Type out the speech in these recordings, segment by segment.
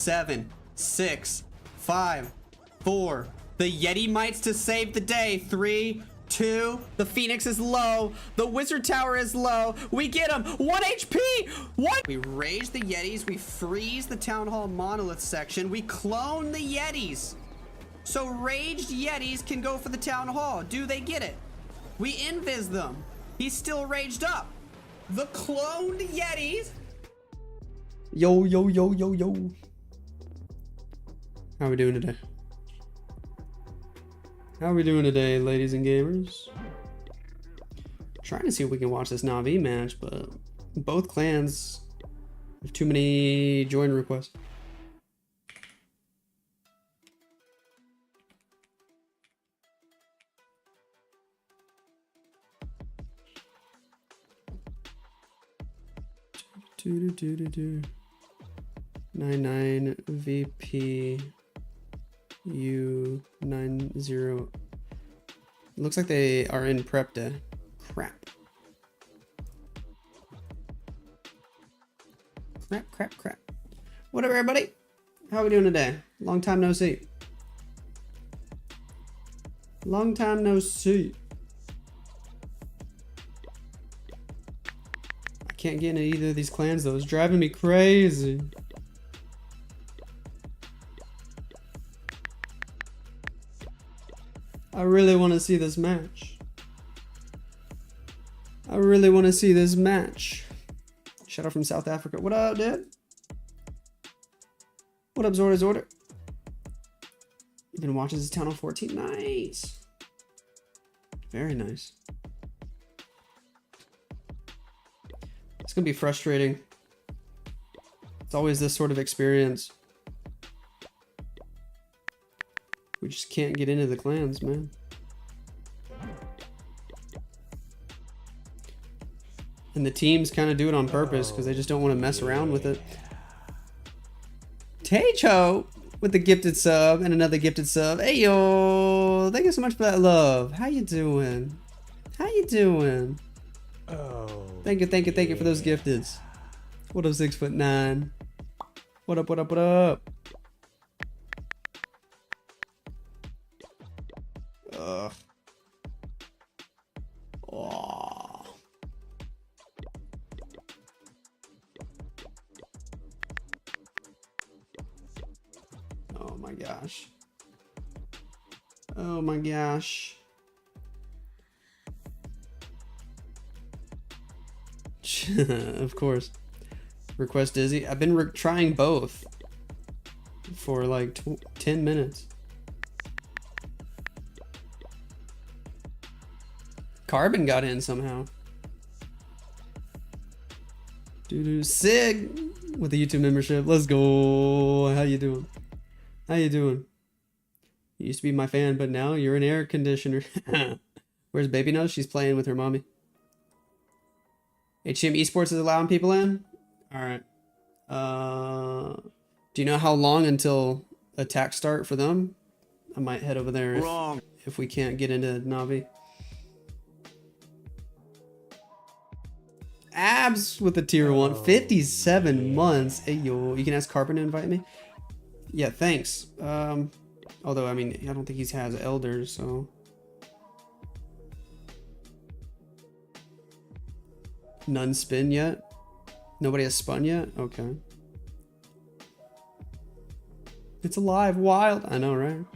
7, 6, 5, 4. The Yeti mites to save the day. 3, 2. The Phoenix is low. The Wizard Tower is low. We get him. 1 HP. What? We rage the Yetis. We freeze the Town Hall Monolith section. We clone the Yetis. So raged Yetis can go for the Town Hall. Do they get it? We invis them. He's still raged up. The cloned Yetis. Yo, yo, yo, yo, yo. How are we doing today? How are we doing today, ladies and gamers? Trying to see if we can watch this Na'Vi match, but both clans have too many join requests. Do do do do do. 99 VP U90. Looks like they are in prep day. Crap. Crap. What up, everybody? How are we doing today? Long time no see. Long time no see. I can't get into either of these clans though. It's driving me crazy. I really want to see this match. I really want to see this match. Shout out from South Africa. What up, dude? What up, Zorda's Order? You've been watching this Town Hall 14. Nice. Very nice. It's going to be frustrating. It's always this sort of experience. We just can't get into the clans, man. And the teams kind of do it on purpose because they just don't want to mess around with it. Tejo with the gifted sub and another gifted sub. Hey, yo. Thank you so much for that love. How you doing? How you doing? Oh. Thank you for those gifteds. What up, 6'9"? What up? Ugh. Oh. Oh my gosh. Oh my gosh. Of course. Request Dizzy. I've been trying both for like 10 minutes. Carbon got in somehow. Sig with the YouTube membership. Let's go. How you doing? How you doing? You used to be my fan, but now you're an air conditioner. Where's Baby Nose? She's playing with her mommy. HM Esports is allowing people in? Alright. Do you know how long until attack start for them? I might head over there if we can't get into Na'Vi. Abs with the tier 1. 57 months. Hey, yo. You can ask Carbon to invite me? Yeah, thanks. Although, I mean, I don't think he has elders, so... None spin yet? Nobody has spun yet? Okay. It's alive, wild. I know, right?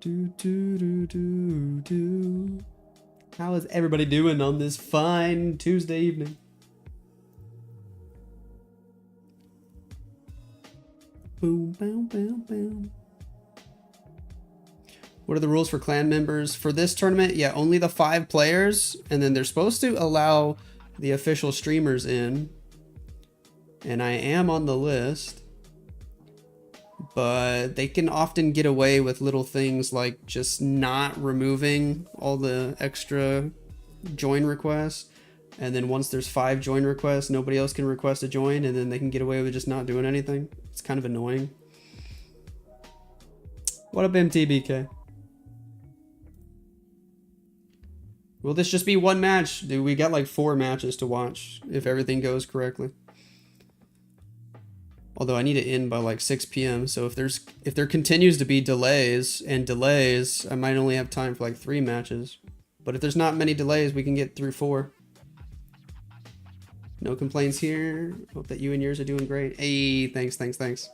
Do. How is everybody doing on this fine Tuesday evening? Boom, boom, boom, boom. What are the rules for clan members for this tournament? Yeah, only the 5 players, and then they're supposed to allow the official streamers in. And I am on the list. But they can often get away with little things like just not removing all the extra join requests. And then once there's 5 join requests, nobody else can request a join, and then they can get away with just not doing anything. It's kind of annoying. What up, MTBK? Will this just be one match? Dude, we got like 4 matches to watch if everything goes correctly. Although I need to end by like 6 p.m. So if there continues to be delays, I might only have time for like 3 matches. But if there's not many delays, we can get through 4. No complaints here. Hope that you and yours are doing great. Hey, thanks. Thanks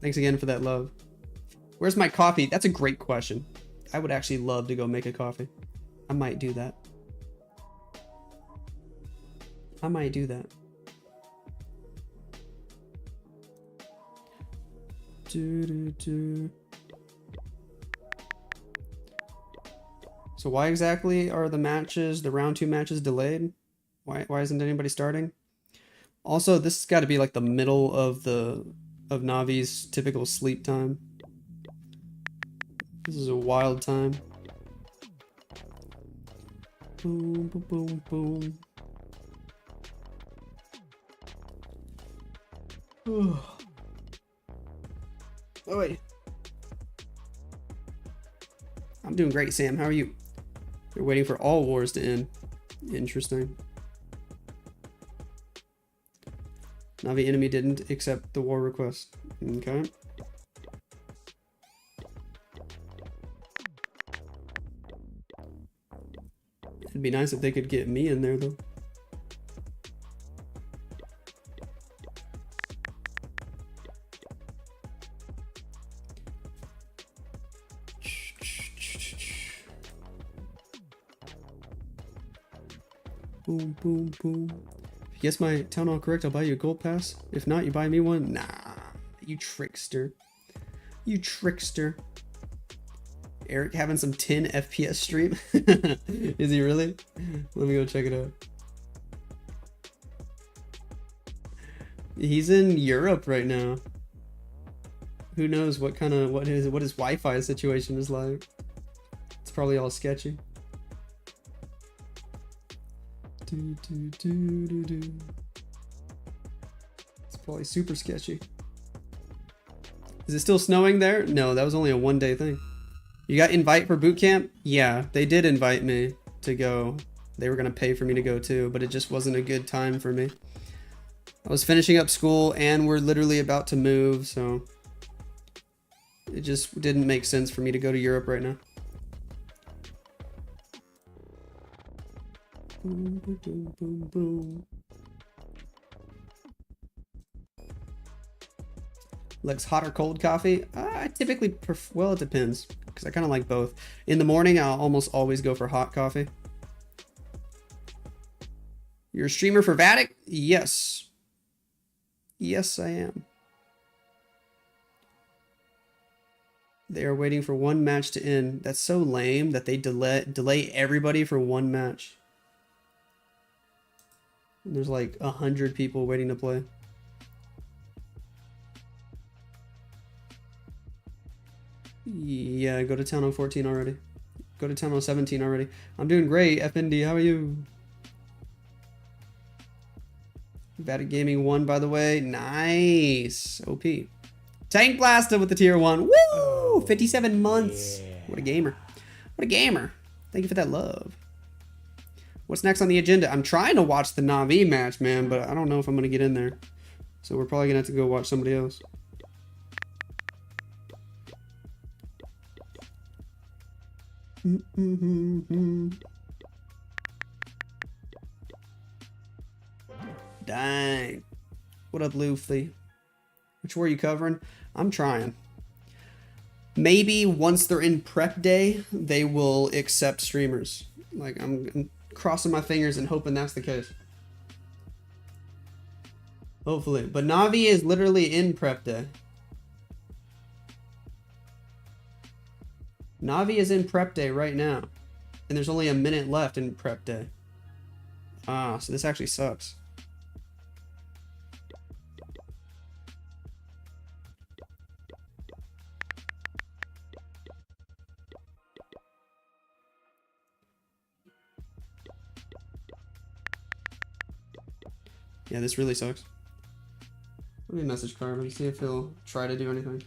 again for that love. Where's my coffee? That's a great question. I would actually love to go make a coffee. I might do that. So why exactly are the round 2 matches delayed? Why isn't anybody starting? Also, this has got to be like the middle of Navi's typical sleep time. This is a wild time. Boom, boom, boom, boom. Oh, wait. I'm doing great, Sam. How are you? They're waiting for all wars to end. Interesting. Navi enemy didn't accept the war request. Okay. It'd be nice if they could get me in there, though. Boom, boom, boom. If you guess my town hall correct, I'll buy you a gold pass. If not, you buy me one. Nah, you trickster. You trickster. Eric having some 10 FPS stream? Is he really? Let me go check it out. He's in Europe right now. Who knows what his Wi-Fi situation is like. It's probably all sketchy. It's probably super sketchy. Is it still snowing there? No, that was only a 1-day thing. You got invite for boot camp? Yeah, they did invite me to go. They were gonna pay for me to go too, but it just wasn't a good time for me. I was finishing up school and we're literally about to move, so it just didn't make sense for me to go to Europe right now. Boom, boom, boom, boom, boom. Lex, hot or cold coffee? I typically prefer, well, it depends, because I kind of like both. In the morning, I'll almost always go for hot coffee. You're a streamer for Vatic? Yes. Yes, I am. They are waiting for one match to end. That's so lame that they delay everybody for one match. And there's like 100 people waiting to play. Yeah, go to town on 14 already. Go to town on 17 already. I'm doing great, FND. How are you? Vatic Gaming 1, by the way. Nice. OP. Tank Blaster with the tier 1. Woo! 57 months. Yeah. What a gamer. What a gamer. Thank you for that love. What's next on the agenda? I'm trying to watch the Na'Vi match, man, but I don't know if I'm going to get in there. So we're probably going to have to go watch somebody else. Dang. What up, Luffy? Which war are you covering? I'm trying. Maybe once they're in prep day, they will accept streamers. Like, I'm crossing my fingers and hoping that's the case. Hopefully. But Na'Vi is literally in prep day. Na'Vi is in prep day right now. And there's only a minute left in prep day. Ah, so this actually sucks. Yeah, this really sucks. Let me message Carmen, see if he'll try to do anything.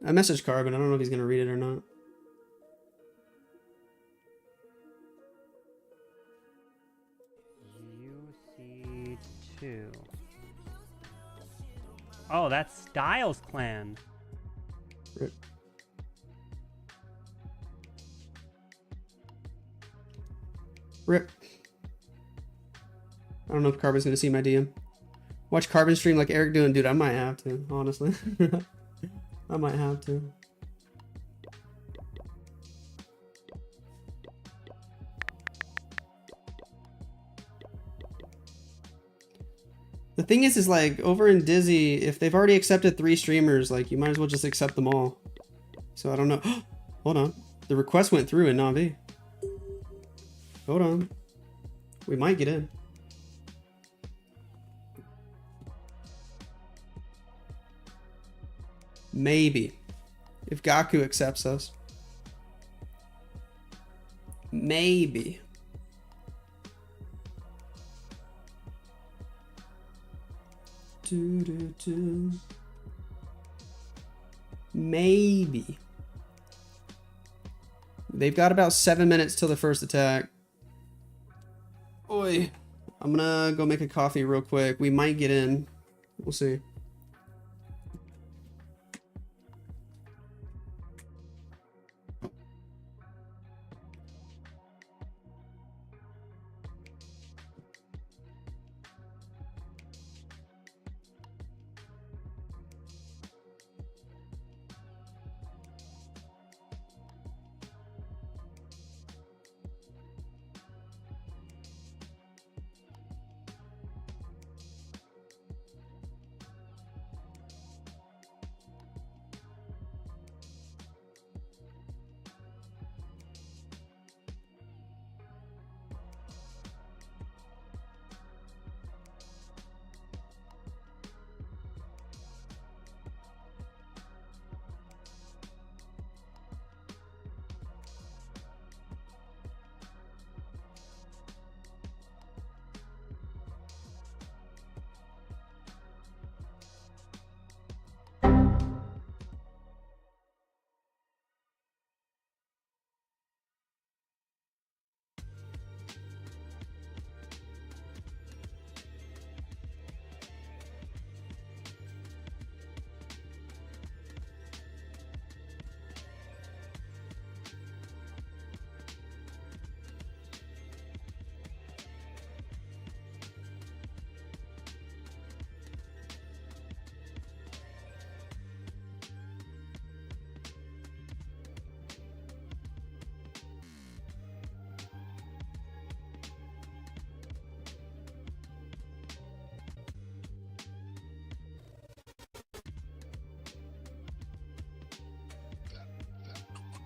I messaged Carbon. I don't know if he's gonna read it or not. UC2. Oh, that's Styles Clan. Rip. Rip. I don't know if Carbon's gonna see my DM. Watch Carbon stream like Eric doing, dude. I might have to, honestly. I might have to. The thing is like over in Dizzy, if they've already accepted 3 streamers, like you might as well just accept them all. So I don't know. Hold on. The request went through in Navi. Hold on. We might get in. Maybe. If Gaku accepts us. Maybe. Maybe. They've got about 7 minutes till the first attack. Oi. I'm gonna go make a coffee real quick. We might get in. We'll see.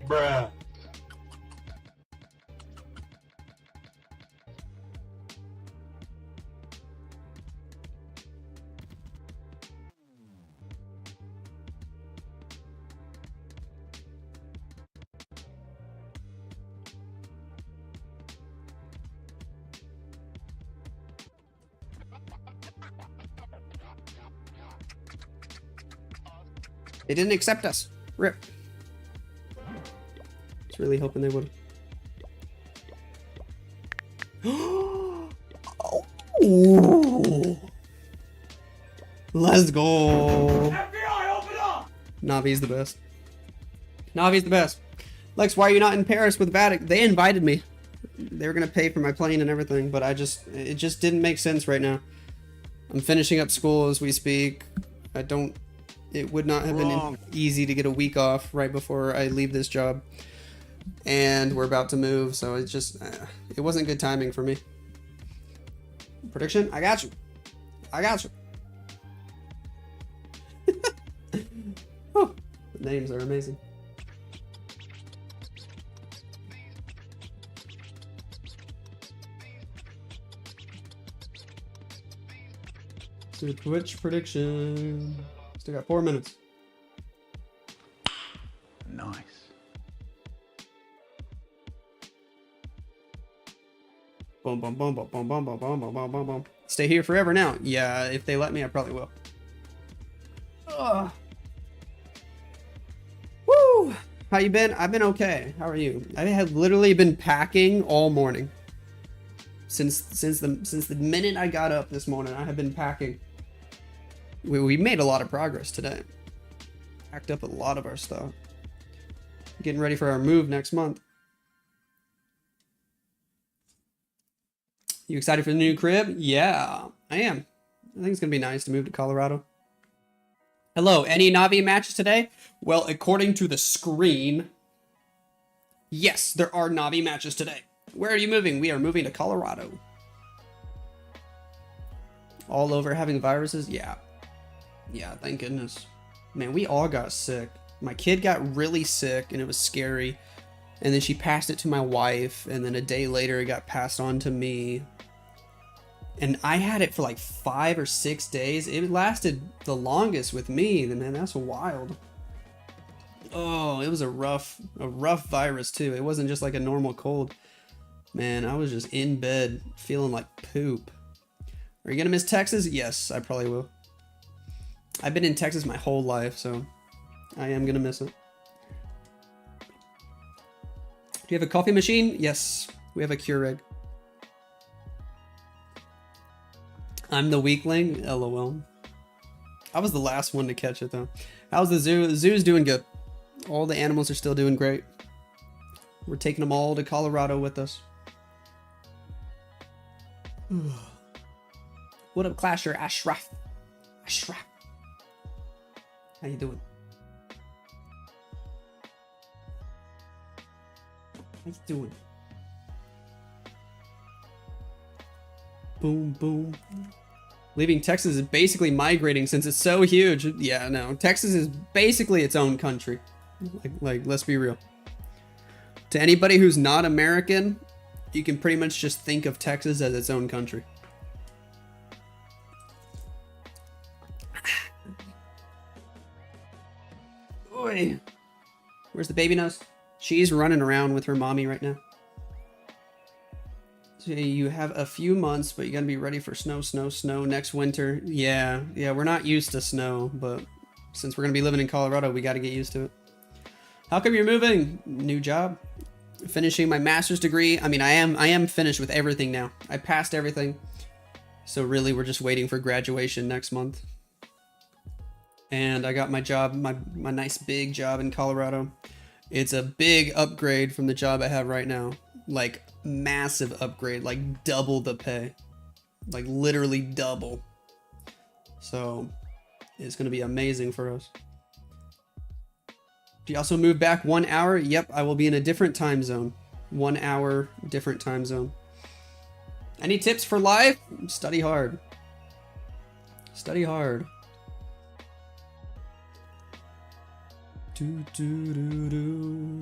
Bruh. They didn't accept us. Rip. I was really hoping they would. Oh. Let's go. FBI, open up! Navi's the best. Navi's the best. Lex, why are you not in Paris with Vatic? They invited me. They were gonna pay for my plane and everything, but it just didn't make sense right now. I'm finishing up school as we speak. It would not have been easy to get a week off right before I leave this job. And we're about to move, so it wasn't good timing for me. Prediction? I got you. I got you. Oh, the names are amazing. So Twitch prediction. Still got 4 minutes. Nice. Boom, boom, boom, boom, boom, boom, boom, boom, boom, boom, boom, boom. Stay here forever now. Yeah, if they let me, I probably will. Ugh. How you been? I've been okay. How are you? I have literally been packing all morning. Since the minute I got up this morning, I have been packing. We made a lot of progress today. Packed up a lot of our stuff. Getting ready for our move next month. You excited for the new crib? Yeah, I am. I think it's gonna be nice to move to Colorado. Hello, any Navi matches today? Well, according to the screen, yes, there are Navi matches today. Where are you moving? We are moving to Colorado. All over having viruses? Yeah. Yeah, thank goodness. Man, we all got sick. My kid got really sick and it was scary. And then she passed it to my wife. And then a day later it got passed on to me. And I had it for like 5 or 6 days. It lasted the longest with me. Man, that's wild. Oh, it was a rough virus too. It wasn't just like a normal cold. Man, I was just in bed feeling like poop. Are you gonna miss Texas? Yes, I probably will. I've been in Texas my whole life, so I am gonna miss it. Do you have a coffee machine? Yes, we have a Keurig. I'm the weakling? LOL. I was the last one to catch it though. How's the zoo? The zoo's doing good. All the animals are still doing great. We're taking them all to Colorado with us. What up, Clasher? Ashraf. Ashraf. How you doing? How you doing? Boom, boom. Leaving Texas is basically migrating since it's so huge. Yeah, no. Texas is basically its own country. Like, let's be real. To anybody who's not American, you can pretty much just think of Texas as its own country. Oy. Where's the baby nose? She's running around with her mommy right now. So you have a few months, but you gotta be ready for snow next winter. Yeah, we're not used to snow, but since we're gonna be living in Colorado, we gotta get used to it. How come you're moving? New job. Finishing my master's degree. I mean, I am finished with everything now. I passed everything. So really, we're just waiting for graduation next month. And I got my job, my nice big job in Colorado. It's a big upgrade from the job I have right now. Like, massive upgrade, like double the pay. Like, literally double. So, it's gonna be amazing for us. Do you also move back 1 hour? Yep, I will be in a different time zone. 1 hour, different time zone. Any tips for life? Study hard. Study hard.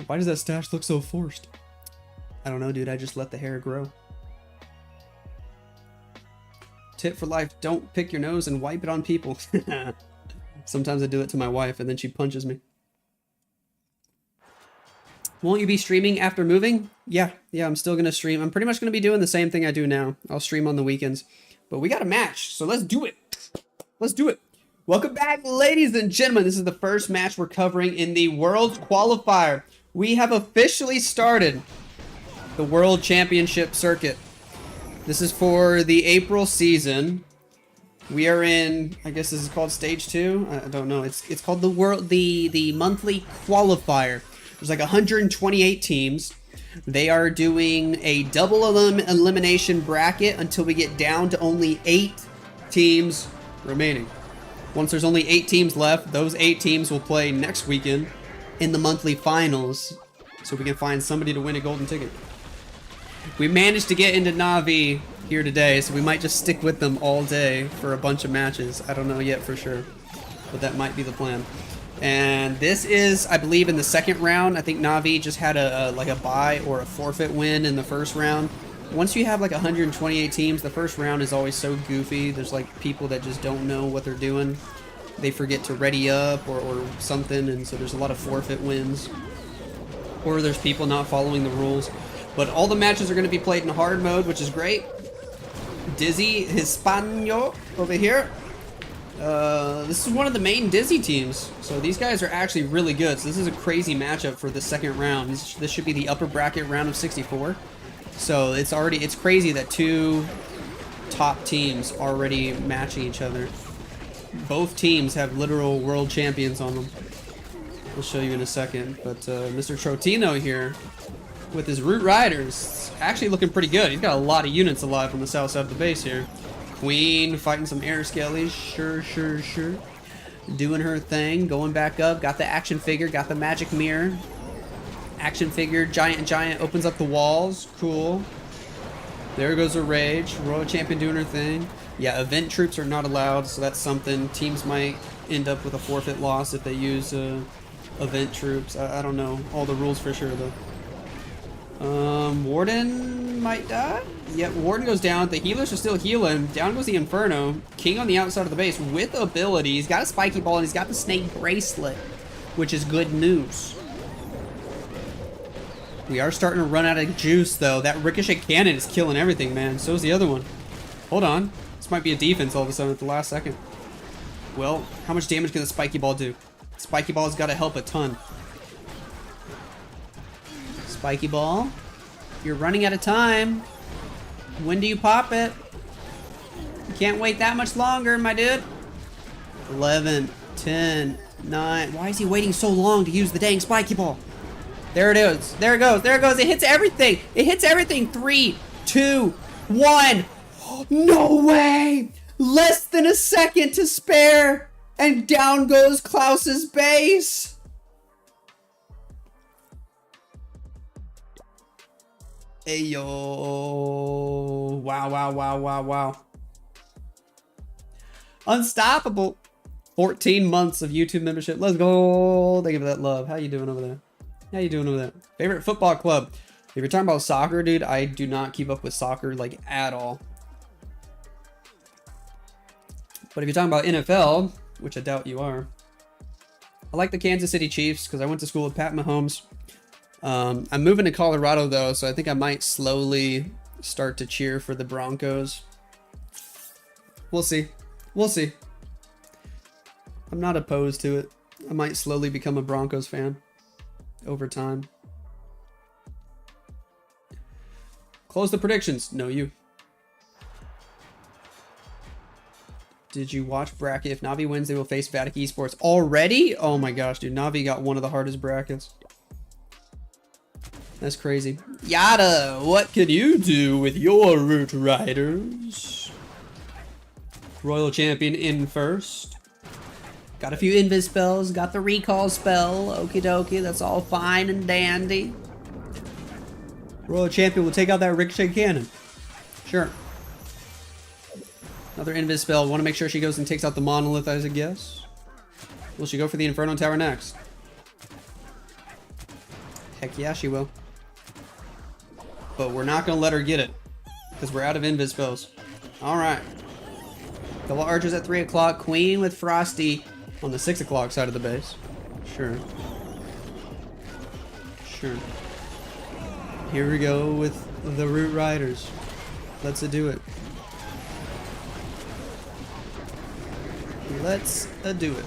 Why does that stash look so forced? I don't know, dude. I just let the hair grow. Tip for life, don't pick your nose and wipe it on people. Sometimes I do it to my wife and then she punches me. Won't you be streaming after moving? Yeah, I'm still going to stream. I'm pretty much going to be doing the same thing I do now. I'll stream on the weekends. But we got a match, so let's do it. Let's do it. Welcome back, ladies and gentlemen. This is the first match we're covering in the World Qualifier. We have officially started the World Championship circuit. This is for the April season. We are in, I guess this is called stage 2. I don't know. It's called the monthly qualifier. There's like 128 teams. They are doing a double elimination bracket until we get down to only 8 teams remaining. Once there's only 8 teams left, those 8 teams will play next weekend in the monthly finals, so we can find somebody to win a golden ticket. We managed to get into Navi here today, so we might just stick with them all day for a bunch of matches. I don't know yet for sure, but that might be the plan. And this is, I believe, in the second round. I think Navi just had a bye or a forfeit win in the first round. Once you have like 128 teams, the first round is always so goofy. There's like people that just don't know what they're doing. They forget to ready up or something, and so there's a lot of forfeit wins. Or there's people not following the rules. But all the matches are going to be played in hard mode, which is great. Dizzy Hispano over here. This is one of the main Dizzy teams, so these guys are actually really good. So this is a crazy matchup for the second round. This should be the upper bracket round of 64. So it's crazy that two top teams already matching each other. Both teams have literal world champions on them. I'll show you in a second, but Mr. Trotino here with his Root Riders actually looking pretty good. He's got a lot of units alive on the south side of the base here. Queen fighting some air skellies, sure. Doing her thing, going back up, got the action figure, got the magic mirror. Action figure, giant opens up the walls, cool. There goes a rage, Royal Champion doing her thing. Yeah, event troops are not allowed, so that's something. Teams might end up with a forfeit loss if they use event troops. I don't know all the rules for sure though. Warden might die. Yep, Warden goes down. The healers are still healing. Down goes the Inferno. King on the outside of the base with ability. He's got a spiky ball and he's got the snake bracelet, which is good news. We are starting to run out of juice though. That ricochet cannon is killing everything, man. So is the other one. Hold on. This might be a defense all of a sudden at the last second. Well, how much damage can the spiky ball do? Spiky ball's got to help a ton. Spiky ball, you're running out of time. When do you pop it? You can't wait that much longer, my dude. 11, 10, 9. Why is he waiting so long to use the dang spiky ball? There it is. There it goes. There it goes. It hits everything. It hits everything. 3, 2, 1. No way! Less than a second to spare, and down goes Klaus's base. Hey yo. Wow. Unstoppable. 14 months of YouTube membership. Let's go. Thank you for that love. How you doing over there? Favorite football club? If you're talking about soccer, dude, I do not keep up with soccer like at all. But if you're talking about NFL, which I doubt you are, I like the Kansas City Chiefs because I went to school with Pat Mahomes. I'm moving to Colorado though, so I think I might slowly start to cheer for the Broncos. We'll see. I'm not opposed to it. I might slowly become a Broncos fan over time. Close the predictions. No, you. Did you watch bracket? If Navi wins, they will face Vatic Esports. Already? Oh my gosh, dude. Navi got one of the hardest brackets. That's crazy. Yada, what can you do with your Root Riders? Royal Champion in first. Got a few invis spells. Got the recall spell. Okie dokie. That's all fine and dandy. Royal Champion will take out that ricochet cannon. Sure. Another invis spell. Want to make sure she goes and takes out the monolith, as a guess. Will she go for the Inferno Tower next? Heck yeah, she will. But we're not going to let her get it, because we're out of invis spells. Alright. Double archers at 3 o'clock. Queen with Frosty on the 6 o'clock side of the base. Sure. Here we go with the Root Riders. Let's do it. Let's do it.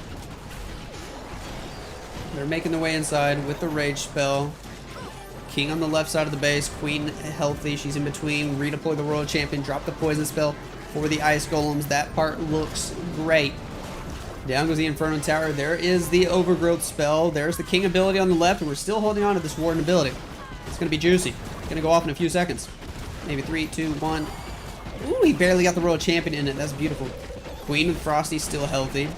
They're making their way inside with the rage spell. King on the left side of the base. Queen healthy. She's in between. Redeploy the Royal Champion. Drop the poison spell for the ice golems. That part looks great. Down goes the Inferno Tower. There is the Overgrowth spell. There's the King ability on the left, and we're still holding on to this Warden ability. It's going to be juicy. It's going to go off in a few seconds. Maybe 3, 2, 1. Ooh, he barely got the Royal Champion in it. That's beautiful. Queen with Frosty still healthy.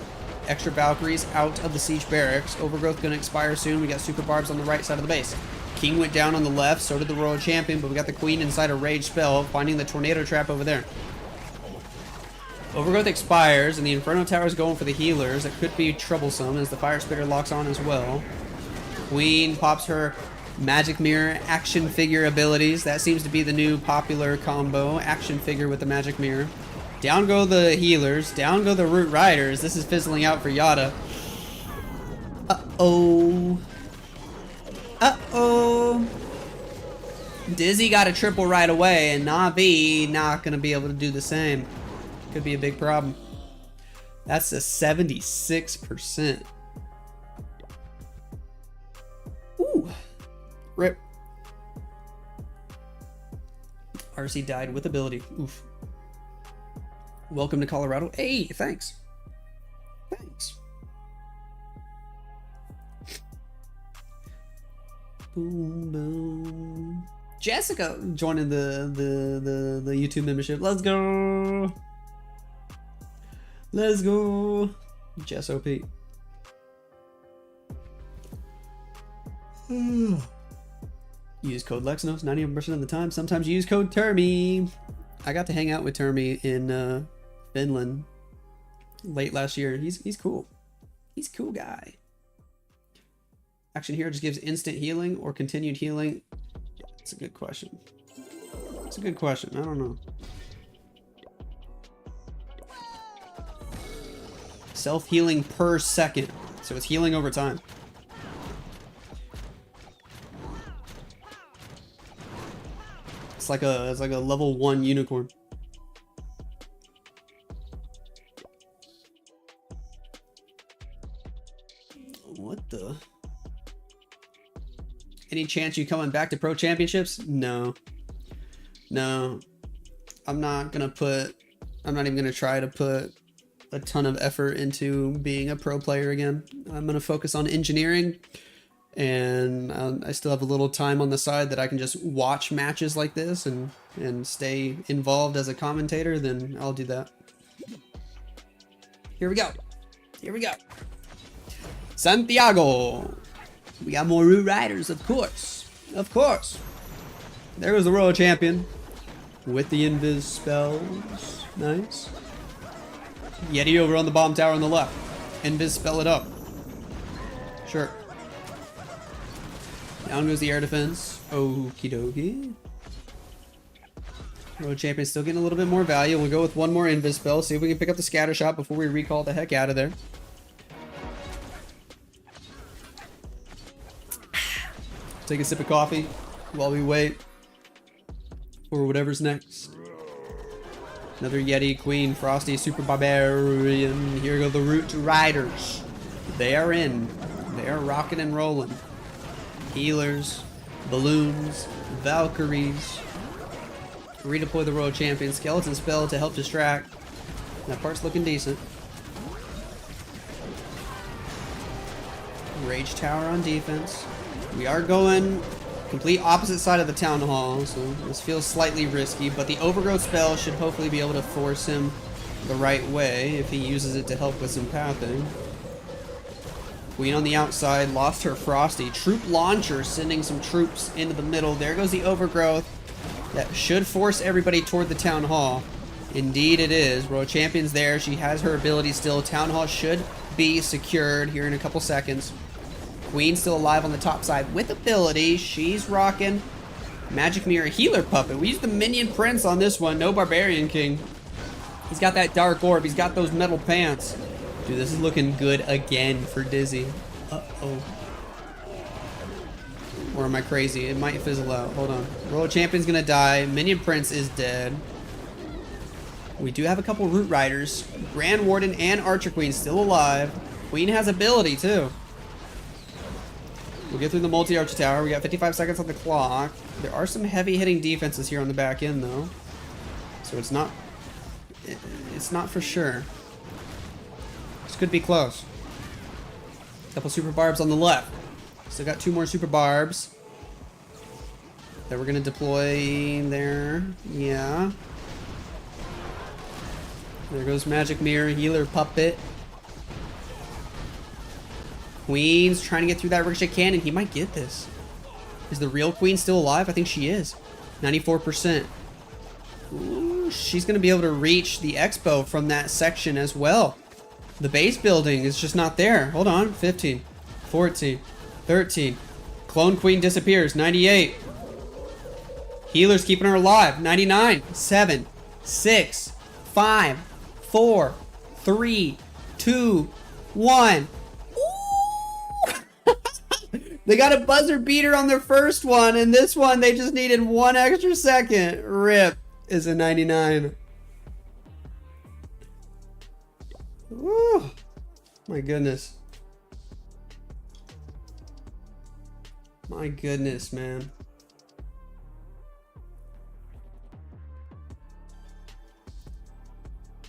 Extra Valkyries out of the Siege Barracks. Overgrowth going to expire soon. We got Super Barbs on the right side of the base. King went down on the left, so did the Royal Champion, but we got the Queen inside a Rage spell, finding the Tornado Trap over there. Overgrowth expires, and the Inferno Tower is going for the healers. It could be troublesome as the Fire Spitter locks on as well. Queen pops her Magic Mirror action figure abilities. That seems to be the new popular combo. Action figure with the Magic Mirror. Down go the healers. Down go the Root Riders. This is fizzling out for Yada. Uh-oh. Uh-oh. Dizzy got a triple right away, and Navi not going to be able to do the same. Could be a big problem. That's a 76%. Ooh. Rip. RC died with ability. Oof. Welcome to Colorado. Hey, thanks. Thanks. Boom, boom. Jessica joining the YouTube membership. Let's go. Let's go. Jess OP. Use code Lexnos 91% of the time. Sometimes you use code Termy. I got to hang out with Termy in Finland late last year. He's cool. He's a cool guy. Action here just gives instant healing or continued healing. That's a good question. It's a good question. I don't know. Self-healing per second. So it's healing over time. It's like a level 1 unicorn. What the? Any chance you coming back to pro championships? No. No. I'm not even gonna try to put a ton of effort into being a pro player again. I'm gonna focus on engineering, and I still have a little time on the side that I can just watch matches like this and stay involved as a commentator. Then I'll do that. Here we go. Here we go. Santiago. We got more Root Riders, of course. Of course. There goes the Royal Champion with the Invis spells. Nice. Yeti over on the bomb tower on the left. Invis spell it up. Sure. Down goes the air defense. Okie dokie. Royal Champion still getting a little bit more value. We'll go with one more Invis spell. See if we can pick up the scatter shot before we recall the heck out of there. Take a sip of coffee while we wait for whatever's next. Another Yeti, Queen, Frosty, Super Barbarian. Here go the Root Riders. They are in. They are rocking and rolling. Healers, balloons, Valkyries. Redeploy the Royal Champion. Skeleton spell to help distract. That part's looking decent. Rage Tower on defense. We are going complete opposite side of the Town Hall, so this feels slightly risky, but the Overgrowth spell should hopefully be able to force him the right way if he uses it to help with some pathing. Queen on the outside, lost her Frosty. Troop Launcher sending some troops into the middle. There goes the Overgrowth. That should force everybody toward the Town Hall. Indeed it is. Royal Champion's there. She has her ability still. Town Hall should be secured here in a couple seconds. Queen still alive on the top side with ability. She's rocking. Magic Mirror Healer Puppet. We used the Minion Prince on this one. No Barbarian King. He's got that Dark Orb. He's got those metal pants. Dude, this is looking good again for Dizzy. Uh-oh. Or am I crazy? It might fizzle out. Hold on. Royal Champion's gonna die. Minion Prince is dead. We do have a couple Root Riders. Grand Warden and Archer Queen still alive. Queen has ability too. We'll get through the multi-arch tower. We got 55 seconds on the clock. There are some heavy-hitting defenses here on the back end, though. So it's not for sure. This could be close. Couple super barbs on the left. Still got 2 more super barbs that we're gonna deploy there. Yeah. There goes Magic Mirror, Healer Puppet. Queen's trying to get through that Ricochet Cannon. He might get this. Is the real Queen still alive? I think she is. 94%. Ooh, she's going to be able to reach the Expo from that section as well. The base building is just not there. Hold on. 15, 14, 13. Clone Queen disappears. 98. Healer's keeping her alive. 99. 7, 6, 5, 4, 3, 2, 1. They got a buzzer beater on their first one, and this one they just needed 1 extra second. Rip is a 99. Woo. My goodness. My goodness, man.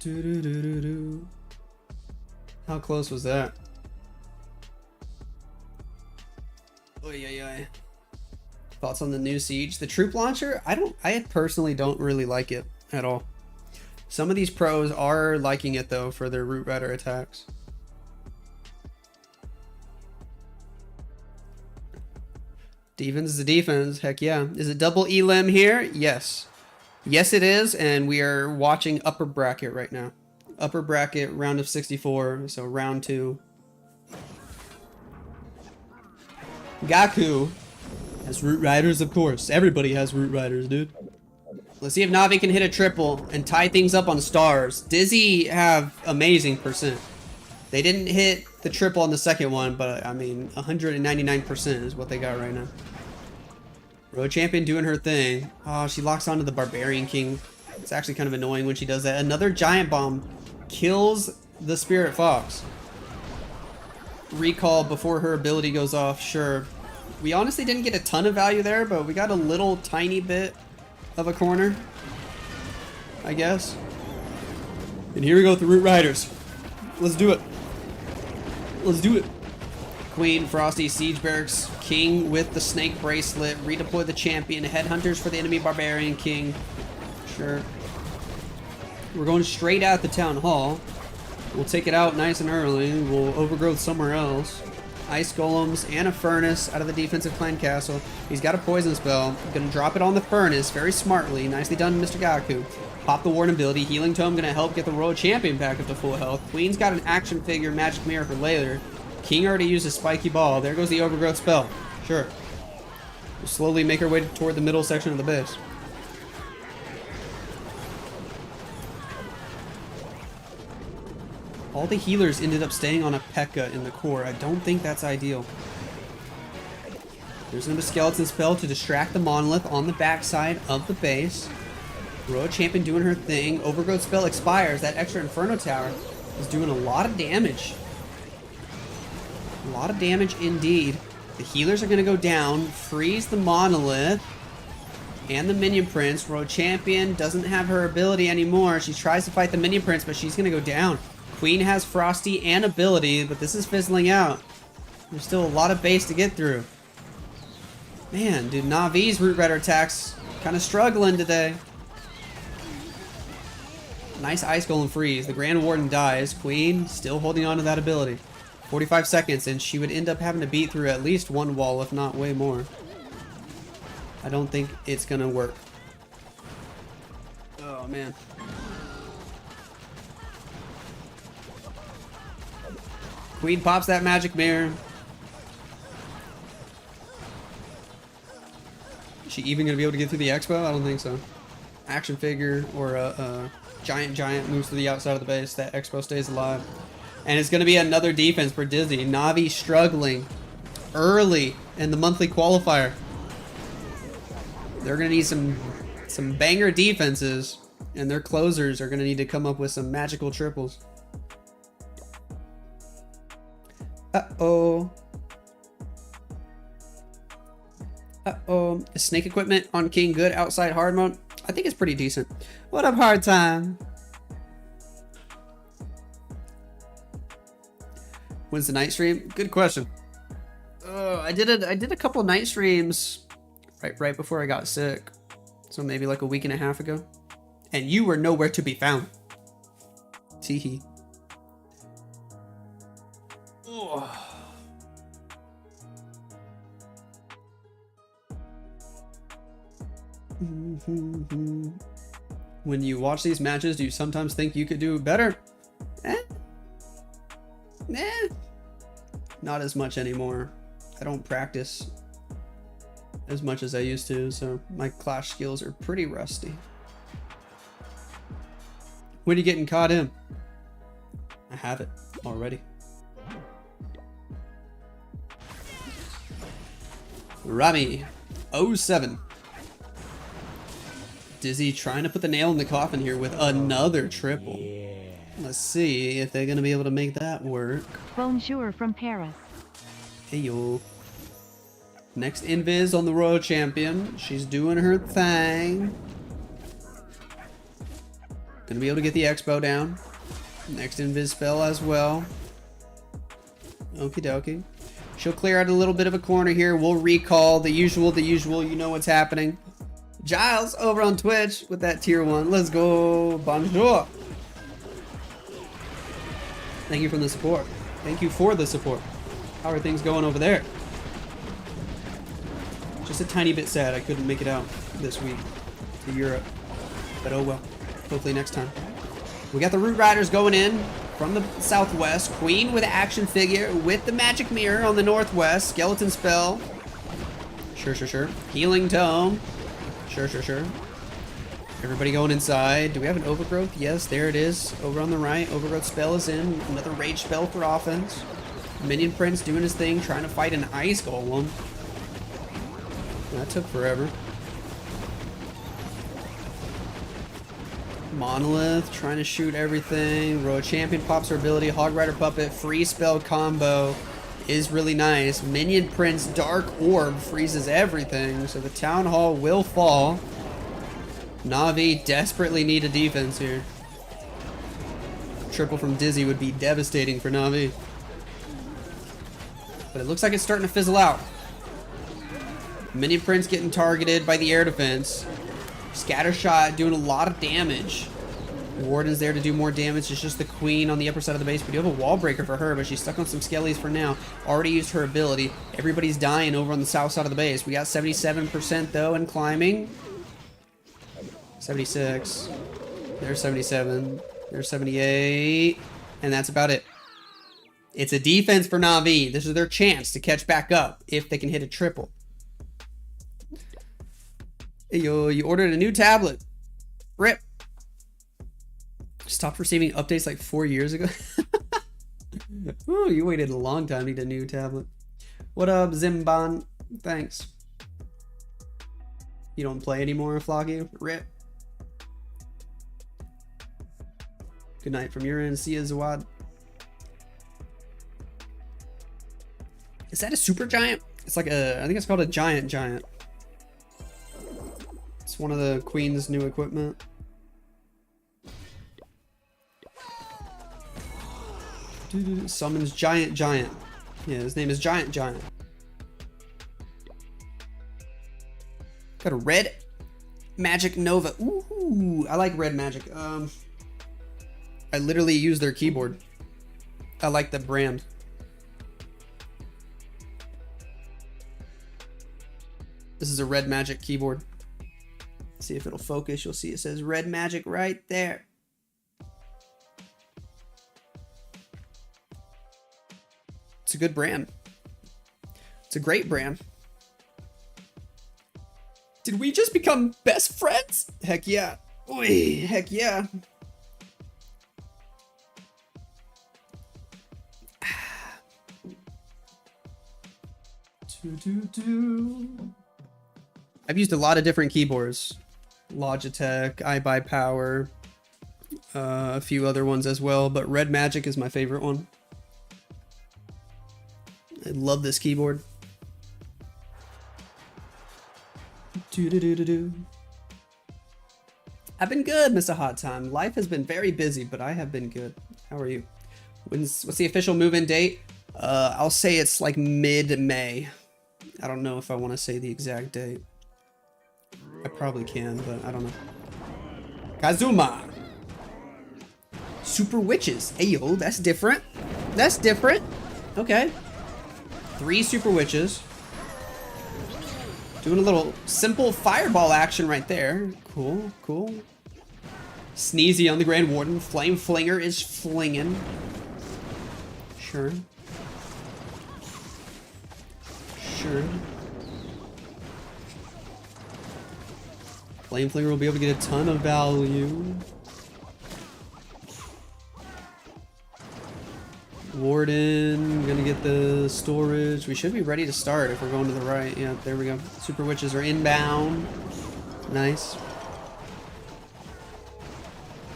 Do. How close was that? Oy, oy, oy. Thoughts on the new Siege? The troop launcher? I personally don't really like it at all. Some of these pros are liking it though for their Root Rider attacks. Defense is a defense. Heck yeah. Is it double elim here? Yes. Yes, it is. And we are watching upper bracket right now. Upper bracket, round of 64. So round 2. Gaku has Root Riders, of course. Everybody has Root Riders, dude. Let's see if Navi can hit a triple and tie things up on stars. Dizzy have amazing percent. They didn't hit the triple on the second one, but I mean, 199% is what they got right now. Road Champion doing her thing. Oh, she locks onto the Barbarian King. It's actually kind of annoying when she does that. Another Giant Bomb kills the Spirit Fox. Recall before her ability goes off, sure. We honestly didn't get a ton of value there, but we got a little tiny bit of a corner, I guess. And here we go with the Root Riders. Let's do it. Let's do it. Queen, Frosty, Siege Barracks, King with the Snake Bracelet, redeploy the Champion, Headhunters for the enemy Barbarian King. Sure. We're going straight at the Town Hall. We'll take it out nice and early. We'll overgrowth somewhere else. Ice Golems and a Furnace out of the defensive clan castle. He's got a poison spell. Gonna drop it on the Furnace very smartly. Nicely done, Mr. Gaku. Pop the Warden ability. Healing Tome gonna help get the Royal Champion back up to full health. Queen's got an action figure, Magic Mirror for later. King already used a Spiky Ball. There goes the overgrowth spell. Sure. We'll slowly make our way toward the middle section of the base. All the healers ended up staying on a P.E.K.K.A. in the core. I don't think that's ideal. There's another skeleton spell to distract the monolith on the backside of the base. Royal Champion doing her thing. Overgrowth spell expires. That extra Inferno Tower is doing a lot of damage. A lot of damage indeed. The healers are going to go down. Freeze the monolith. And the Minion Prince. Royal Champion doesn't have her ability anymore. She tries to fight the Minion Prince, but she's going to go down. Queen has Frosty and ability, but this is fizzling out. There's still a lot of base to get through. Man, dude, Navi's Root Rider attacks kind of struggling today. Nice Ice Golem freeze. The Grand Warden dies. Queen still holding on to that ability. 45 seconds, and she would end up having to beat through at least one wall, if not way more. I don't think it's going to work. Oh, man. Queen pops that magic mirror. Is she even going to be able to get through the expo? I don't think so. Action figure or a giant moves to the outside of the base. That expo stays alive. And it's going to be another defense for Disney. Navi struggling early in the monthly qualifier. They're going to need some banger defenses, and their closers are going to need to come up with some magical triples. Uh-oh. Uh-oh. Is snake equipment on King good outside hard mode? I think it's pretty decent. What up, hard time? When's the night stream? Good question. I did a couple night streams right before I got sick. So maybe like a week and a half ago. And you were nowhere to be found. Teehee. When you watch these matches, do you sometimes think you could do better? Not as much anymore. I don't practice as much as I used to, so my clash skills are pretty rusty. When are you getting caught in? I have it already. Rami 07. Dizzy trying to put the nail in the coffin here with another triple. Let's see if they're gonna be able to make that work. Bonjour from Paris. Hey yo. Next invis on the Royal Champion. She's doing her thing. Gonna be able to get the Expo down. Next invis spell as well. Okie dokie. She'll clear out a little bit of a corner here. We'll recall the usual, you know what's happening. Giles over on Twitch with that tier 1. Let's go. Bonjour. Thank you for the support. Thank you for the support. How are things going over there? Just a tiny bit sad I couldn't make it out this week to Europe. But oh well. Hopefully next time. We got the Root Riders going in from the southwest. Queen with action figure with the magic mirror on the northwest. Skeleton spell. Sure. Healing tome. Sure. Everybody going inside. Do we have an overgrowth? Yes, there it is. Over on the right. Overgrowth spell is in. Another rage spell for offense. Minion Prince doing his thing, trying to fight an ice golem. That took forever. Monolith trying to shoot everything. Royal Champion pops her ability. Hog Rider Puppet free spell combo is really nice. Minion Prince Dark Orb freezes everything, so the Town Hall will fall. Na'Vi desperately need a defense here. Triple from Dizzy would be devastating for Na'Vi. But it looks like it's starting to fizzle out. Minion Prince getting targeted by the air defense. Scattershot doing a lot of damage. Warden's there to do more damage. It's just the Queen on the upper side of the base. We do have a wall breaker for her, but she's stuck on some skellies for now. Already used her ability. Everybody's dying over on the south side of the base. We got 77% though and climbing. 76. There's 77. There's 78. And that's about it. It's a defense for Na'Vi. This is their chance to catch back up if they can hit a triple. Hey, yo, you ordered a new tablet. Rip. Stopped receiving updates like 4 years ago. Ooh, you waited a long time to need a new tablet. What up, Zimban? Thanks. You don't play anymore, Flocky? Rip. Good night from your end. See ya, Zawad. Is that a super giant? It's like a, I think it's called a giant. It's one of the Queen's new equipment. Summons giant. Yeah, his name is Giant. Got a red magic Nova. Ooh, I like red magic. I literally use their keyboard. I like the brand. This is a red magic keyboard. See if it'll focus. You'll see it says red magic right there. It's a good brand. It's a great brand. Did we just become best friends? Heck yeah. Oy, heck yeah. I've used a lot of different keyboards. Logitech, iBuyPower, a few other ones as well, but Red Magic is my favorite one. I love this keyboard. I've been good, Mr. Hot Time. Life has been very busy, but I have been good. How are you? What's the official move-in date? I'll say it's like mid-May. I don't know if I want to say the exact date. I probably can, but I don't know. Kazuma! Super Witches. Hey, yo, that's different. That's different. Okay. 3 Super Witches. Doing a little simple fireball action right there. Cool, cool. Sneezy on the Grand Warden. Flame Flinger is flinging. Sure. Sure. Flame Flinger will be able to get a ton of value. Warden, gonna get the storage. We should be ready to start if we're going to the right. Yeah, there we go. Super Witches are inbound. Nice.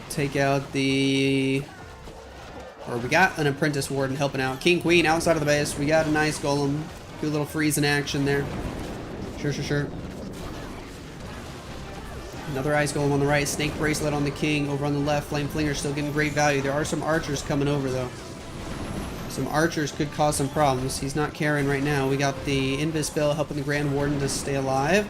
Take out the Or we got an apprentice warden helping out. King, queen, outside of the base. We got a nice golem. Do a little freeze in action there. Sure. Another ice golem on the right. Snake bracelet on the king. Over on the left, flame flinger still getting great value. There are some archers coming over though. Some archers could cause some problems. He's not carrying right now. We got the invis spell helping the grand warden to stay alive.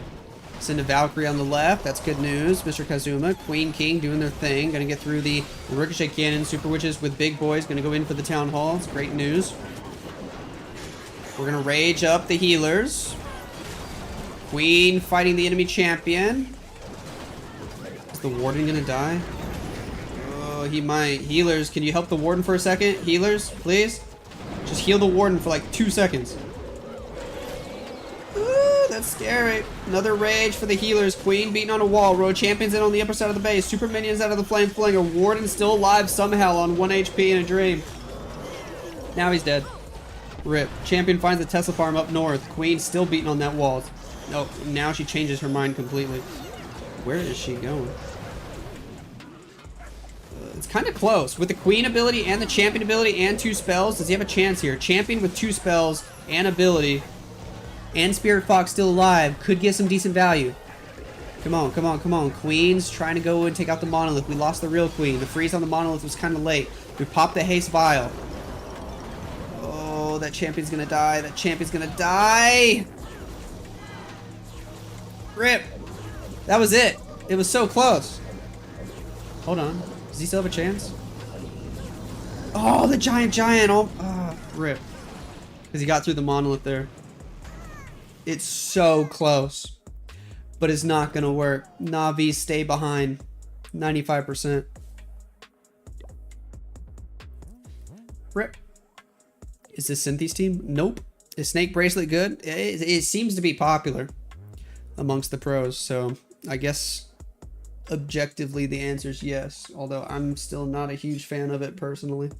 Send a Valkyrie on the left. That's good news. Mr. Kazuma, Queen, King doing their thing. Gonna get through the ricochet cannon. Super witches with big boys. Gonna go in for the town hall. It's great news. We're gonna rage up the healers. Queen fighting the enemy champion. Is the warden gonna die? Oh, he might. Healers, can you help the warden for a second? Healers, please? Just heal the warden for like 2 seconds. Ooh, that's scary. Another rage for the healers. Queen beating on a wall. Road champions in on the upper side of the base. Super minions out of the flame flinger. Warden still alive somehow on 1 HP in a dream. Now he's dead. Rip. Champion finds the Tesla farm up north. Queen still beating on that wall. Oh, now she changes her mind completely. Where is she going? It's kind of close. With the queen ability and the champion ability and 2 spells, does he have a chance here? Champion with 2 spells and ability and Spirit Fox still alive could get some decent value. Come on. Queen's trying to go and take out the monolith. We lost the real queen. The freeze on the monolith was kind of late. We popped the haste vial. Oh, that champion's gonna die. That champion's gonna die. Rip. That was it. It was so close. Hold on. Does he still have a chance? Oh, the giant. Oh, rip. Because he got through the monolith there. It's so close. But it's not going to work. Navi, stay behind. 95%. Rip. Is this Cynthi's team? Nope. Is Snake Bracelet good? It seems to be popular amongst the pros. So I guess objectively the answer is yes. Although I'm still not a huge fan of it personally.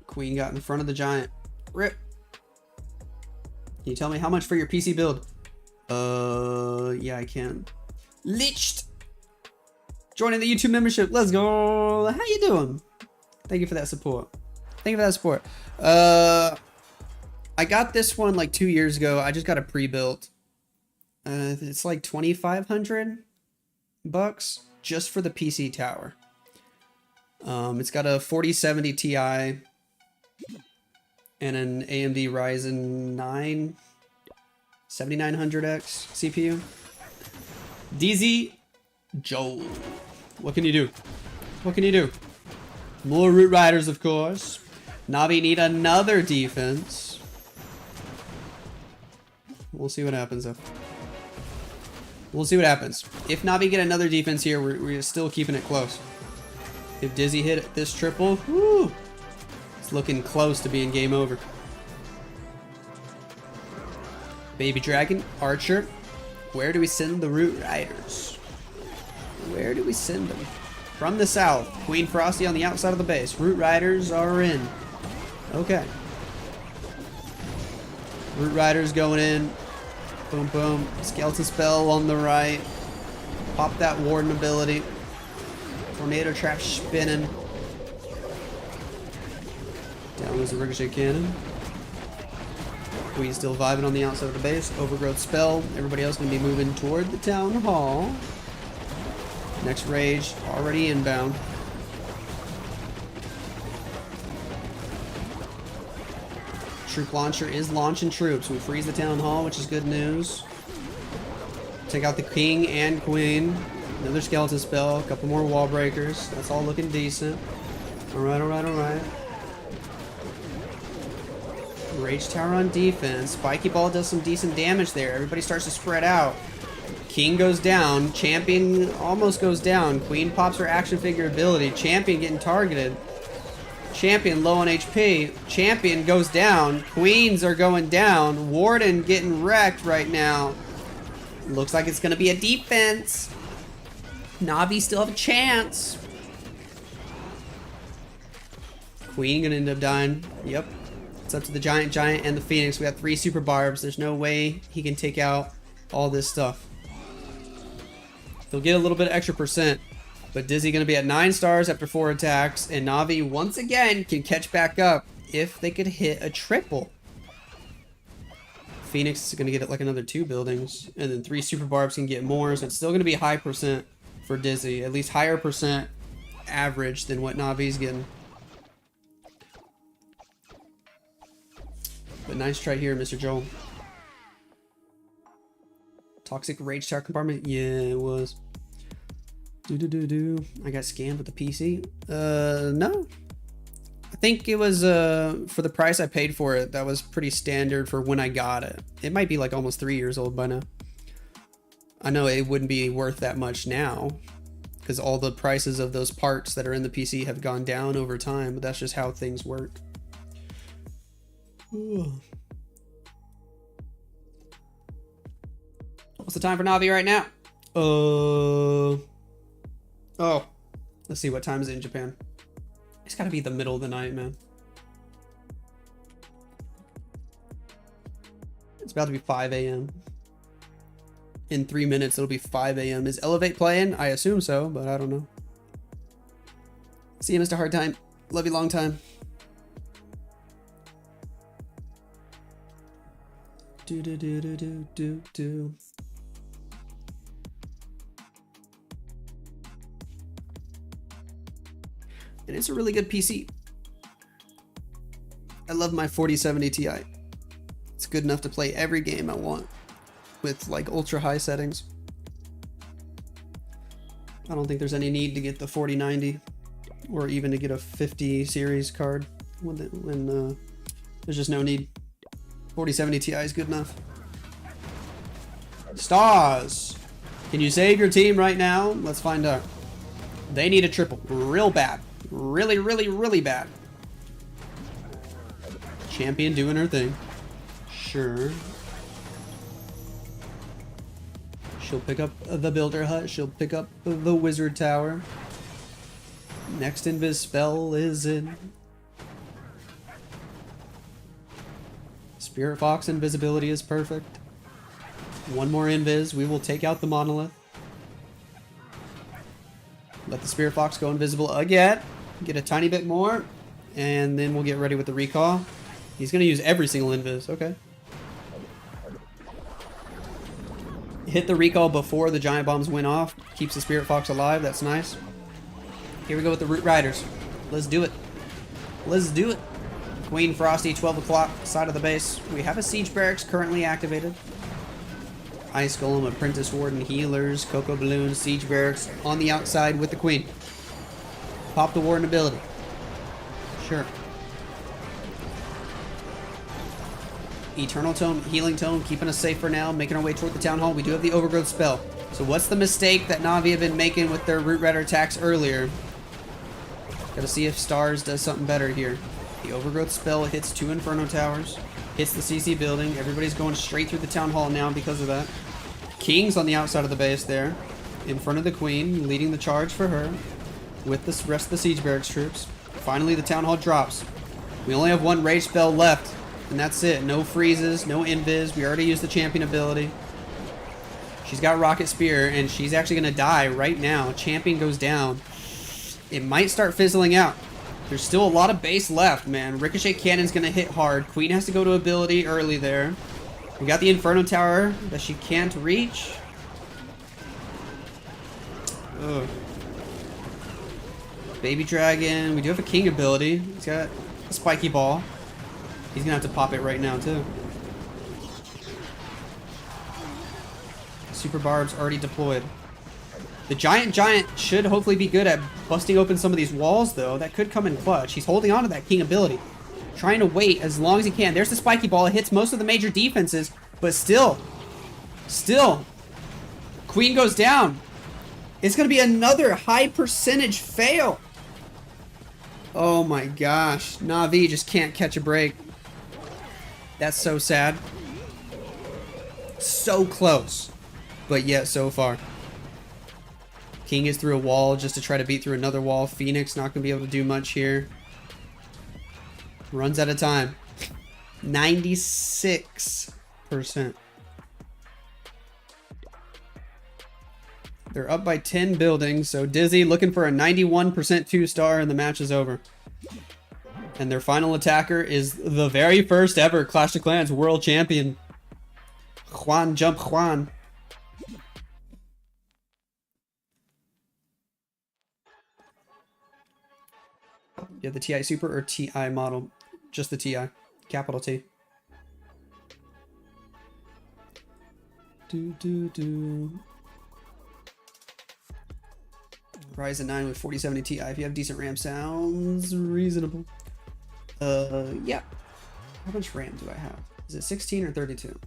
Queen got in front of the giant. Rip. Can you tell me how much for your PC build? Yeah, I can. Liched. Joining the YouTube membership. Let's go. How you doing? Thank you for that support. I got this one like 2 years ago. I just got a pre-built. It's like $2,500 just for the PC tower. It's got a 4070 Ti and an AMD Ryzen 9 7900X CPU. DZ Joel. What can you do? More Root Riders, of course. Navi need another defense. We'll see what happens though. If Navi get another defense here, we're still keeping it close. If Dizzy hit this triple, whoo, it's looking close to being game over. Baby Dragon, Archer. Where do we send the Root Riders? Where do we send them? From the south. Queen Frosty on the outside of the base. Root Riders are in. Okay. Root Riders going in. Boom, boom. Skeleton Spell on the right. Pop that Warden ability. Tornado Trap spinning. Down goes the Ricochet Cannon. Queen still vibing on the outside of the base. Overgrowth Spell. Everybody else going to be moving toward the Town Hall. Next Rage already inbound. Troop Launcher is launching troops. We freeze the Town Hall, which is good news. Take out the King and Queen. Another Skeleton Spell. A couple more Wall Breakers. That's all looking decent. Alright. Rage Tower on defense. Spiky Ball does some decent damage there. Everybody starts to spread out. King goes down. Champion almost goes down. Queen pops her action figure ability. Champion getting targeted. Champion low on HP. Champion goes down. Queens are going down. Warden getting wrecked right now. Looks like it's going to be a defense. Navi still have a chance. Queen going to end up dying. Yep. It's up to the giant and the Phoenix. We got 3 super barbs. There's no way he can take out all this stuff. They'll get a little bit of extra percent, but Dizzy going to be at 9 stars after 4 attacks, and Navi once again can catch back up if they could hit a triple. Phoenix is going to get like another 2 buildings, and then 3 super barbs can get more, so it's still going to be high percent for Dizzy, at least higher percent average than what Navi's getting. But nice try here, Mr. Joel. Toxic Rage Tower compartment? Yeah, it was. I got scammed with the PC? No. I think it was, for the price I paid for it, that was pretty standard for when I got it. It might be like almost 3 years old by now. I know it wouldn't be worth that much now, because all the prices of those parts that are in the PC have gone down over time, but that's just how things work. What's the time for Navi right now? Oh, let's see, what time is it in Japan? It's gotta be the middle of the night, man. It's about to be 5 a.m. In 3 minutes, it'll be 5 a.m. Is Elevate playing? I assume so, but I don't know. See you, Mr. Hard Time. Love you long time. Do. And it's a really good PC. I love my 4070 Ti. It's good enough to play every game I want with like ultra high settings. I don't think there's any need to get the 4090 or even to get a 50 series card when there's just no need. 4070 Ti is good enough. Stars! Can you save your team right now? Let's find out. They need a triple. Real bad. Really, really, really bad. Champion doing her thing. Sure. She'll pick up the Builder Hut. She'll pick up the Wizard Tower. Next Invis spell is in. Spirit Fox invisibility is perfect. One more invis, we will take out the monolith. Let the Spirit Fox go invisible again. Get a tiny bit more, and then we'll get ready with the recall. He's gonna use every single invis, okay. Hit the recall before the giant bombs went off. Keeps the Spirit Fox alive, that's nice. Here we go with the Root Riders. Let's do it. Let's do it. Queen Frosty, 12 o'clock, side of the base. We have a Siege Barracks currently activated. Ice Golem, Apprentice Warden, Healers, Cocoa Balloon, Siege Barracks on the outside with the Queen. Pop the Warden ability. Sure. Eternal Tome, Healing Tome, keeping us safe for now, making our way toward the Town Hall. We do have the Overgrowth spell. So what's the mistake that Navi have been making with their Root Rider attacks earlier? Gotta see if Stars does something better here. The Overgrowth spell hits 2 Inferno Towers, hits the CC building. Everybody's going straight through the Town Hall now because of that. King's on the outside of the base there, in front of the Queen, leading the charge for her, with the rest of the Siege Barracks troops. Finally, the Town Hall drops. We only have 1 Rage spell left, and that's it. No freezes, no invis. We already used the Champion ability. She's got Rocket Spear, and she's actually going to die right now. Champion goes down. It might start fizzling out. There's still a lot of base left, man. Ricochet Cannon's going to hit hard. Queen has to go to ability early there. We got the Inferno Tower that she can't reach. Ugh. Baby Dragon. We do have a King ability. He's got a Spiky Ball. He's going to have to pop it right now, too. Super Barb's already deployed. The Giant should hopefully be good at busting open some of these walls, though. That could come in clutch. He's holding on to that King ability. Trying to wait as long as he can. There's the Spiky Ball. It hits most of the major defenses, but still. Queen goes down. It's going to be another high percentage fail. Oh my gosh. Navi just can't catch a break. That's so sad. So close, but yet so far. King is through a wall just to try to beat through another wall. Phoenix not going to be able to do much here. Runs out of time. 96%. They're up by 10 buildings, so Dizzy looking for a 91% 2-star, and the match is over. And their final attacker is the very first ever Clash of Clans world champion, Juan Jump Juan. Yeah, the TI Super or TI model? Just the TI. Capital T. Ryzen 9 with 4070 Ti. If you have decent RAM, sounds reasonable. Yeah. How much RAM do I have? Is it 16 or 32?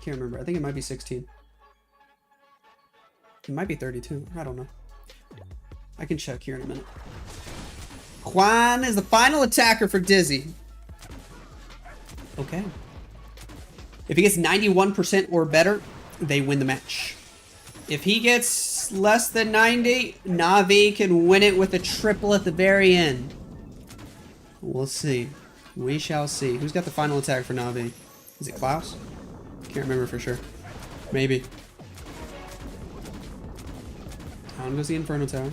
Can't remember. I think it might be 16. It might be 32. I don't know. I can check here in a minute. Juan is the final attacker for Dizzy. Okay. If he gets 91% or better, they win the match. If he gets less than 90, Na'Vi can win it with a triple at the very end. We'll see. We shall see. Who's got the final attack for Na'Vi? Is it Klaus? Can't remember for sure. Maybe. Down goes the Inferno Tower.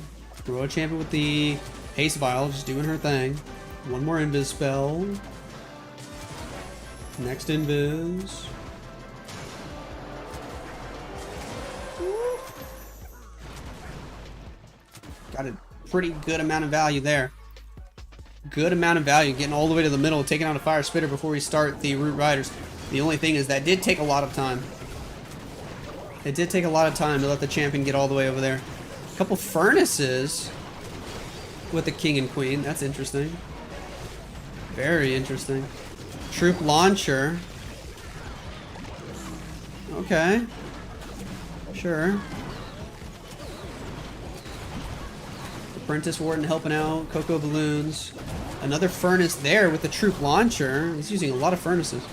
Royal Champion with the Haste Vial, just doing her thing. One more Invis spell. Next Invis. Got a pretty good amount of value there. Good amount of value, getting all the way to the middle, taking out a Fire Spitter before we start the Root Riders. The only thing is that did take a lot of time. It did take a lot of time to let the champion get all the way over there. A couple Furnaces with the King and Queen. That's interesting. Very interesting. Troop Launcher. Okay. Sure. Apprentice Warden helping out. Cocoa Balloons. Another Furnace there with the Troop Launcher. He's using a lot of Furnaces.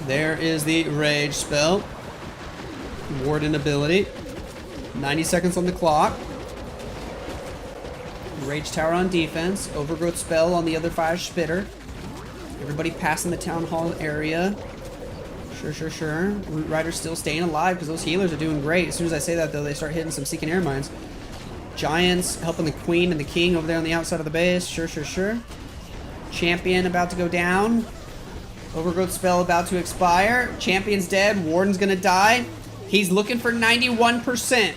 There is the Rage spell. Warden ability. 90 seconds on the clock. Rage Tower on defense. Overgrowth spell on the other Fire Spitter. Everybody passing the Town Hall area. Sure. Root Rider's still staying alive because those healers are doing great. As soon as I say that, though, they start hitting some Seeking Air Mines. Giants helping the Queen and the King over there on the outside of the base. Sure. Champion about to go down. Overgrowth spell about to expire. Champion's dead. Warden's gonna die. He's looking for 91%.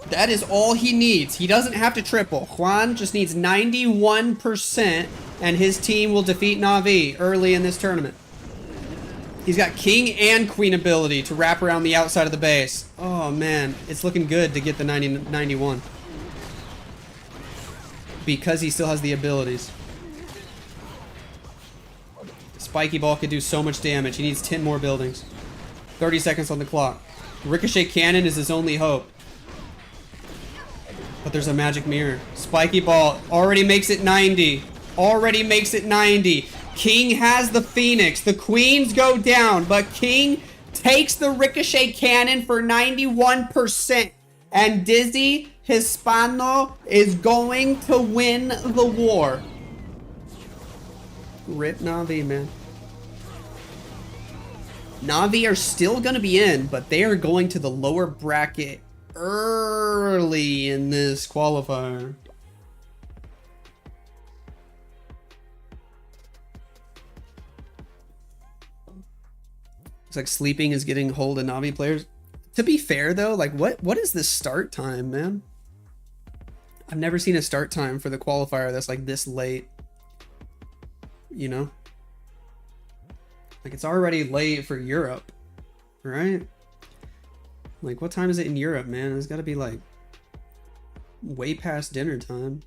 That is all he needs. He doesn't have to triple. Juan just needs 91% and his team will defeat Na'Vi early in this tournament. He's got King and Queen ability to wrap around the outside of the base. Oh man, it's looking good to get the 91. Because he still has the abilities. Spiky Ball could do so much damage. He needs 10 more buildings. 30 seconds on the clock. Ricochet Cannon is his only hope. But there's a magic mirror. Spiky Ball already makes it 90. Already makes it 90. King has the Phoenix. The Queens go down, but King takes the Ricochet Cannon for 91%. And Dizzy Hispano is going to win the war. Rip Na'Vi, man. Na'Vi are still going to be in, but they are going to the lower bracket early in this qualifier. Looks like sleeping is getting hold of Na'Vi players. To be fair, though, like what is the start time, man? I've never seen a start time for the qualifier that's like this late. You know? Like it's already late for Europe, right? Like what time is it in Europe, man? It's got to be like way past dinner time.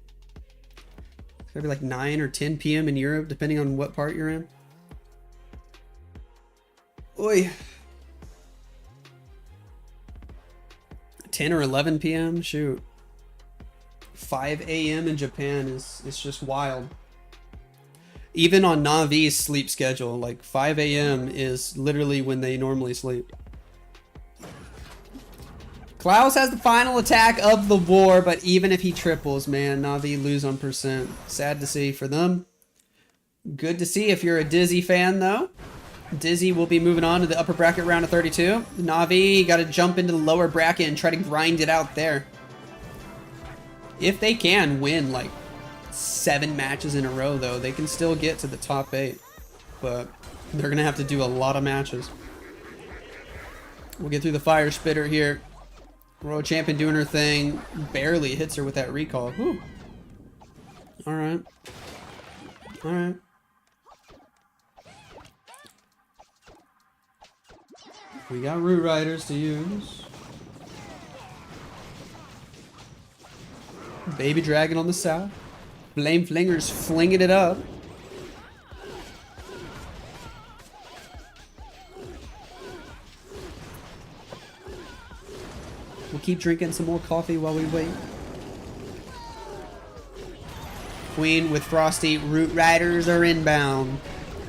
It's got to be like 9 or 10 p.m. in Europe, depending on what part you're in. Oi. 10 or 11 p.m. Shoot. 5 a.m. in Japan is just wild. Even on Na'Vi's sleep schedule, like 5 a.m. is literally when they normally sleep. Klaus has the final attack of the war, but even if he triples, man, Na'Vi lose on percent. Sad to see for them. Good to see if you're a Dizzy fan, though. Dizzy will be moving on to the upper bracket round of 32. Na'Vi got to jump into the lower bracket and try to grind it out there. If they can win like 7 matches in a row, though, they can still get to the top 8. But they're going to have to do a lot of matches. We'll get through the fire spitter here. Royal Champion doing her thing. Barely hits her with that recall. Whew. Alright. Alright. We got Root Riders to use. Baby Dragon on the south. Flame Flingers flinging it up. We'll keep drinking some more coffee while we wait. Queen with Frosty. Root Riders are inbound.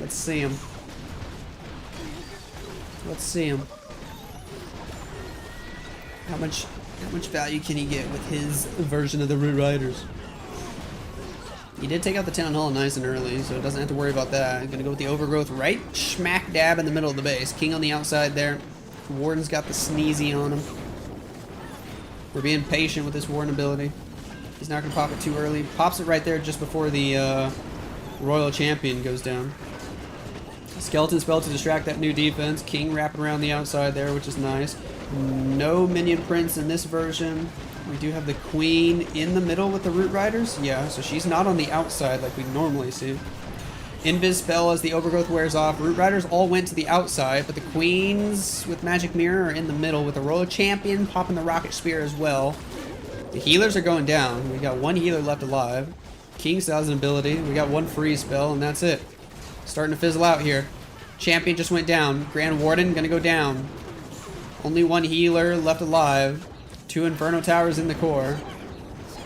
Let's see them. Let's see him. How much value can he get with his version of the Root Riders? He did take out the Town Hall nice and early, so it doesn't have to worry about that. Gonna go with the Overgrowth right smack dab in the middle of the base. King on the outside there. Warden's got the sneezy on him. We're being patient with this Warden ability. He's not gonna pop it too early. Pops it right there just before the Royal Champion goes down. Skeleton spell to distract that new defense. King wrapping around the outside there, which is nice. No minion prince in this version. We do have the Queen in the middle with the Root Riders. Yeah, so she's not on the outside like we normally see. Invis spell as the Overgrowth wears off. Root Riders all went to the outside, but the Queens with Magic Mirror are in the middle with the Royal Champion popping the Rocket Spear as well. The healers are going down. We got 1 healer left alive. King still has an ability. We got 1 freeze spell, and that's it. Starting to fizzle out here. Champion just went down. Grand Warden gonna go down. Only 1 healer left alive. 2 Inferno Towers in the core.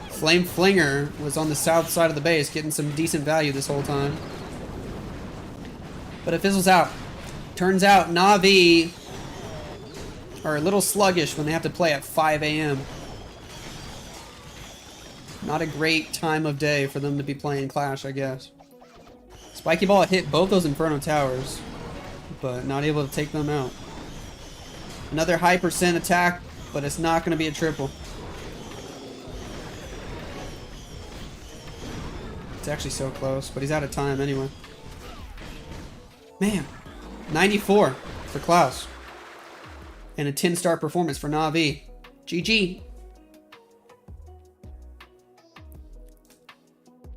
Flame Flinger was on the south side of the base, getting some decent value this whole time. But it fizzles out. Turns out Na'Vi are a little sluggish when they have to play at 5 a.m. Not a great time of day for them to be playing Clash, I guess. Spiky Ball hit both those Inferno Towers, but not able to take them out. Another high percent attack, but it's not going to be a triple. It's actually so close, but he's out of time anyway. Man, 94 for Klaus. And a 10-star performance for Na'Vi. GG.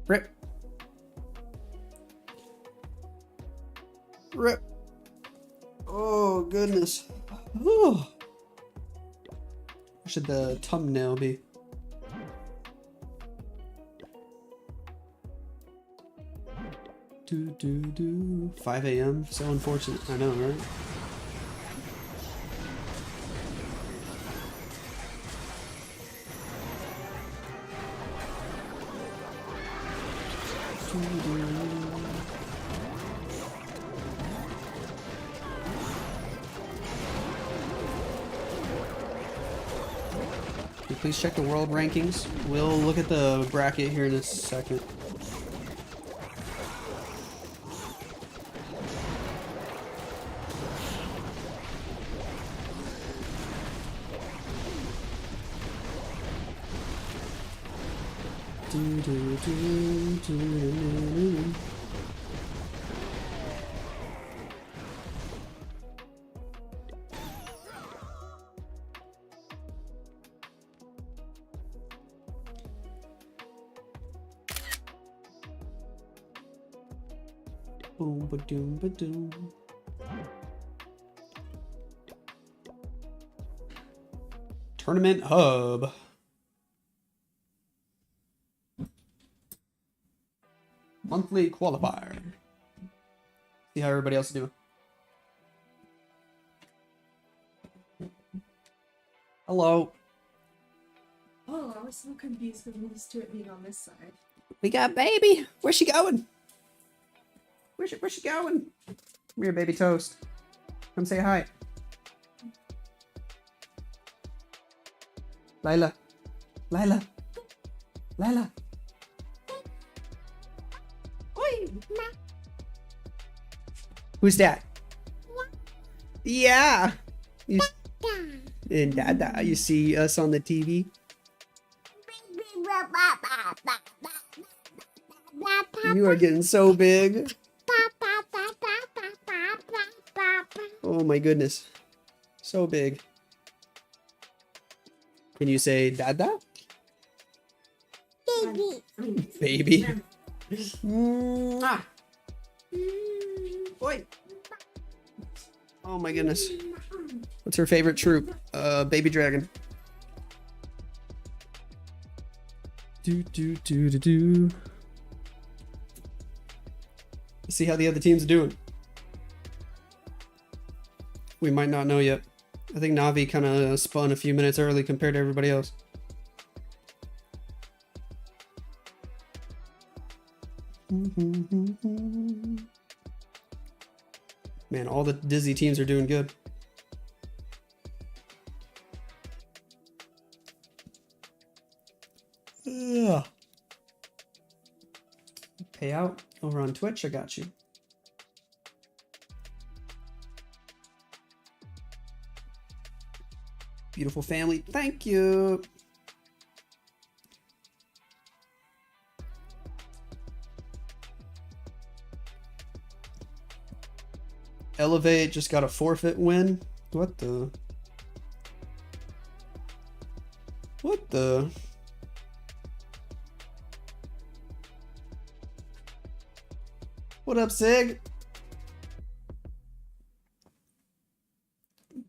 Rip. Rip. Oh, goodness. Whew. What should the thumbnail be? Do, do, do. 5 a.m. So unfortunate. I know, right? Do, do. Can you please check the world rankings? We'll look at the bracket here in a second. Do, do, do, do, do. Boom, ba-doom, ba-doom. Tournament Hub. Monthly qualifier. See how everybody else is doing. Hello. Oh, I was so confused with these two being on this side. We got baby. Where's she going? Where's she going? Come here, baby toast. Come say hi. Lila. Lila. Lila. Who's that? Yeah. And Dada, you see us on the TV? You are getting so big. Oh my goodness. So big. Can you say Dada? Baby. Mwah. Oi. Oh my goodness. What's her favorite troop? Baby dragon. Do do do do do. Let's see how the other teams are doing. We might not know yet. I think Navi kind of spun a few minutes early compared to everybody else. Man, all the Disney teams are doing good. Ugh. Payout over on Twitch, I got you. Beautiful family, thank you. Elevate just got a forfeit win. What the? What the? What up, Sig?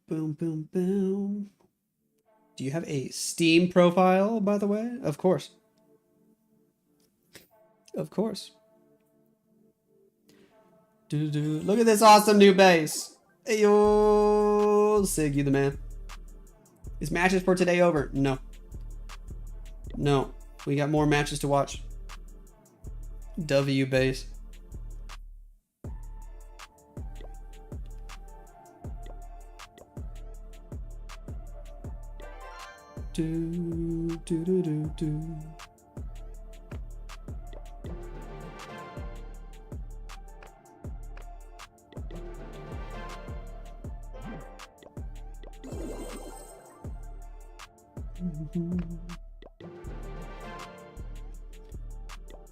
Boom, boom, boom. Do you have a Steam profile, by the way? Of course. Of course. Look at this awesome new base. Hey, yo, Sig, you the man. Is matches for today over? No. No. We got more matches to watch. W base. Do, do, do, do, do.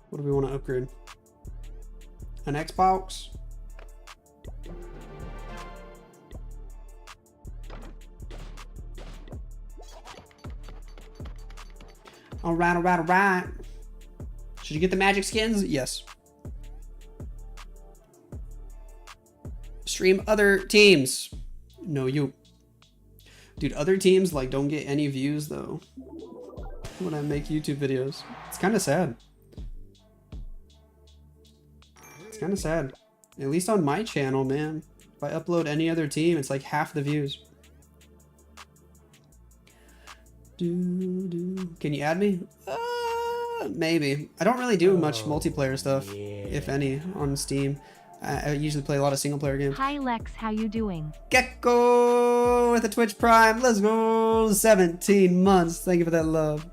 What do we want to upgrade? An Xbox? Alright, alright, alright. Should you get the magic skins? Yes. Stream other teams. No, you. Dude, other teams like don't get any views though when I make YouTube videos. It's kind of sad. It's kind of sad. At least on my channel, man. If I upload any other team, it's like half the views. Can you add me? Maybe. I don't really do much multiplayer stuff, if any, on Steam. I usually play a lot of single player games. Hi Lex, how you doing? Gecko with the Twitch Prime. Let's go. 17 months. Thank you for that love.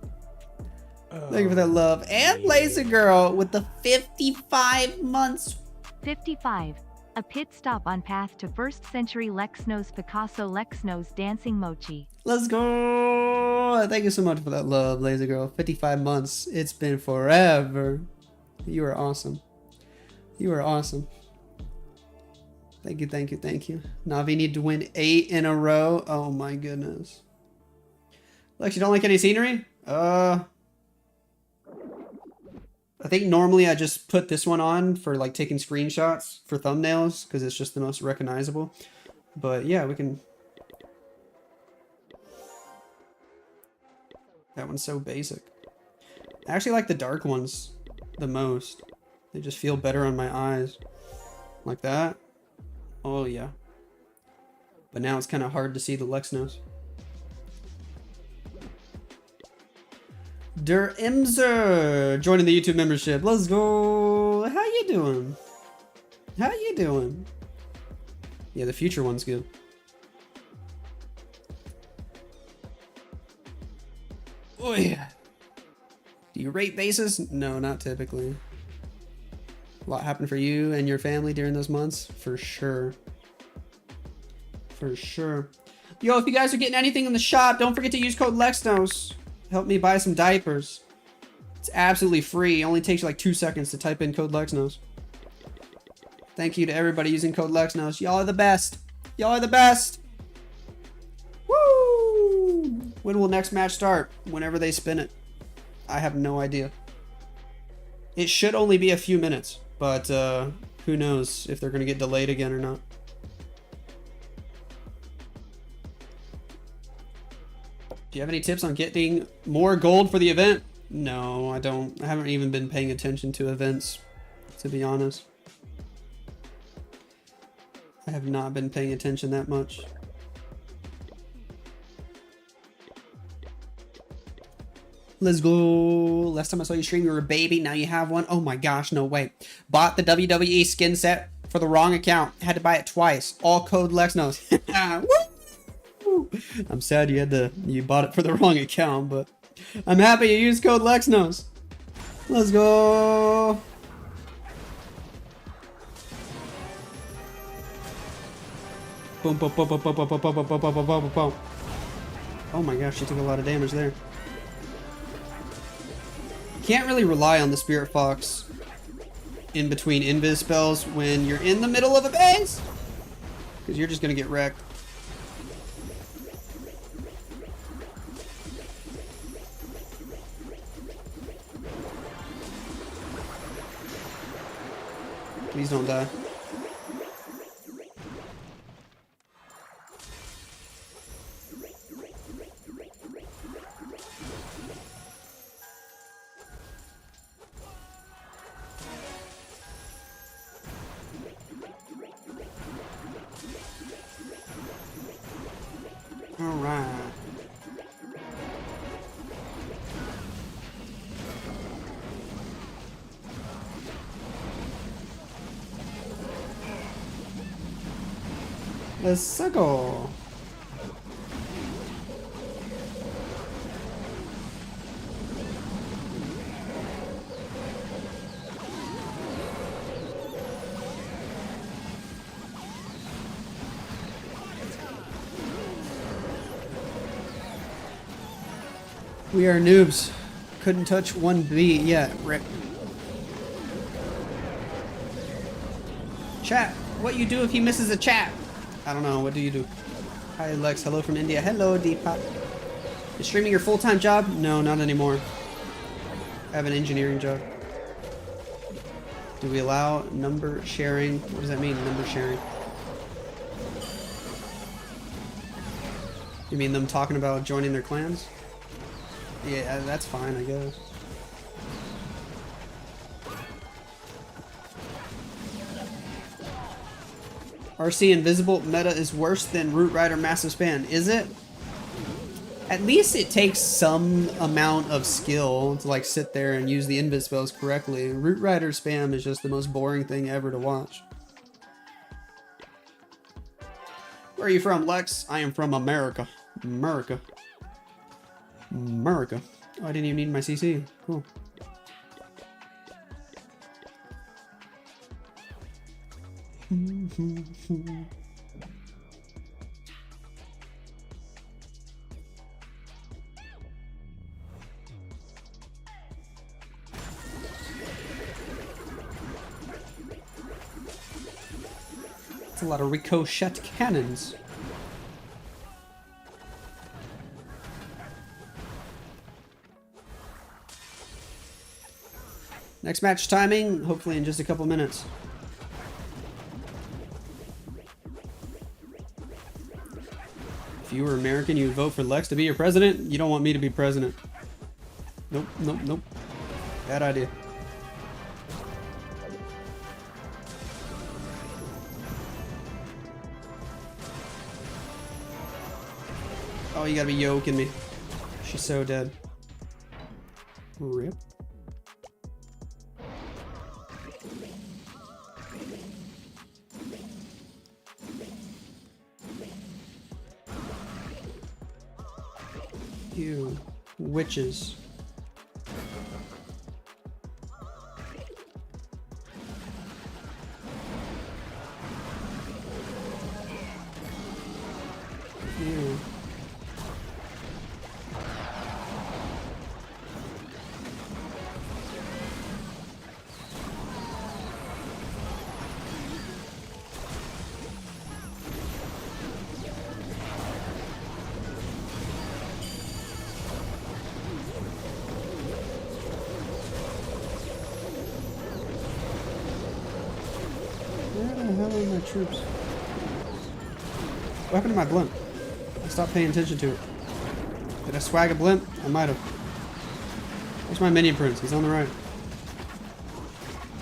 Thank you for that love. And Laser Girl with the 55 months. 55. A pit stop on path to 1st century Lexnos Picasso Lexnos dancing mochi. Let's go. Thank you so much for that love, Laser Girl. 55 months. It's been forever. You are awesome. You are awesome. Thank you, thank you, thank you. Navi need to win 8 in a row. Oh my goodness. Lex, you don't like any scenery? I think normally I just put this one on for like taking screenshots for thumbnails because it's just the most recognizable. But yeah, we can. That one's so basic. I actually like the dark ones the most. They just feel better on my eyes. Like that. Oh yeah. But now it's kind of hard to see the Lexnos. Der Imzer joining the YouTube membership. Let's go. How you doing? How you doing? Yeah, the future one's good. Oh yeah. Do you rate bases? No, not typically. A lot happened for you and your family during those months, for sure. For sure. Yo, if you guys are getting anything in the shop, don't forget to use code Lexnos. Help me buy some diapers. It's absolutely free. It only takes you like 2 seconds to type in code Lexnos. Thank you to everybody using code Lexnos. Y'all are the best. Y'all are the best. Woo! When will next match start? Whenever they spin it. I have no idea. It should only be a few minutes, but who knows if they're going to get delayed again or not. Do you have any tips on getting more gold for the event? No, I don't. I haven't even been paying attention to events, to be honest. I have not been paying attention that much. Let's go. Last time I saw you stream, you were a baby. Now you have one. Oh my gosh, no way. Bought the WWE skin set for the wrong account. Had to buy it twice. All code Lexnos. I'm sad you bought it for the wrong account, but I'm happy you used code Lexnos. Let's go. Boom, boom, boom, boom, boom, boom, boom, boom, boom, boom, boom, boom, boom. Oh my gosh, she took a lot of damage there. Can't really rely on the Spirit Fox in between invis spells when you're in the middle of a base, because you're just gonna get wrecked. Please don't die. All right. Let's go. We are noobs. Couldn't touch 1B yet. Rip. Chat. What you do if he misses a chat? I don't know. What do you do? Hi, Lex. Hello from India. Hello, Deepak. Is streaming your full-time job? No, not anymore. I have an engineering job. Do we allow number sharing? What does that mean, number sharing? You mean them talking about joining their clans? Yeah, that's fine, I guess. RC Invisible meta is worse than Root Rider Massive Span, is it? At least it takes some amount of skill to like sit there and use the invis spells correctly. Root Rider spam is just the most boring thing ever to watch. Where are you from, Lex? I am from America. America. America. Oh, I didn't even need my CC. Cool. That's a lot of ricochet cannons. Next match timing, hopefully in just a couple minutes. If you were American, you would vote for Lex to be your president? You don't want me to be president. Nope, nope, nope. Bad idea. Oh, you gotta be yoking me. She's so dead. Rip. You witches. Where the hell are my troops? What happened to my blimp? I stopped paying attention to it. Did I swag a blimp? I might have. Where's my minion prince? He's on the right.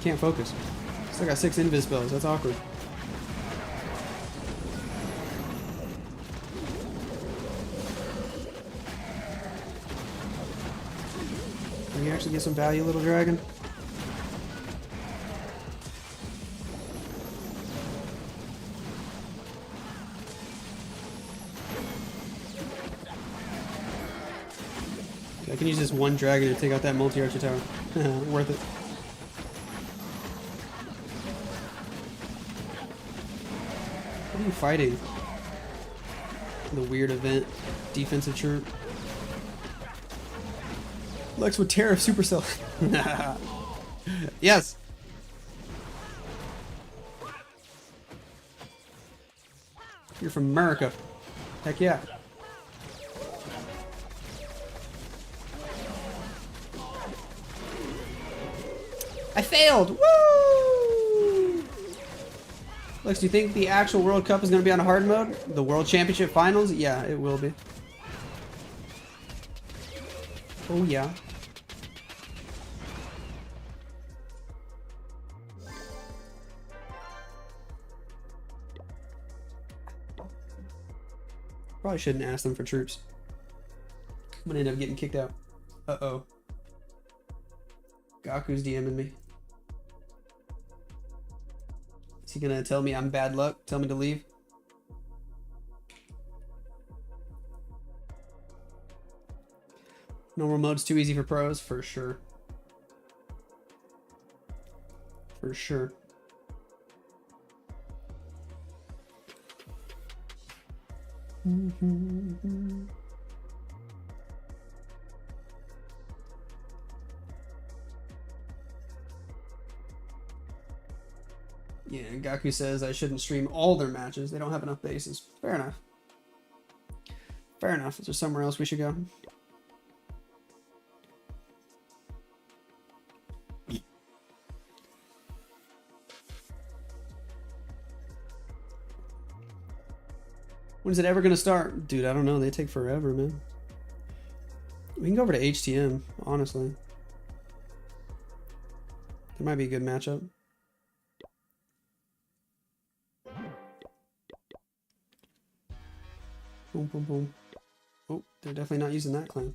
Can't focus. Still got 6 invis spells. That's awkward. Can you actually get some value, little dragon? I can use this one dragon to take out that multi-archer tower. Worth it. What are you fighting? The weird event. Defensive troop. Lex with Terror of Supercell. Yes! You're from America. Heck yeah. I failed! Woo! Lex, do you think the actual World Cup is going to be on hard mode? The World Championship Finals? Yeah, it will be. Oh, yeah. Probably shouldn't ask them for troops. I'm gonna end up getting kicked out. Uh-oh. Gaku's DMing me. Is he gonna tell me I'm bad luck? Tell me to leave? Normal mode's too easy for pros? For sure. For sure. Yeah, Gaku says I shouldn't stream all their matches. They don't have enough bases. Fair enough. Fair enough. Is there somewhere else we should go? When's it ever gonna start? Dude, I don't know. They take forever, man. We can go over to HTM, honestly. That might be a good matchup. Boom, boom, boom. Oh, they're definitely not using that clan.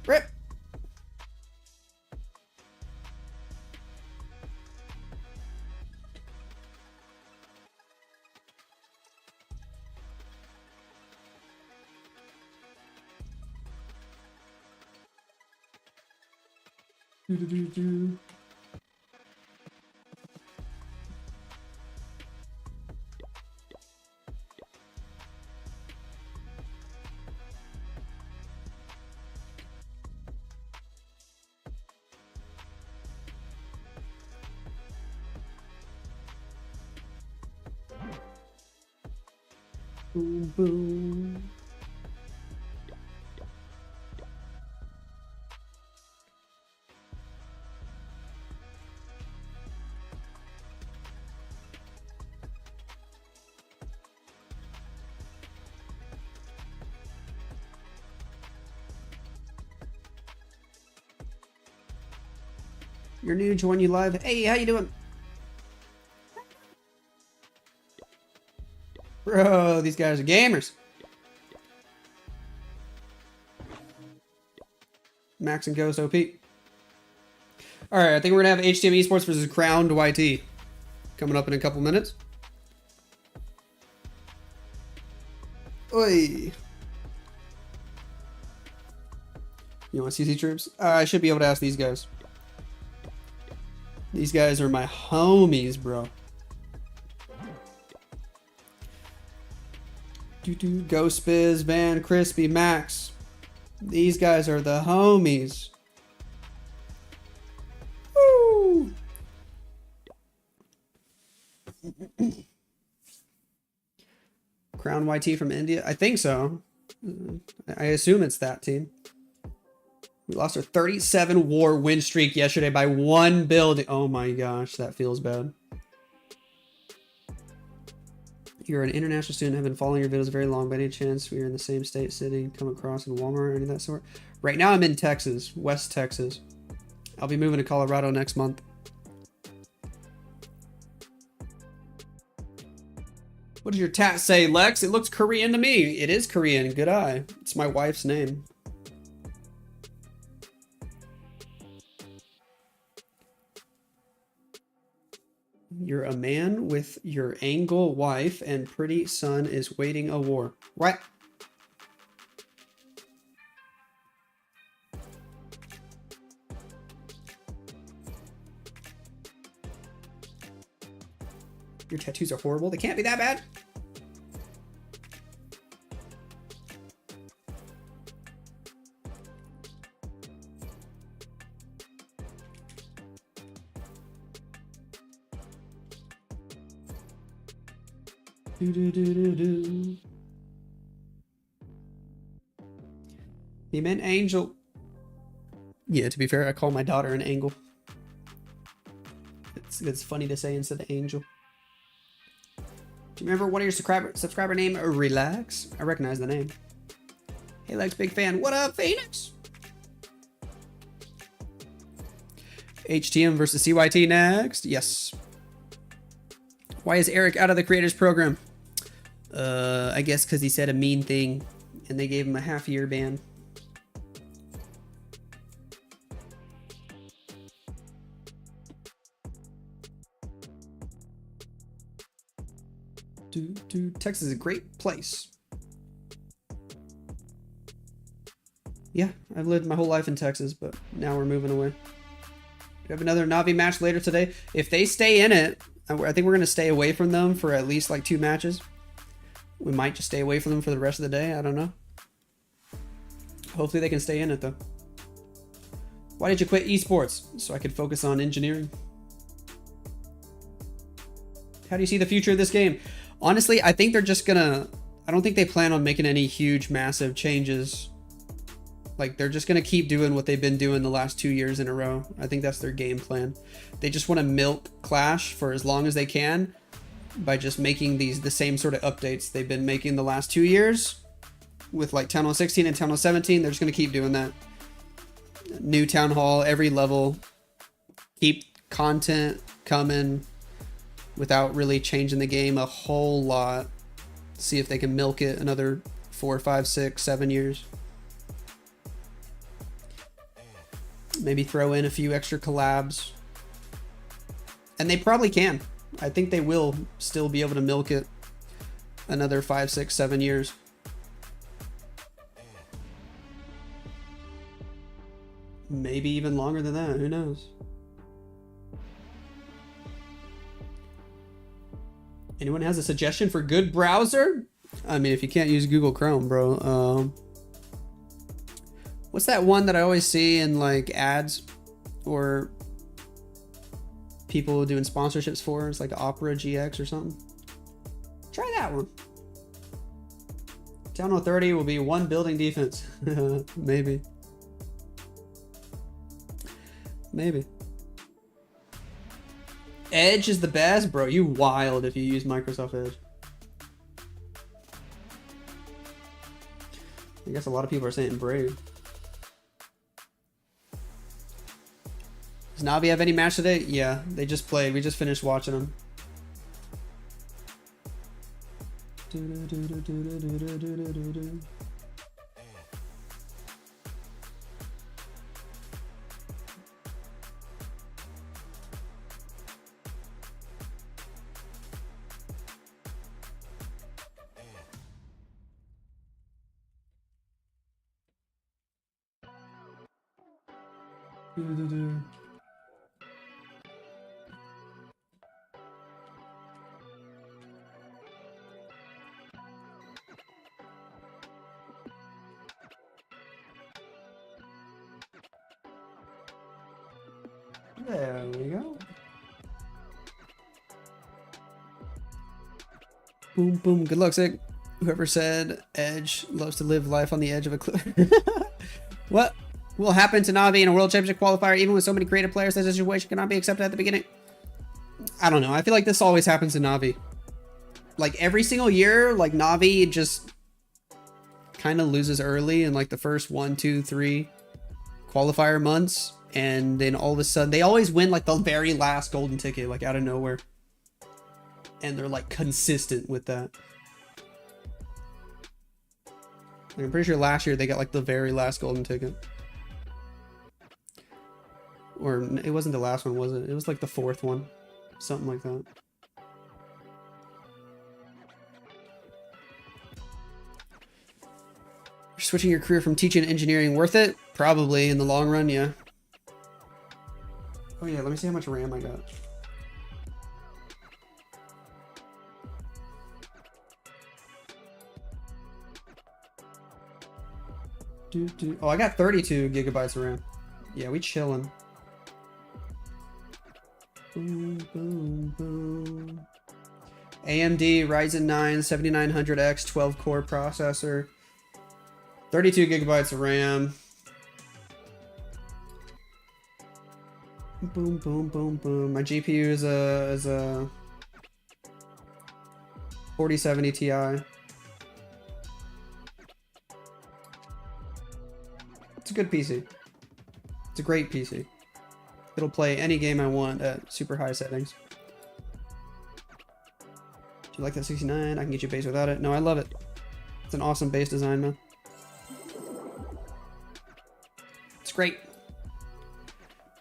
Rip! Do. Boom, boom. You're new to join you live. Hey, how you doing? Bro, these guys are gamers. Max and Ghost OP. Alright, I think we're going to have HTM Esports versus Crowned YT coming up in a couple minutes. Oi. You want CC troops? I should be able to ask these guys. These guys are my homies, bro. Ghost Biz, Van, Crispy, Max. These guys are the homies. Woo! Crown YT from India? I think so. I assume it's that team. We lost our 37 war win streak yesterday by 1 building. Oh my gosh, that feels bad. You're an international student. I've been following your videos very long. By any chance we are in the same state, city, come across in Walmart or any of that sort? Right now I'm in Texas, West Texas. I'll be moving to Colorado next month. What does your tat say, Lex? It looks Korean to me. It is Korean. Good eye. It's my wife's name. You're a man with your angle wife and pretty son is waiting a war. Right. Your tattoos are horrible. They can't be that bad. Do, do, do, do, do. You meant angel. Yeah, to be fair, I call my daughter an angle. It's funny to say instead of angel. Do you remember one of your subscriber name? Relax. I recognize the name. Hey, Lex, big fan. What up, Phoenix? HTM versus CYT next. Yes. Why is Eric out of the creators program? I guess because he said a mean thing and they gave him a half-year ban. Texas is a great place. Yeah, I've lived my whole life in Texas, but now we're moving away. We have another Navi match later today. If they stay in it, I think we're going to stay away from them for at least like 2 matches. We might just stay away from them for the rest of the day. I don't know. Hopefully they can stay in it though. Why did you quit esports? So I could focus on engineering. How do you see the future of this game? Honestly, I think they're just gonna... I don't think they plan on making any huge, massive changes. Like, they're just gonna keep doing what they've been doing the last 2 years in a row. I think that's their game plan. They just want to milk Clash for as long as they can by just making the same sort of updates they've been making the last 2 years with like Town Hall 16 and Town Hall 17. They're just gonna keep doing that. New Town Hall, every level. Keep content coming without really changing the game a whole lot. See if they can milk it another 4, 5, 6, 7 years. Maybe throw in a few extra collabs. And they probably can. I think they will still be able to milk it another 5, 6, 7 years. Maybe even longer than that. Who knows? Anyone has a suggestion for good browser? I mean, if you can't use Google Chrome, bro. What's that one that I always see in like ads or people doing sponsorships for? It's like Opera GX or something. Try that one. Town Hall 30 will be 1 building defense. Maybe. Maybe. Edge is the best? Bro, you wild if you use Microsoft Edge. I guess a lot of people are saying Brave. Does Navi have any match today? Yeah, they just played. We just finished watching them. There we go. Boom, boom. Good luck, Sig. Whoever said Edge loves to live life on the edge of a cliff. What? Will happen to Navi in a World Championship qualifier, even with so many creative players? That situation cannot be accepted at the beginning. I don't know. I feel like this always happens to Navi. Like every single year, like Navi just kind of loses early in like the first 1, 2, 3 qualifier months, and then all of a sudden they always win like the very last golden ticket, like out of nowhere, and they're like consistent with that. Like, I'm pretty sure last year they got like the very last golden ticket, or it wasn't the last one, was it? It was like the 4th one, something like that. Switching your career from teaching to engineering worth it? Probably in the long run, yeah. Oh yeah, let me see how much RAM I got. Oh, I got 32 gigabytes of RAM. Yeah, we chillin'. Boom, boom, boom. AMD Ryzen 9 7900X 12 core processor. 32 gigabytes of RAM. Boom, boom, boom, boom. My GPU is a 4070 Ti. It's a good PC. It's a great PC. It'll play any game I want at super high settings. Do you like that 69? I can get you base without it. No, I love it. It's an awesome base design, man. It's great.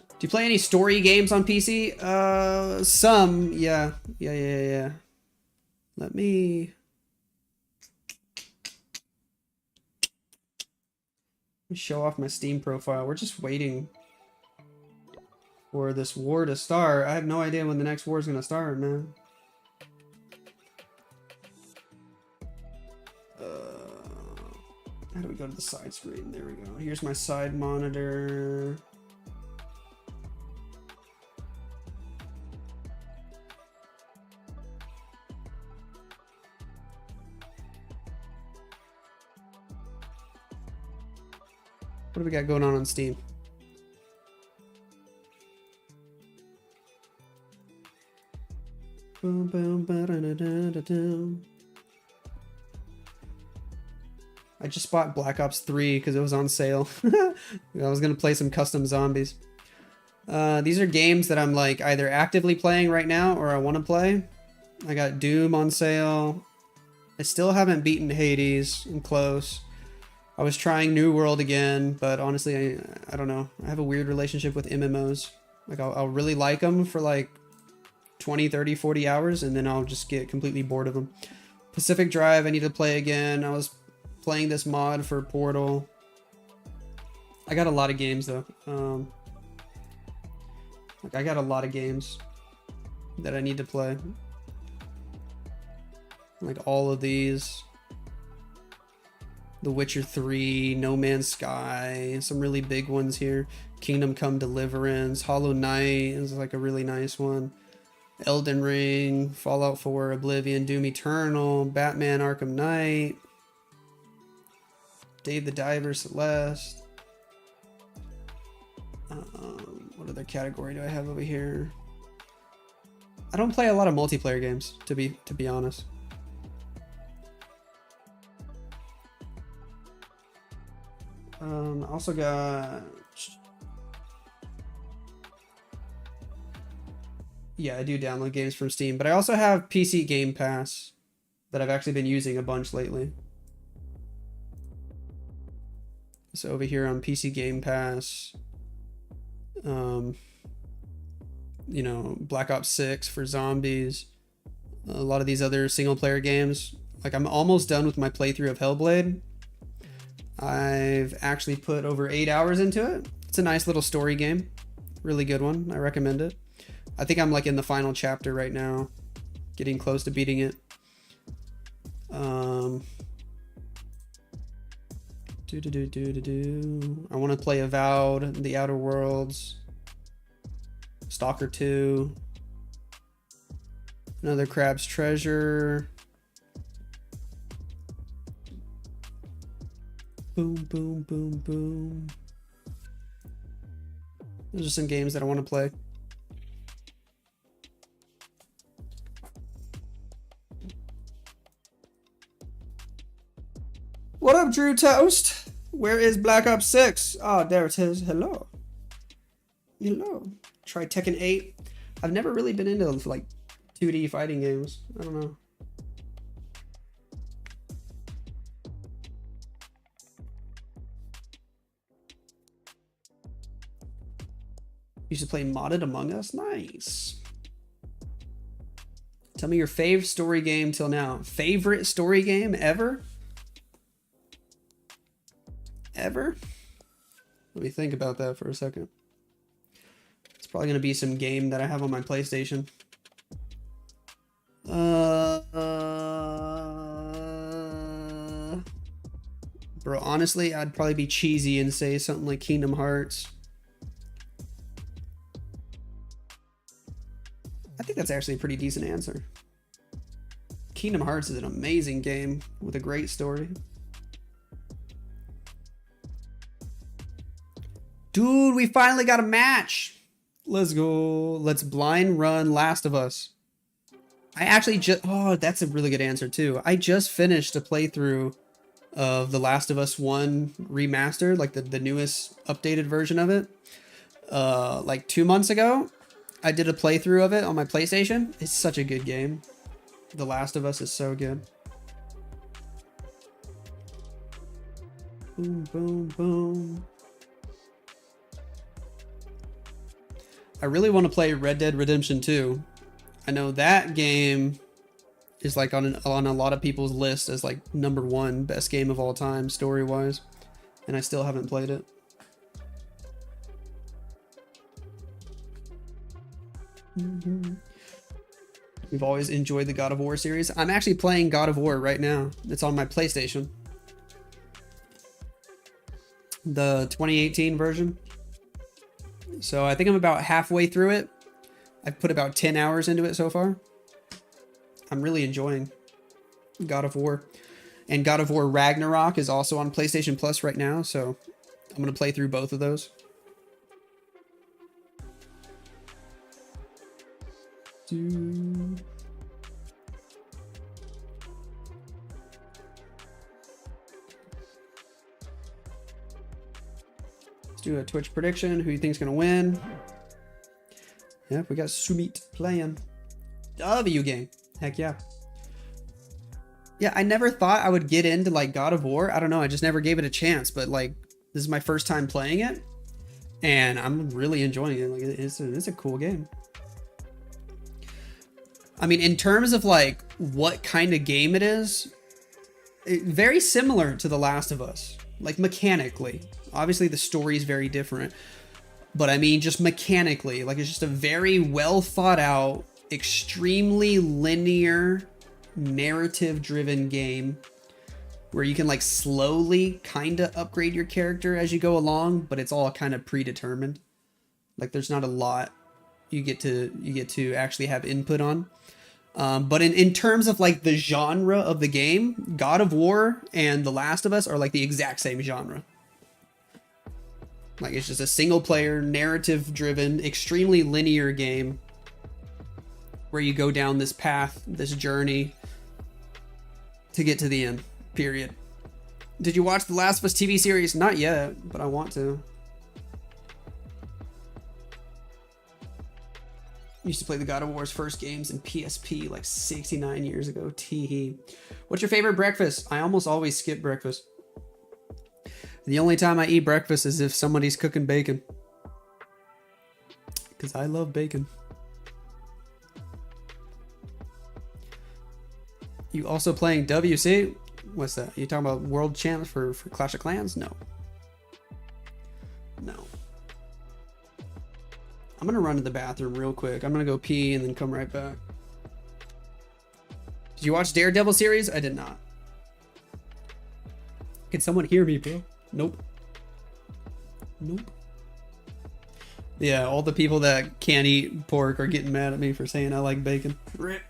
Do you play any story games on PC? Some, yeah. Yeah. Let me show off my Steam profile. We're just waiting for this war to start. I have no idea when the next war is gonna start, man. How do we go to the side screen? There we go. Here's my side monitor. What do we got going on Steam? Boom, boom, ba-da-da-da-da-da. I just bought Black Ops 3 because it was on sale. I was going to play some custom zombies. These are games that I'm like either actively playing right now or I want to play. I got Doom on sale. I still haven't beaten Hades. I'm close. I was trying New World again, but honestly, I don't know. I have a weird relationship with MMOs. Like I'll really like them for like 20, 30, 40 hours, and then I'll just get completely bored of them. Pacific Drive, I need to play again. I was playing this mod for Portal. I got a lot of games though. Like I got a lot of games that I need to play. Like all of these. The Witcher 3, No Man's Sky, some really big ones here. Kingdom Come Deliverance, Hollow Knight is like a really nice one. Elden Ring, Fallout 4, Oblivion, Doom Eternal, Batman Arkham Knight, Dave the Diver, Celeste. What other category do I have over here? I don't play a lot of multiplayer games, to be honest. Also got, yeah, I do download games from Steam, but I also have PC Game Pass that I've actually been using a bunch lately. So over here on PC Game Pass, you know, Black Ops 6 for zombies, a lot of these other single player games. Like I'm almost done with my playthrough of Hellblade. I've actually put over 8 hours into it. It's a nice little story game. Really good one. I recommend it. I think I'm like in the final chapter right now. Getting close to beating it. I want to play Avowed, The Outer Worlds, Stalker 2, another Crab's Treasure. Boom, boom, boom, boom. Those are some games that I want to play. What up, Drew Toast? Where is Black Ops 6? Oh, there it is. Hello. Hello. Try Tekken 8. I've never really been into like 2D fighting games. I don't know. Used to play modded Among Us. Nice. Tell me your fave story game till now. Favorite story game ever? Ever? Let me think about that for a second. It's probably going to be some game that I have on my PlayStation. Bro, honestly, I'd probably be cheesy and say something like Kingdom Hearts. I think that's actually a pretty decent answer. Kingdom Hearts is an amazing game with a great story. Dude, we finally got a match. Let's go. Let's blind run Last of Us. I actually just... Oh, that's a really good answer too. I just finished a playthrough of The Last of Us 1 remastered, like the newest updated version of it. Like 2 months ago. I did a playthrough of it on my PlayStation. It's such a good game. The Last of Us is so good. Boom, boom, boom. I really want to play Red Dead Redemption 2. I know that game is like on a lot of people's list as like #1 best game of all time story-wise, and I still haven't played it. We've always enjoyed the God of War series. I'm actually playing God of War right now. It's on my PlayStation. The 2018 version. So I think I'm about halfway through it. I've put about 10 hours into it so far. I'm really enjoying God of War. And God of War Ragnarok is also on PlayStation Plus right now, so I'm going to play through both of those. Let's do a Twitch prediction. Who you think's gonna win? Yeah, we got Sumit playing. W game. Heck yeah. Yeah, I never thought I would get into like God of War. I don't know. I just never gave it a chance. But like, this is my first time playing it, and I'm really enjoying it. Like, it's a cool game. I mean, in terms of like what kind of game it is, very similar to The Last of Us, like mechanically. Obviously the story is very different, but I mean just mechanically, like it's just a very well thought out, extremely linear, narrative driven game where you can like slowly kind of upgrade your character as you go along, but it's all kind of predetermined. Like there's not a lot you get to actually have input on. But in terms of like the genre of the game, God of War and The Last of Us are like the exact same genre. Like it's just a single player, narrative driven, extremely linear game where you go down this path, this journey to get to the end, period. Did you watch The Last of Us TV series? Not yet, but I want to. Used to play the God of War's first games in PSP like 69 years ago. Teehee. What's your favorite breakfast? I almost always skip breakfast. The only time I eat breakfast is if somebody's cooking bacon. Because I love bacon. You also playing WC? What's that? You talking about world champs for Clash of Clans? No. No. I'm gonna run to the bathroom real quick. I'm gonna go pee and then come right back. Did you watch Daredevil series? I did not. Can someone hear me, bro? Nope. Nope. Yeah, all the people that can't eat pork are getting mad at me for saying I like bacon. Rip.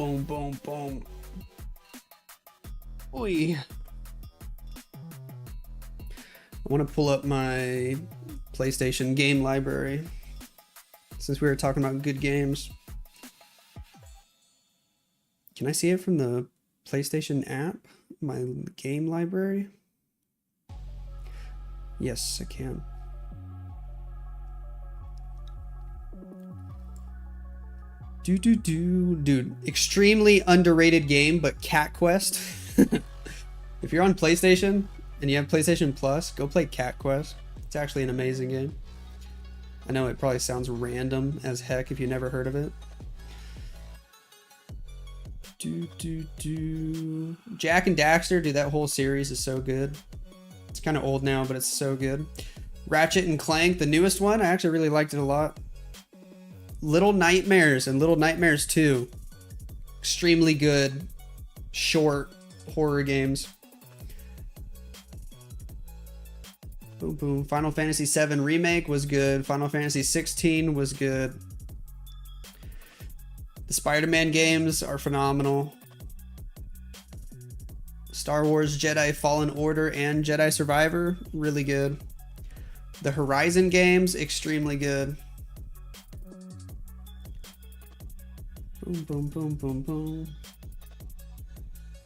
Boom, boom, boom. Oi. I want to pull up my PlayStation game library since we were talking about good games. Can I see it from the PlayStation app? My game library? Yes, I can. Dude, extremely underrated game, but Cat Quest. If you're on PlayStation and you have PlayStation Plus, go play Cat Quest. It's actually an amazing game. I know it probably sounds random as heck if you never heard of it. Jack and Daxter, dude, that whole series is so good. It's kind of old now, but it's so good. Ratchet and Clank, the newest one, I actually really liked it a lot. Little Nightmares and Little Nightmares 2. Extremely good, short horror games. Boom, boom. Final Fantasy VII Remake was good. Final Fantasy 16 was good. The Spider-Man games are phenomenal. Star Wars Jedi Fallen Order and Jedi Survivor, really good. The Horizon games, extremely good. Boom, boom, boom, boom, boom.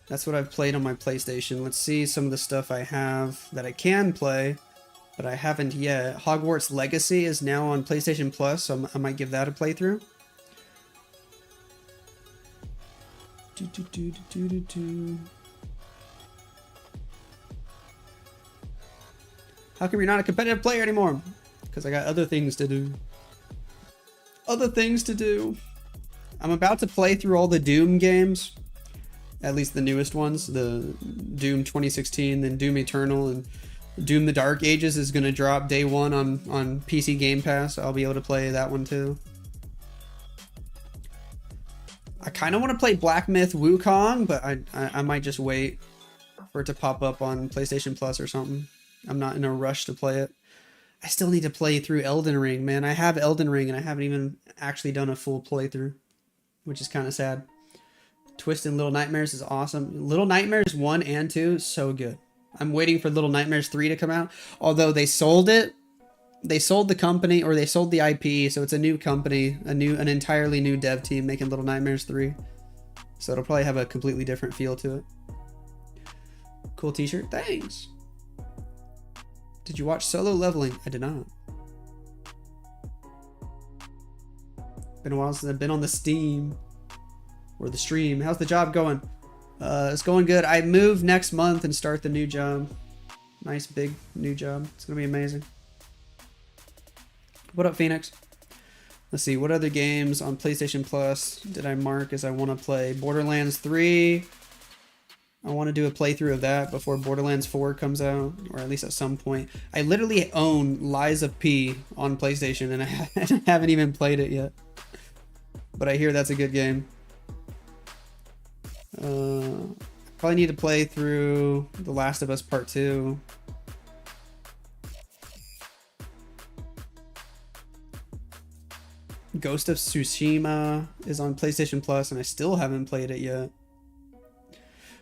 That's what I've played on my PlayStation. Let's see some of the stuff I have that I can play, but I haven't yet. Hogwarts Legacy is now on PlayStation Plus, so I might give that a playthrough. How come you're not a competitive player anymore? Because I got other things to do. Other things to do. I'm about to play through all the Doom games. At least the newest ones. The Doom 2016, then Doom Eternal, and Doom the Dark Ages is going to drop day one on PC Game Pass. I'll be able to play that one too. I kind of want to play Black Myth Wukong, but I might just wait for it to pop up on PlayStation Plus or something. I'm not in a rush to play it. I still need to play through Elden Ring, man. I have Elden Ring and I haven't even actually done a full playthrough, which is kind of sad. Twist and Little Nightmares is awesome. Little Nightmares 1 and 2 is so good. I'm waiting for Little Nightmares 3 to come out. Although they sold it. They sold the company, or they sold the IP, so it's a new company, an entirely new dev team making Little Nightmares 3. So it'll probably have a completely different feel to it. Cool t-shirt. Thanks. Did you watch Solo Leveling? I did not. Been a while since I've been on the Steam or the stream. How's the job going? It's going good. I move next month and start the new job. Nice big new job. It's gonna be amazing. What up, Phoenix? Let's see, what other games on PlayStation Plus did I mark as I want to play? Borderlands 3. I want to do a playthrough of that before Borderlands 4 comes out, or at least at some point. I literally own Lies of P on PlayStation, and I haven't even played it yet. But I hear that's a good game. Probably need to play through The Last of Us Part 2. Ghost of Tsushima is on PlayStation Plus, and I still haven't played it yet.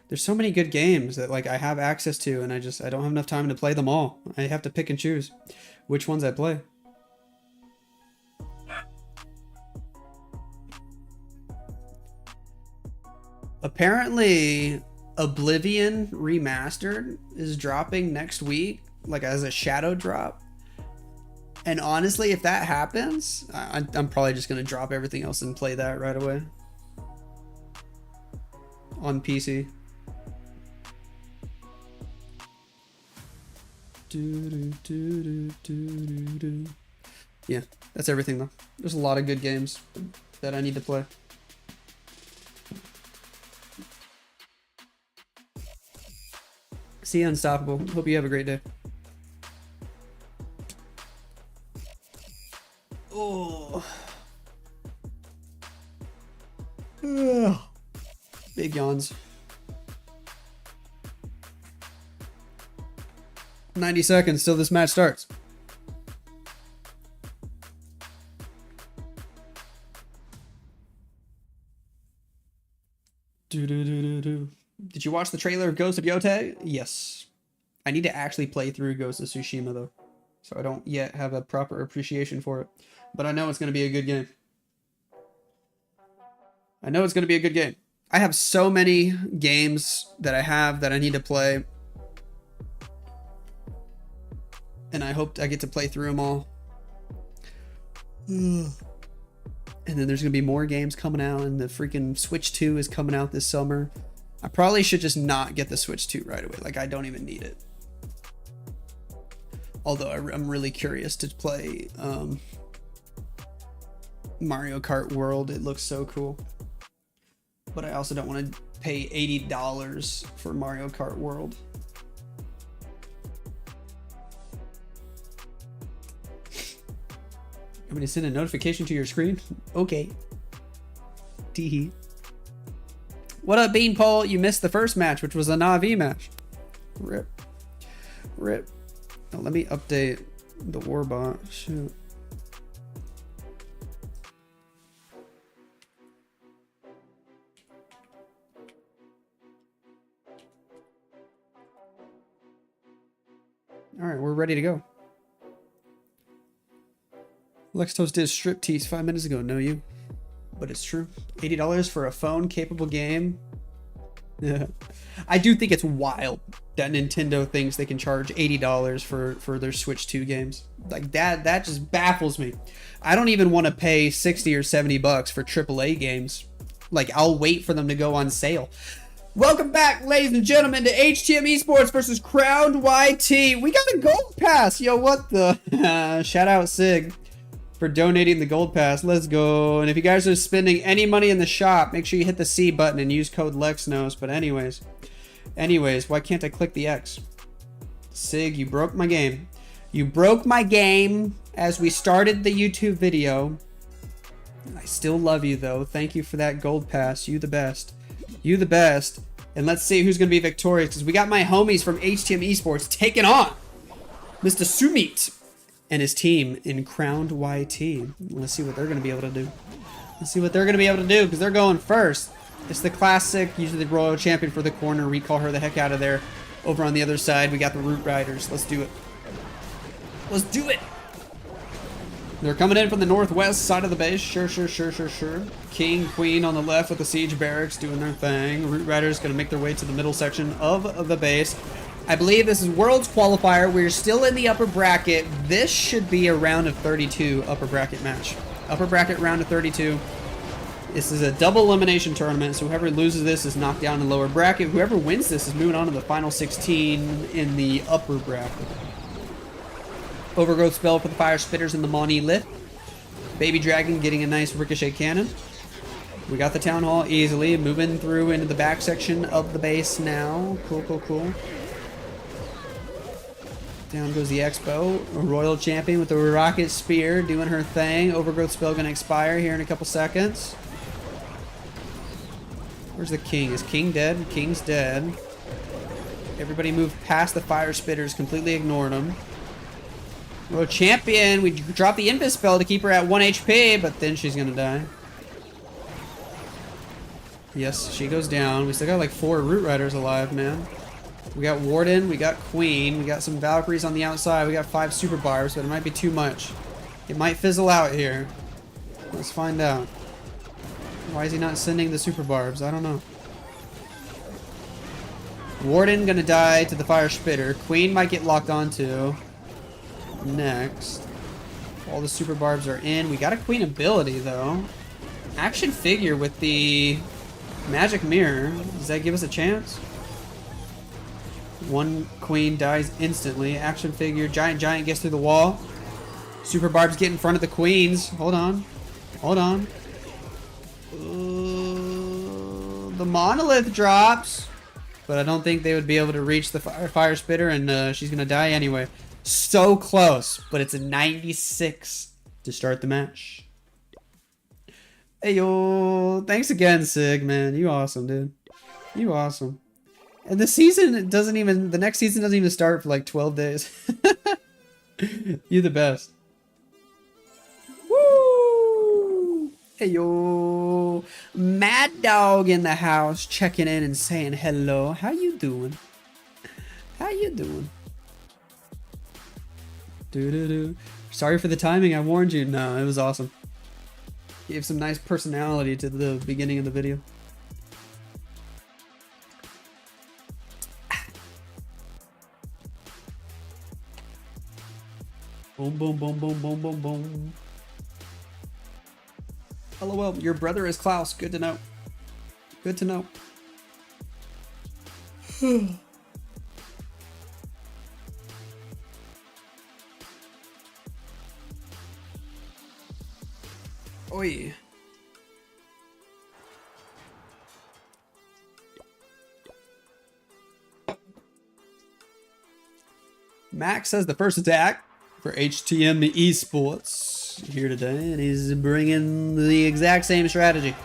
There's so many good games that like I have access to, and I don't have enough time to play them all. I have to pick and choose which ones I play. Apparently, Oblivion Remastered is dropping next week, like as a shadow drop. And honestly, if that happens, I'm probably just going to drop everything else and play that right away. On PC. Yeah, that's everything though. There's a lot of good games that I need to play. See you, Unstoppable. Hope you have a great day. Oh. Ugh. Big yawns. 90 seconds till this match starts. Did you watch the trailer of Ghost of Yotei? Yes. I need to actually play through Ghost of Tsushima though, so I don't yet have a proper appreciation for it. But I know it's going to be a good game. I know it's going to be a good game. I have so many games that I need to play. And I hope I get to play through them all. And then there's going to be more games coming out, and the freaking Switch 2 is coming out this summer. I probably should just not get the Switch 2 right away. Like, I don't even need it. Although I'm really curious to play Mario Kart World. It looks so cool. But I also don't want to pay $80 for Mario Kart World. I'm going to send a notification to your screen. Okay. Teehee. What up, Beanpole? You missed the first match, which was a Na'Vi match. Rip. Rip. Now let me update the Warbot. Shoot. All right, we're ready to go. Lexnos did striptease 5 minutes ago. No, you. But it's true. $80 for a phone-capable game. Yeah. I do think it's wild that Nintendo thinks they can charge $80 for their Switch 2 games. Like, that just baffles me. I don't even want to pay 60 or 70 bucks for AAA games. Like, I'll wait for them to go on sale. Welcome back, ladies and gentlemen, to HTM Esports versus Crowned YT. We got a gold pass. Yo, what the? Shout out Sig for donating the gold pass. Let's go. And if you guys are spending any money in the shop, make sure you hit the C button and use code Lexnos. But anyways, why can't I click the X? Sig, you broke my game. You broke my game as we started the YouTube video. I still love you though. Thank you for that gold pass. You the best. You the best. And let's see who's going to be victorious, because we got my homies from HTM Esports taking on Mr. Sumit and his team in Crowned YT. Let's see what they're going to be able to do. Let's see what they're going to be able to do, because they're going first. It's the classic, usually the Royal Champion for the corner. Recall her the heck out of there. Over on the other side, we got the Root Riders. Let's do it. Let's do it. They're coming in from the northwest side of the base. Sure. King, Queen on the left with the Siege Barracks doing their thing. Root Riders going to make their way to the middle section of the base. I believe this is World's Qualifier. We're still in the upper bracket. This should be a round of 32 upper bracket match. Upper bracket round of 32. This is a double elimination tournament, so whoever loses this is knocked down in the lower bracket. Whoever wins this is moving on to the final 16 in the upper bracket. Overgrowth spell for the Fire Spitters and the Moni Lit. Baby Dragon getting a nice ricochet cannon. We got the Town Hall easily. Moving through into the back section of the base now. Cool. Down goes the Expo. A Royal Champion with the Rocket Spear doing her thing. Overgrowth spell going to expire here in a couple seconds. Where's the King? Is King dead? King's dead. Everybody moved past the Fire Spitters. Completely ignored them. Royal Champion, we dropped the Invis spell to keep her at 1 HP, but then she's gonna die. Yes, she goes down. We still got like 4 Root Riders alive, man. We got Warden, we got Queen, we got some Valkyries on the outside, we got 5 Super Barbs, but it might be too much. It might fizzle out here. Let's find out. Why is he not sending the Super Barbs? I don't know. Warden gonna die to the Fire Spitter. Queen might get locked onto. Next. All the Super Barbs are in. We got a Queen ability though. Action figure with the Magic Mirror. Does that give us a chance? One Queen dies instantly. Action figure. Giant gets through the wall. Super Barbs get in front of the Queens. Hold on. The Monolith drops. But I don't think they would be able to reach the Fire Spitter, and she's gonna die anyway. So close, but it's a 96 to start the match. Hey yo, thanks again, Sig, man. You awesome, dude. You awesome. And the season doesn't even, the next season doesn't even start for like 12 days. You the best. Woo! Hey yo, Mad Dog in the house, checking in and saying hello. How you doing? How you doing? Doo-doo-doo. Sorry for the timing, I warned you. No, it was awesome. Gave some nice personality to the beginning of the video. Boom, boom, boom, boom, boom, boom, boom. LOL, your brother is Klaus. Good to know. Good to know. Oi. Max has the first attack for HTM Esports here today, and he's bringing the exact same strategy,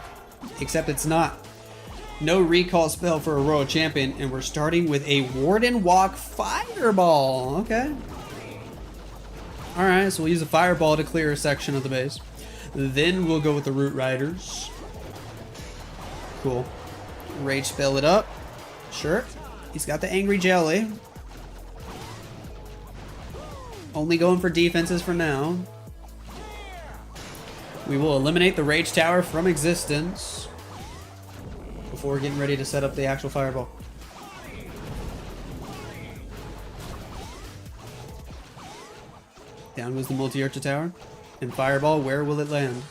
except it's not. No recall spell for a Royal Champion, and we're starting with a Warden Walk Fireball. Okay. Alright, so we'll use a Fireball to clear a section of the base. Then we'll go with the Root Riders. Cool. Rage spell it up. Sure. He's got the Angry Jelly. Only going for defenses for now. We will eliminate the Rage Tower from existence before getting ready to set up the actual Fireball. Down goes the multi-Archer Tower. And Fireball, where will it land?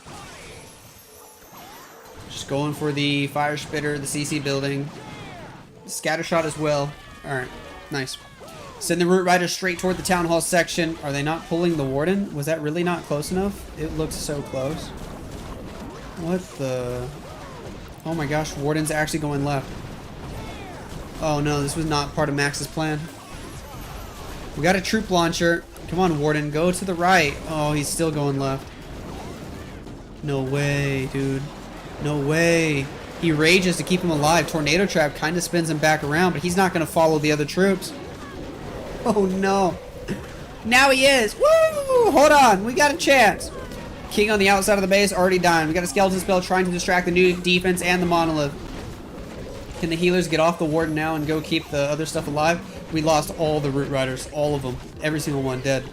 Just going for the Fire Spitter, the CC building. Scatter Shot as well. Alright, nice. Send the Root Rider straight toward the Town Hall section. Are they not pulling the Warden? Was that really not close enough? It looks so close. What the... Oh my gosh, Warden's actually going left. Oh no, this was not part of Max's plan. We got a Troop Launcher. Come on, Warden, go to the right. Oh, he's still going left. No way, dude. No way. He rages to keep him alive. Tornado Trap kind of spins him back around, but he's not going to follow the other troops. Oh, no. Now he is. Woo! Hold on. We got a chance. King on the outside of the base already dying. We got a Skeleton Spell trying to distract the new defense and the Monolith. Can the healers get off the Warden now and go keep the other stuff alive? We lost all the Root Riders. All of them. Every single one dead.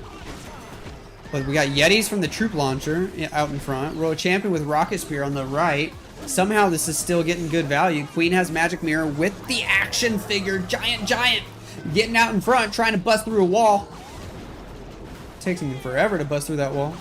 But we got Yetis from the Troop Launcher out in front. Royal Champion with Rocket Spear on the right. Somehow this is still getting good value. Queen has Magic Mirror with the action figure. Giant. Getting out in front, trying to bust through a wall. Takes him forever to bust through that wall.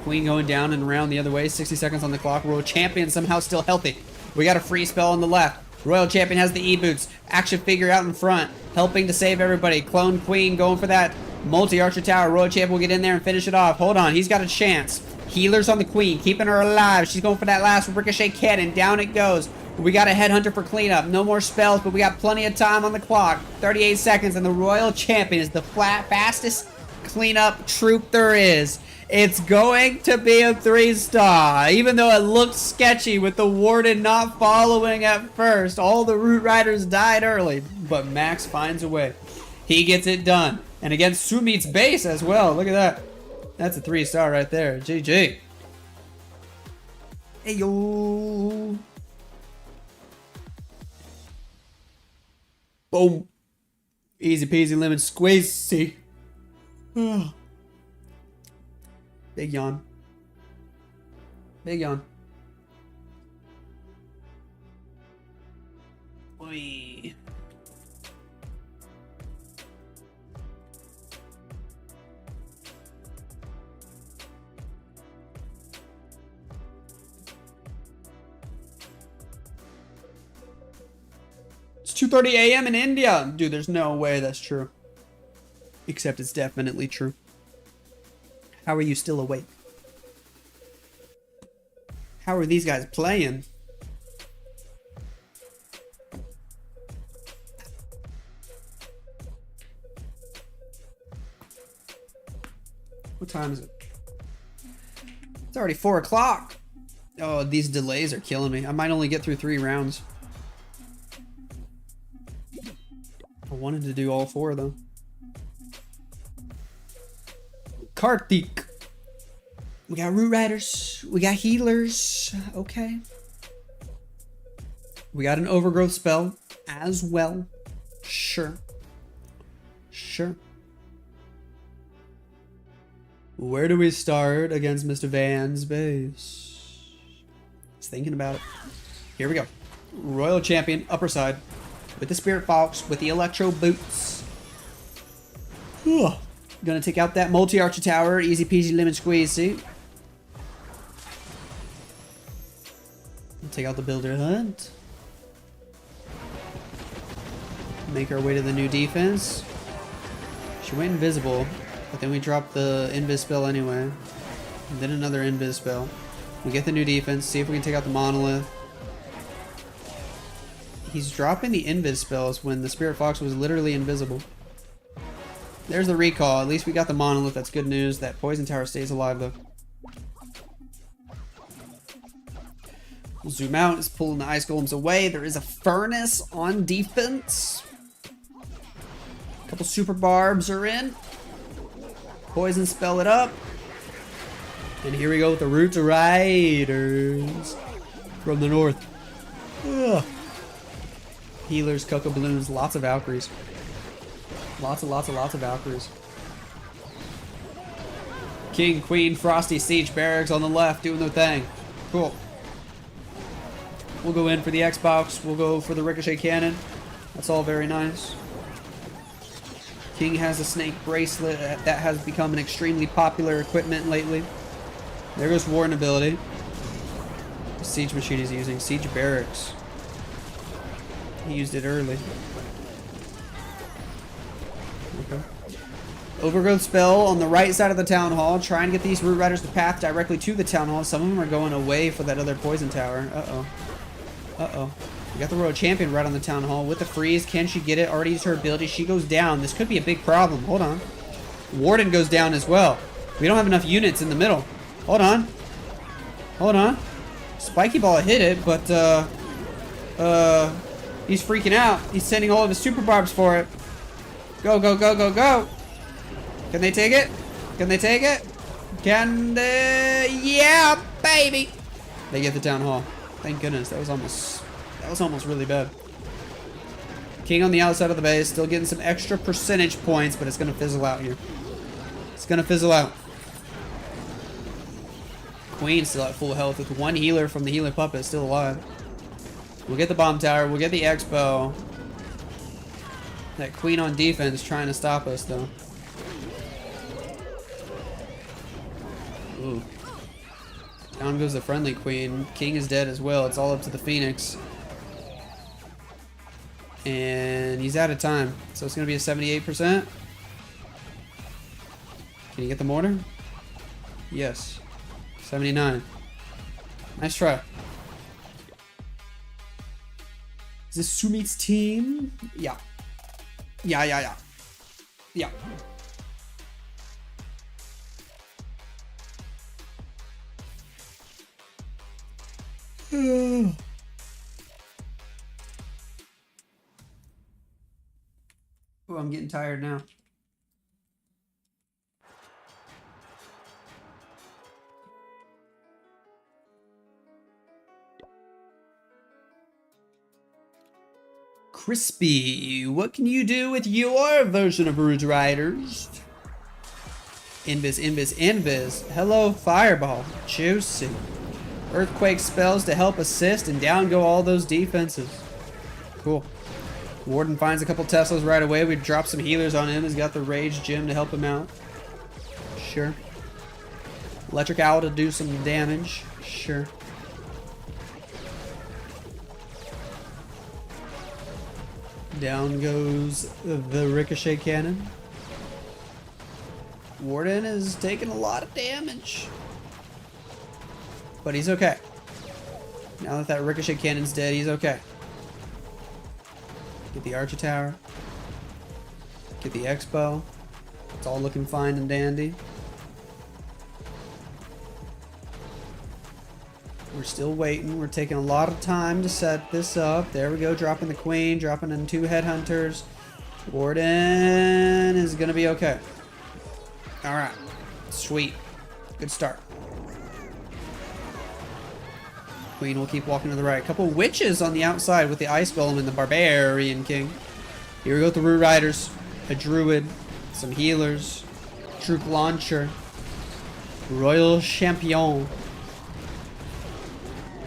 Queen going down and around the other way. 60 seconds on the clock. Royal Champion somehow still healthy. We got a free spell on the left. Royal Champion has the E-Boots. Action figure out in front. Helping to save everybody. Clone Queen going for that multi-Archer Tower. Royal Champion will get in there and finish it off. Hold on. He's got a chance. Healers on the Queen. Keeping her alive. She's going for that last Ricochet Cannon. Down it goes. We got a Headhunter for cleanup. No more spells, but we got plenty of time on the clock. 38 seconds, and the Royal Champion is the fastest cleanup troop there is. It's going to be a 3-star, even though it looked sketchy with the Warden not following at first. All the Root Riders died early, but Max finds a way. He gets it done. And against Sumit's base as well. Look at that. That's a 3-star right there. GG. Hey, yo. Boom. Easy peasy lemon squeezy. Big yawn. Big yawn. Oi. It's 2:30 a.m. in India. Dude, there's no way that's true. Except it's definitely true. How are you still awake? How are these guys playing? What time is it? It's already 4 o'clock. Oh, these delays are killing me. I might only get through 3 rounds. I wanted to do all 4 though. Karthik. We got root riders. We got healers. Okay. We got an overgrowth spell as well. Sure. Sure. Where do we start against Mr. Van's base? Just thinking about it. Here we go. Royal Champion, upper side. With the Spirit Fox, with the Electro Boots. Whew. Gonna take out that multi-archer tower. Easy peasy lemon squeezy. Take out the Builder Hunt. Make our way to the new defense. She went invisible, but then we dropped the invis spell anyway. And then another invis spell. We get the new defense, see if we can take out the monolith. He's dropping the invis spells when the Spirit Fox was literally invisible. There's the recall. At least we got the monolith. That's good news. That poison tower stays alive though. We'll zoom out. It's pulling the ice golems away. There is a furnace on defense. A couple super barbs are in. Poison spell it up. And here we go with the root riders from the north. Ugh. Healers, cocoa balloons, lots of Valkyries. Lots of Valkyries. King, Queen, Frosty, Siege, Barracks on the left doing their thing. Cool. We'll go in for the Xbox. We'll go for the Ricochet Cannon. That's all very nice. King has a snake bracelet. That has become an extremely popular equipment lately. There goes Warden ability. The Siege machine he's using. Siege Barracks. He used it early. Okay. Overgrowth spell on the right side of the Town Hall. Trying to get these Root Riders to path directly to the Town Hall. Some of them are going away for that other poison tower. Uh-oh. Uh-oh. We got the Royal Champion right on the Town Hall with the freeze. Can she get it? Already used her ability. She goes down. This could be a big problem. Hold on. Warden goes down as well. We don't have enough units in the middle. Hold on. Hold on. Spiky Ball hit it, but, he's freaking out. He's sending all of his super barbs for it. Go, go, go, go, go. Can they take it? Can they take it? Can they? Yeah, baby. They get the Town Hall. Thank goodness. That was almost really bad. King on the outside of the base, still getting some extra percentage points, but it's gonna fizzle out here. It's gonna fizzle out. Queen still at full health with one healer from the healer puppet still alive. We'll get the bomb tower. We'll get the Expo. That Queen on defense trying to stop us though. Ooh. Down goes the friendly Queen. King is dead as well. It's all up to the Phoenix. And he's out of time. So it's going to be a 78%. Can you get the mortar? Yes. 79. Nice try. Is this Sumit's team? Yeah. Yeah. Oh, I'm getting tired now. Crispy, what can you do with your version of Root Riders? Invis. Hello, Fireball. Juicy. Earthquake spells to help assist and down go all those defenses. Cool. Warden finds a couple Teslas right away. We drop some healers on him. He's got the Rage Gem to help him out. Sure. Electric Owl to do some damage. Sure. Down goes the Ricochet Cannon. Warden is taking a lot of damage. But he's okay. Now that that Ricochet Cannon's dead, he's okay. Get the Archer Tower. Get the Expo. It's all looking fine and dandy. We're still waiting. We're taking a lot of time to set this up. There we go. Dropping the Queen. Dropping in 2 Headhunters. Warden is going to be okay. Alright. Sweet. Good start. Queen will keep walking to the right. A couple witches on the outside with the Ice Golem and the Barbarian King. Here we go with the Root Riders. A Druid. Some healers. Troop Launcher. Royal Champion.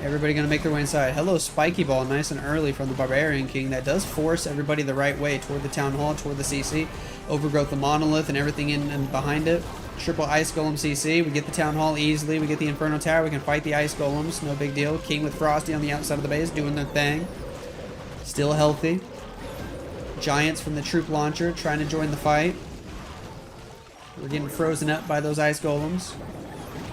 Everybody going to make their way inside. Hello, Spiky Ball. Nice and early from the Barbarian King. That does force everybody the right way toward the Town Hall, toward the CC. Overgrowth, the Monolith, and everything in and behind it. Triple Ice Golem CC. We get the Town Hall easily. We get the Inferno Tower. We can fight the Ice Golems. No big deal. King with Frosty on the outside of the base doing their thing. Still healthy. Giants from the Troop Launcher trying to join the fight. We're getting frozen up by those Ice Golems.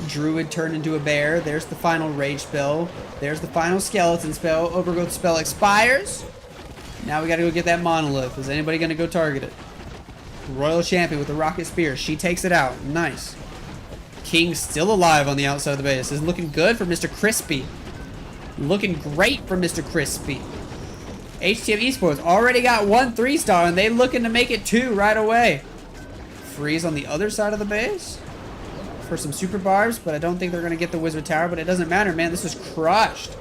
Druid turned into a bear. There's the final Rage spell. There's the final Skeleton spell. Overgrowth spell expires. Now we gotta go get that Monolith. Is anybody gonna go target it? Royal Champion with the Rocket Spear. She takes it out. Nice. King still alive on the outside of the base. This is looking good for Mr. Crispy. Looking great for Mr. Crispy. HTM Esports already got 1 3-star and they looking to make it 2 right away. Freeze on the other side of the base for some super barbs, but I don't think they're going to get the Wizard Tower, but it doesn't matter, man. This is crushed.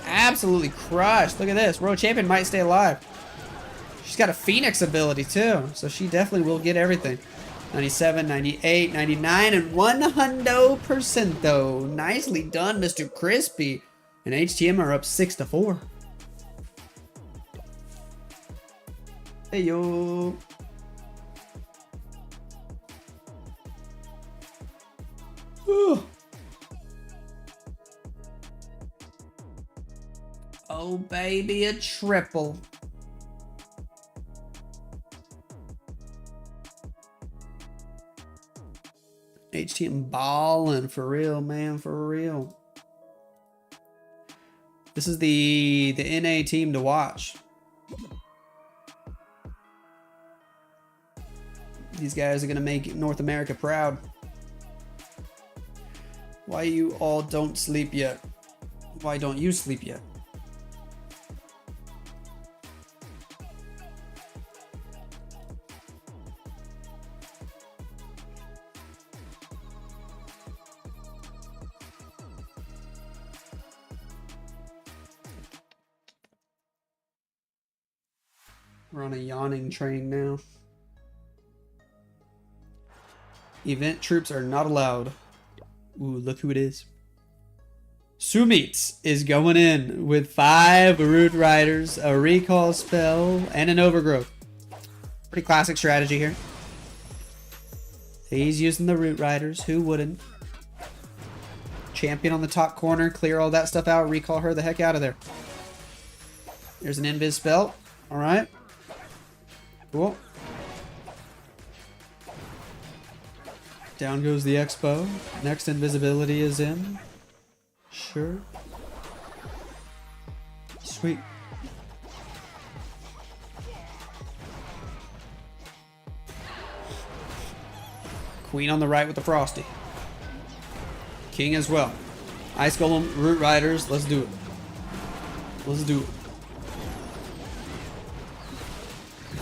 Absolutely crushed. Look at this. World Champion might stay alive. She's got a Phoenix ability, too, so she definitely will get everything. 97, 98, 99, and 100%, though. Nicely done, Mr. Crispy. And HTM are up 6-4. Hey, yo. Oh, baby, a triple. HTM ballin' for real, man, for real. This is the NA team to watch. These guys are gonna make North America proud. Why you all don't sleep yet? Why don't you sleep yet? We're on a yawning train now. Event troops are not allowed. Ooh, look who it is. Sumits is going in with 5 Root Riders, a recall spell, and an overgrowth. Pretty classic strategy here. He's using the Root Riders. Who wouldn't? Champion on the top corner. Clear all that stuff out. Recall her the heck out of there. There's an invis spell. All right. Cool. Down goes the Expo. Next invisibility is in. Sure. Sweet. Queen on the right with the Frosty. King as well. Ice Golem, Root Riders. Let's do it. Let's do it.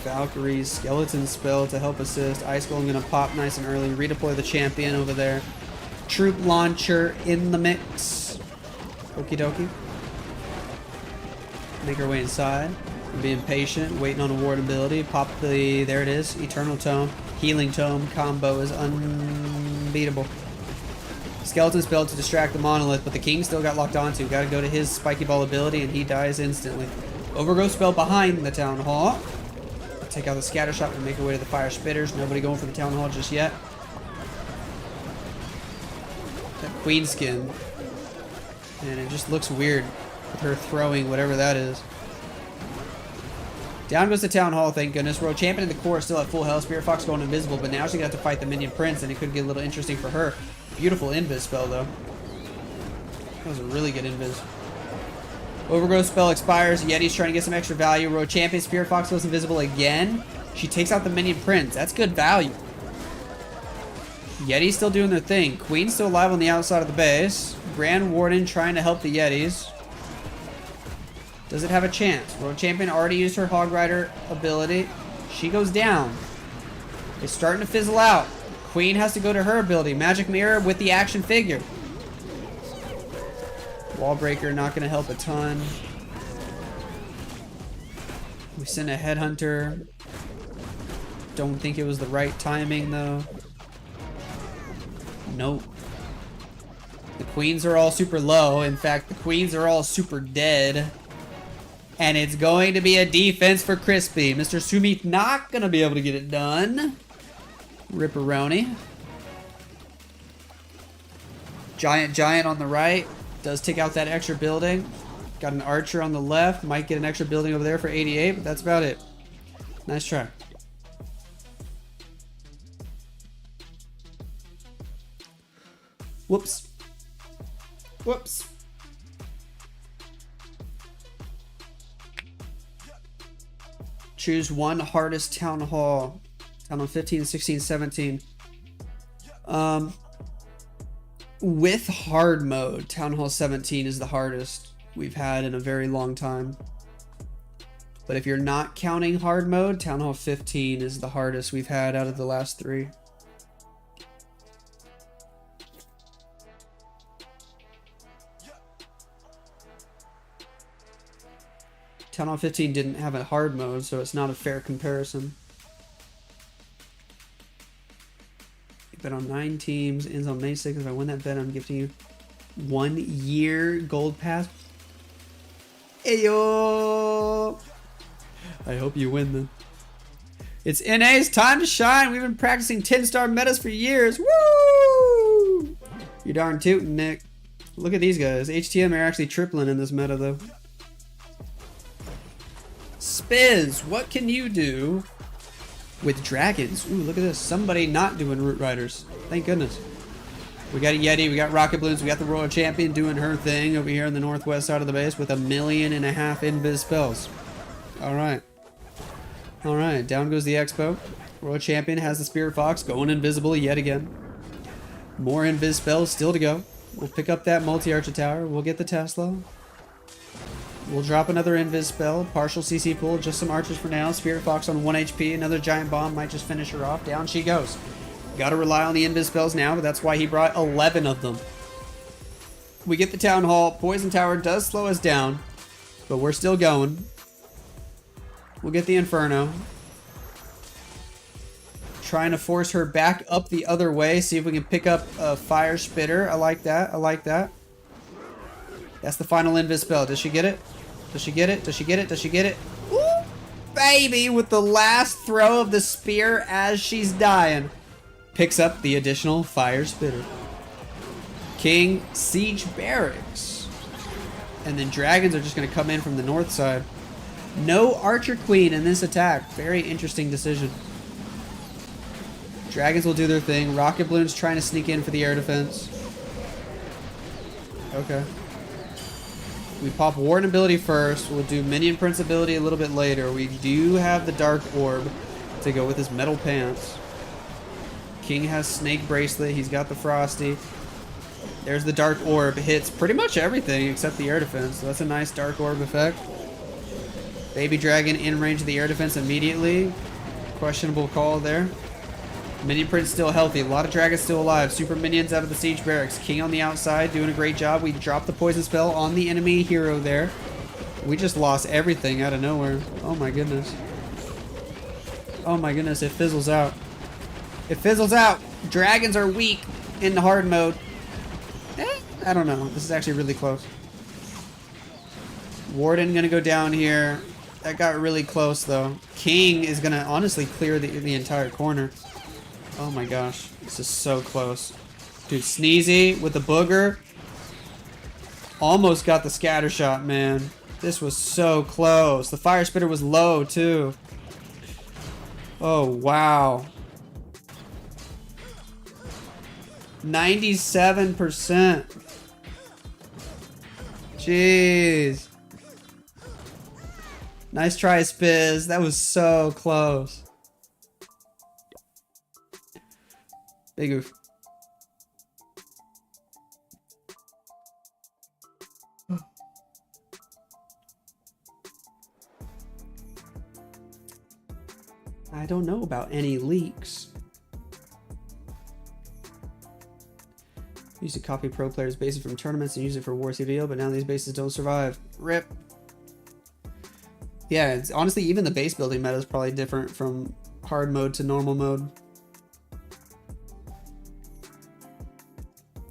Valkyrie's Skeleton spell to help assist. Ice Golem gonna pop nice and early. Redeploy the champion over there. Troop Launcher in the mix. Okie dokie. Make our way inside. Being patient, waiting on a ward ability. Pop the, there it is, Eternal Tome. Healing Tome combo is unbeatable. Skeleton spell to distract the Monolith, but the King still got locked onto. Gotta go to his Spiky Ball ability and he dies instantly. Overgrowth spell behind the Town Hall. Take out the Scatter Shot and make our way to the Fire Spitters. Nobody going for the Town Hall just yet. That Queen skin. And it just looks weird with her throwing whatever that is. Down goes the Town Hall, thank goodness. Royal Champion in the core still at full health. Spirit Fox going invisible, but now she's going to have to fight the Minion Prince, and it could get a little interesting for her. Beautiful invis spell, though. That was a really good invis. Overgrowth spell expires. Yeti's trying to get some extra value. Royal Champion, Spirit Fox goes invisible again. She takes out the Minion Prince. That's good value. Yeti's still doing their thing. Queen's still alive on the outside of the base. Grand Warden trying to help the Yetis. Does it have a chance? Royal Champion already used her Hog Rider ability. She goes down. It's starting to fizzle out. Queen has to go to her ability. Magic Mirror with the action figure. Wall breaker not going to help a ton. We sent a headhunter. Don't think it was the right timing though. Nope. The queens are all super low. In fact, the queens are all super dead. And it's going to be a defense for Crispy. Mr. Sumi not going to be able to get it done. Ripperoni. Giant on the right. Does take out that extra building. Got an archer on the left. Might get an extra building over there for 88, but that's about it. Nice try. Whoops. Whoops. Choose one hardest town hall. Town hall 15, 16, 17. With hard mode, town hall 17 is the hardest we've had in a very long time. But if you're not counting hard mode, town hall 15 is the hardest we've had out of the last 3. Town hall 15 didn't have a hard mode, so it's not a fair comparison. You bet on 9 teams, ends on May 6th. If I win that bet, I'm gifting you 1 year gold pass. Ayo! I hope you win then. It's NA's time to shine. We've been practicing 10-star metas for years. Woo! You're darn tootin', Nick. Look at these guys. HTM are actually tripling in this meta, though. Spiz, what can you do with dragons? Ooh, look at this. Somebody not doing root riders. Thank goodness. We got a Yeti, we got rocket balloons, we got the royal champion doing her thing over here on the northwest side of the base with 1.5 million invis spells. Alright. Alright, down goes the expo. Royal champion has the spirit fox going invisible yet again. More invis spells still to go. We'll pick up that multi-archer tower. We'll get the Tesla. We'll drop another invis spell. Partial CC pool. Just some archers for now. Spirit fox on 1 HP. Another giant bomb might just finish her off. Down she goes. Gotta rely on the invis spells now, but that's why he brought 11 of them. We get the town hall. Poison tower does slow us down, but we're still going. We'll get the inferno. Trying to force her back up the other way. See if we can pick up a fire spitter. I like that. I like that. That's the final invis spell. Does she get it? Does she get it? Does she get it? Does she get it? Ooh, baby, with the last throw of the spear as she's dying. Picks up the additional fire spitter. King siege barracks. And then dragons are just going to come in from the north side. No archer queen in this attack. Very interesting decision. Dragons will do their thing. Rocket balloons trying to sneak in for the air defense. Okay. We pop Warden ability first. We'll do Minion Prince ability a little bit later. We do have the Dark Orb to go with his metal pants. King has Snake Bracelet. He's got the Frosty. There's the Dark Orb. Hits pretty much everything except the air defense. So that's a nice Dark Orb effect. Baby Dragon in range of the air defense immediately. Questionable call there. Minion Prince still healthy. A lot of dragons still alive. Super minions out of the siege barracks. King on the outside doing a great job. We dropped the poison spell on the enemy hero there. We just lost everything out of nowhere. Oh my goodness. Oh my goodness, it fizzles out. It fizzles out. Dragons are weak in hard mode. I don't know. This is actually really close. Warden gonna go down here. That got really close though. King is gonna honestly clear the entire corner. Oh my gosh, this is so close. Dude, Sneezy with the booger. Almost got the scatter shot, man. This was so close. The fire spitter was low too. Oh, wow. 97%. Jeez. Nice try, Spiz. That was so close. Big oof. I don't know about any leaks. Used to copy pro players' bases from tournaments and use it for War CVO, but now these bases don't survive. RIP. Yeah, it's, honestly, even the base building meta is probably different from hard mode to normal mode.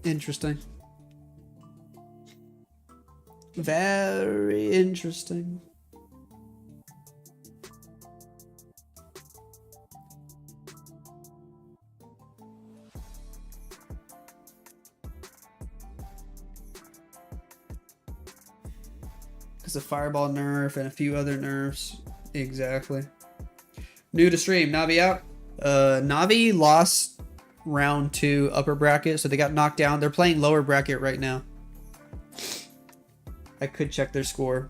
Interesting. Very interesting. Because of Fireball nerf and a few other nerfs. Exactly. New to stream. Navi out. Navi lost round 2 upper bracket, so they got knocked down. They're playing lower bracket right now. I could check their score.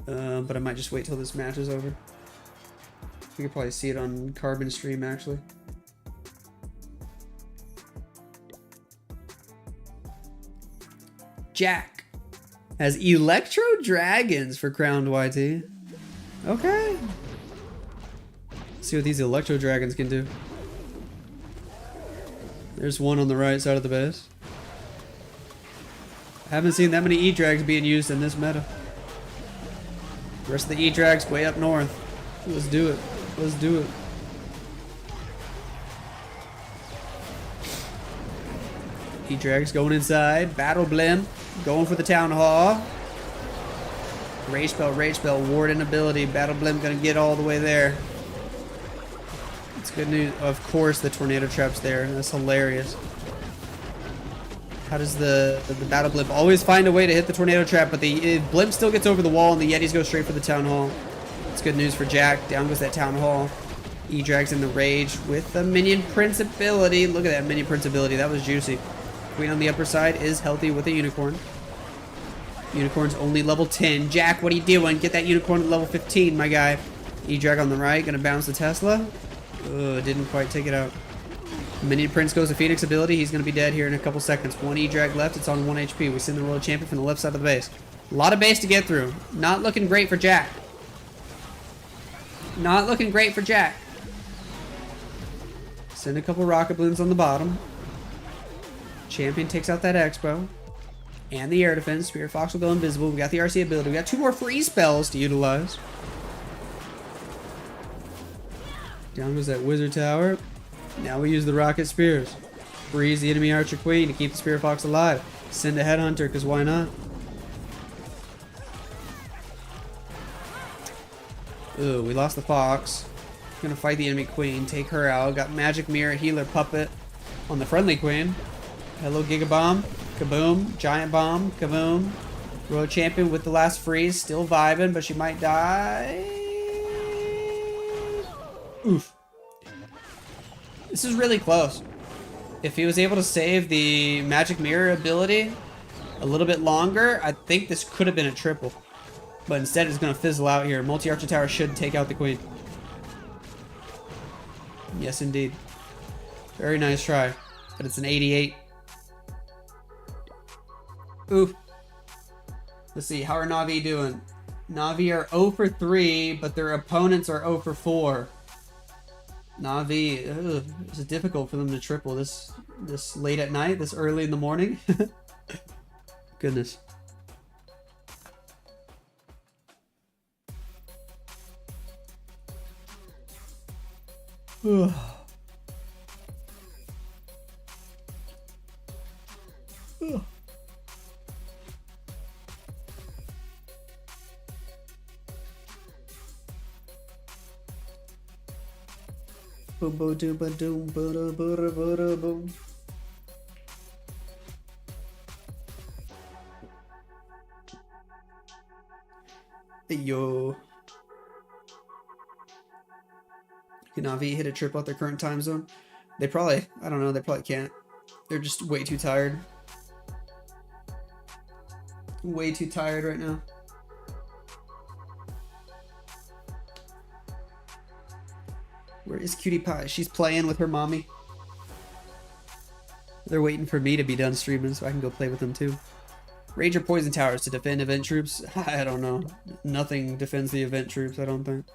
But I might just wait till this match is over. You could probably see it on Carbon stream, actually. Jack has Electro Dragons for crowned YT. Okay. Let's see what these Electro Dragons can do. There's one on the right side of the base. I haven't seen that many E-Drags being used in this meta. The rest of the E-Drags way up north. Let's do it. Let's do it. E-Drags going inside. Battle Blim going for the Town Hall. Rage Spell, Warden ability. Battle Blim gonna get all the way there. It's good news. Of course the Tornado Trap's there. That's hilarious. How does the Battle Blimp always find a way to hit the Tornado Trap, but the Blimp still gets over the wall and the Yetis go straight for the Town Hall. It's good news for Jack. Down goes that Town Hall. E-Drags in the Rage with the Minion Prince ability. Look at that Minion Prince ability. That was juicy. Queen on the upper side is healthy with a Unicorn. Unicorn's only level 10. Jack, what are you doing? Get that Unicorn at level 15, my guy. E-Drag on the right. Gonna bounce the Tesla. Ugh, didn't quite take it out. Minion Prince goes to Phoenix ability. He's going to be dead here in a couple seconds. 1 E-Drag left. It's on 1 HP. We send the World Champion from the left side of the base. A lot of base to get through. Not looking great for Jack. Not looking great for Jack. Send a couple Rocket Balloons on the bottom. Champion takes out that Expo. And the air defense. Spirit Fox will go invisible. We got the RC ability. We got 2 more free spells to utilize. Down goes that Wizard Tower. Now we use the Rocket Spears. Freeze the enemy Archer Queen to keep the Spirit Fox alive. Send a Headhunter, because why not? Ooh, we lost the Fox. Gonna fight the enemy Queen, take her out. Got Magic Mirror, Healer, Puppet on the friendly Queen. Hello, Giga Bomb. Kaboom. Giant Bomb. Kaboom. World Champion with the last freeze. Still vibing, but she might die. Oof. This is really close. If he was able to save the Magic Mirror ability a little bit longer, I think this could have been a triple. But instead it's going to fizzle out here. Multi-Archer Tower should take out the Queen. Yes, indeed. Very nice try. But it's an 88. Oof. Let's see. How are Na'Vi doing? Na'Vi are 0 for 3, but their opponents are 0 for 4. Na'Vi, it's difficult for them to triple this late at night, this early in the morning. Goodness. Ugh. Ugh. Boom, boom, doom, ba, doom, ba, da, ba, da, ba, da, boom. Hey, yo. Can Na'Vi hit a triple at their current time zone? They probably, I don't know, they probably can't. They're just way too tired. Way too tired right now. Where is Cutie Pie? She's playing with her mommy. They're waiting for me to be done streaming so I can go play with them too. Ranger Poison Towers to defend event troops? I don't know. Nothing defends the event troops, I don't think.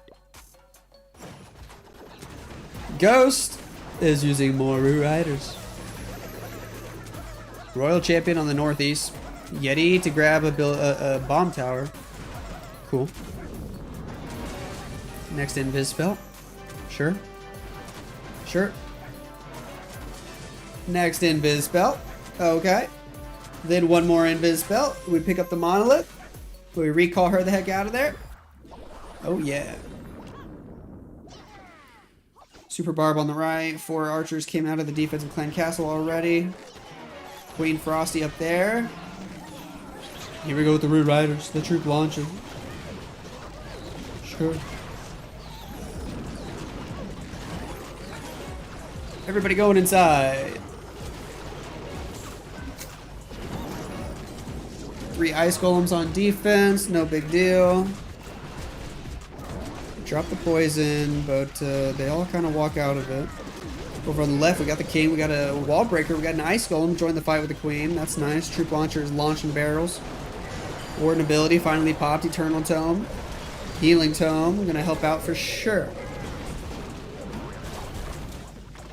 Ghost is using more Riders. Royal Champion on the northeast. Yeti to grab a bomb tower. Cool. Next invis spell. Sure. Sure. Next invis spell. Okay. Then one more invis spell. We pick up the monolith. We recall her the heck out of there. Oh yeah. Super Barb on the right. 4 archers came out of the defensive clan castle already. Queen Frosty up there. Here we go with the Rude Riders. The troop launching. Sure. Everybody going inside. 3 ice golems on defense. No big deal. Drop the poison, but they all kind of walk out of it. Over on the left, we got the king. We got a wall breaker. We got an ice golem join the fight with the queen. That's nice. Troop launcher is launching barrels. Warden ability finally popped. Eternal tome. Healing tome. Gonna help out for sure.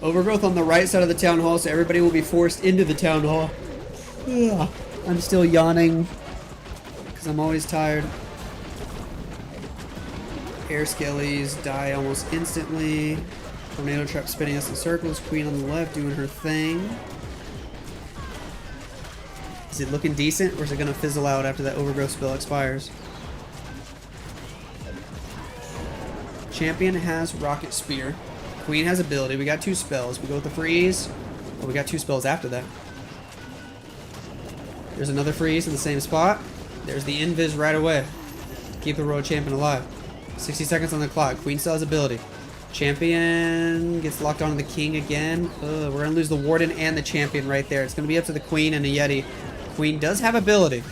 Overgrowth on the right side of the town hall, so everybody will be forced into the town hall. Ugh. I'm still yawning because I'm always tired. Air skellies die almost instantly. Tornado trap spinning us in circles. Queen on the left doing her thing. Is it looking decent, or is it going to fizzle out after that overgrowth spell expires? Champion has Rocket Spear. Queen has ability. We got 2 spells. We go with the freeze. Oh, we got 2 spells after that. There's another freeze in the same spot. There's the invis right away. Keep the Royal Champion alive. 60 seconds on the clock. Queen still has ability. Champion gets locked onto the king again. Ugh, we're going to lose the Warden and the Champion right there. It's going to be up to the Queen and the Yeti. Queen does have ability.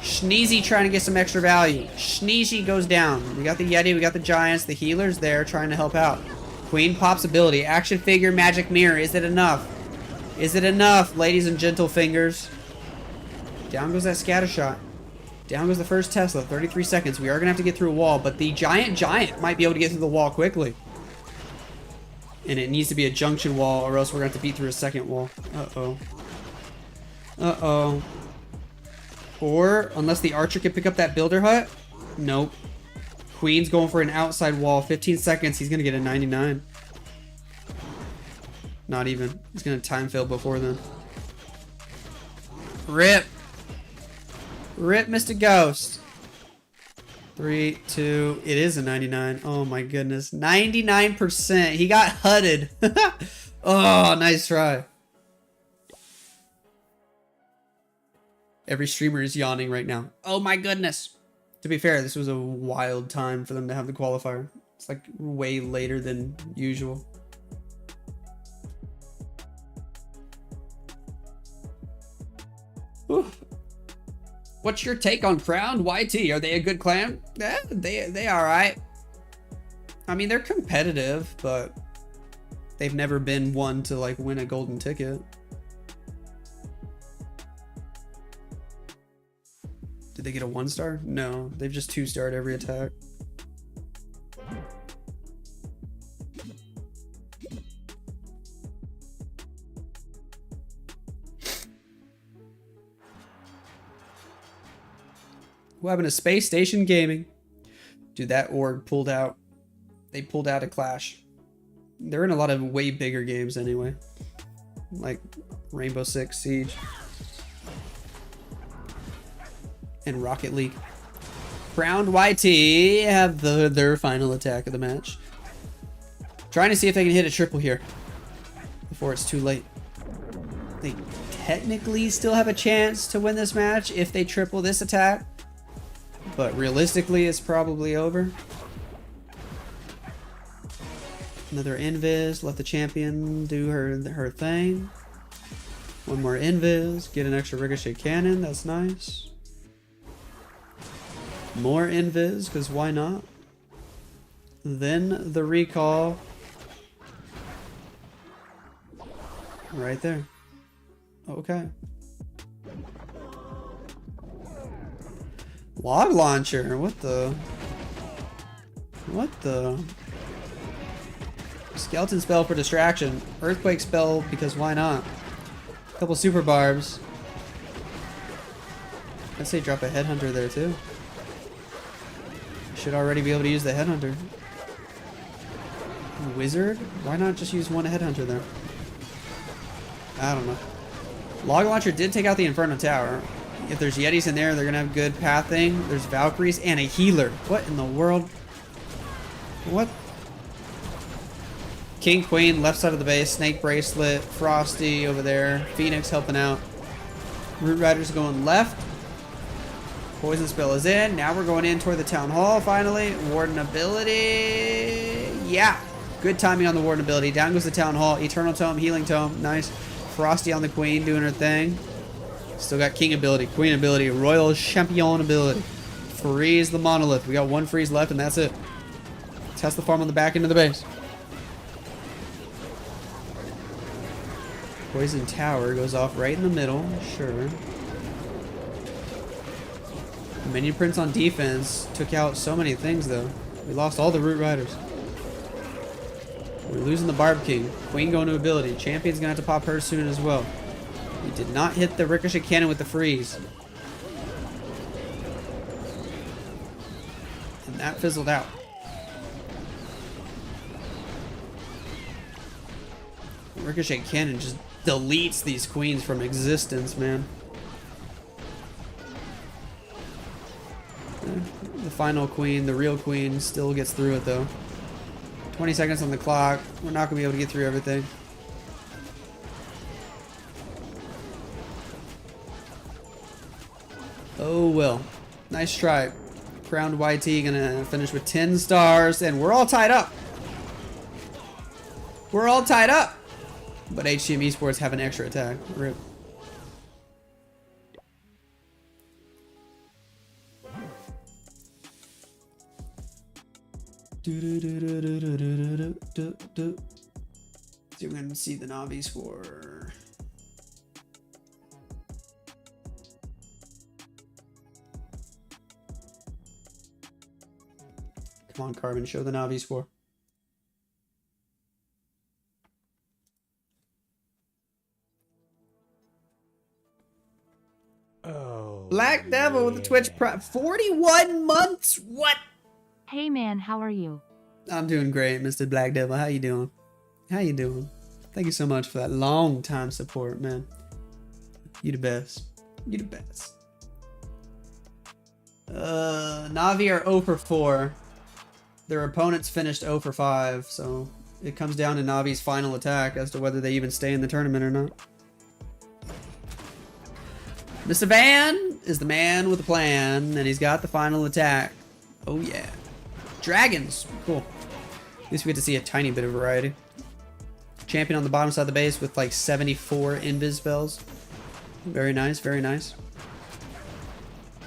Sneezy trying to get some extra value. Sneezy goes down. We got the Yeti, we got the Giants, the healers there trying to help out. Queen pops ability. Action figure, magic mirror. Is it enough? Is it enough, ladies and gentle fingers? Down goes that scatter shot. Down goes the first Tesla. 33 seconds. We are going to have to get through a wall, but the giant might be able to get through the wall quickly. And it needs to be a junction wall, or else we're going to have to beat through a second wall. Uh-oh. Uh-oh. Or, unless the archer can pick up that builder hut? Nope. Queen's going for an outside wall. 15 seconds. He's going to get a 99. Not even. He's going to time fail before then. Rip. Rip, Mr. Ghost. 3, 2. It is a 99. Oh my goodness. 99%. He got hutted. Oh, nice try. Every streamer is yawning right now. Oh my goodness. To be fair, this was a wild time for them to have the qualifier. It's like way later than usual. Whew. What's your take on Crowned YT? Are they a good clan? Yeah, they alright. I mean, they're competitive, but they've never been one to like win a golden ticket. Did they get a 1-star? No, they've just 2-starred every attack. What happened to Space Station Gaming? Dude, that org pulled out. They pulled out a Clash. They're in a lot of way bigger games anyway. Like Rainbow Six Siege. And Rocket League. Crowned YT have their final attack of the match. Trying to see if they can hit a triple here before it's too late. They technically still have a chance to win this match if they triple this attack. But realistically, it's probably over. Another invis. Let the champion do her thing. One more invis. Get an extra ricochet cannon. That's nice. More invis, because why not? Then the recall. Right there. Okay. Log launcher. What the? What the? Skeleton spell for distraction. Earthquake spell because why not? Couple super barbs. I'd say drop a headhunter there too. Should already be able to use the headhunter. Wizard? Why not just use one headhunter there? I don't know. Log Launcher did take out the Inferno Tower. If there's Yetis in there, they're gonna have good pathing. There's Valkyries and a healer. What in the world? What? King, Queen, left side of the base. Snake Bracelet. Frosty over there. Phoenix helping out. Root Rider's going left. Poison Spell is in. Now we're going in toward the Town Hall finally. Warden ability. Yeah. Good timing on the Warden ability. Down goes the Town Hall. Eternal Tome, Healing Tome. Nice. Frosty on the Queen doing her thing. Still got King ability, Queen ability, Royal Champion ability. Freeze the Monolith. We got one freeze left and that's it. Test the farm on the back end of the base. Poison Tower goes off right in the middle. Sure. Minion Prince on defense took out so many things though. We lost all the Root Riders. We're losing the Barb King. Queen going to ability. Champion's gonna have to pop her soon as well. We did not hit the Ricochet Cannon with the freeze. And that fizzled out. Ricochet Cannon just deletes these queens from existence, man. The final queen, the real queen, still gets through it though. 20 seconds on the clock. We're not going to be able to get through everything. Oh well. Nice try. Crowned YT gonna finish with 10 stars, and we're all tied up. We're all tied up. But HTM Esports have an extra attack. Rip. So we're gonna see the Navi score. Come on, Carbon, show the Navi score. Oh. Black Devil with the Twitch Prime. 41 months? What? Hey man, how are you? I'm doing great, Mr. Black Devil. How you doing? How you doing? Thank you so much for that long time support, man. You the best. You the best. Navi are 0 for 4. Their opponents finished 0 for 5, so it comes down to Navi's final attack as to whether they even stay in the tournament or not. Mr. Van is the man with a plan, and he's got the final attack. Oh yeah. Dragons. Cool. At least we get to see a tiny bit of variety. Champion on the bottom side of the base with like 74 invis spells. Very nice, very nice.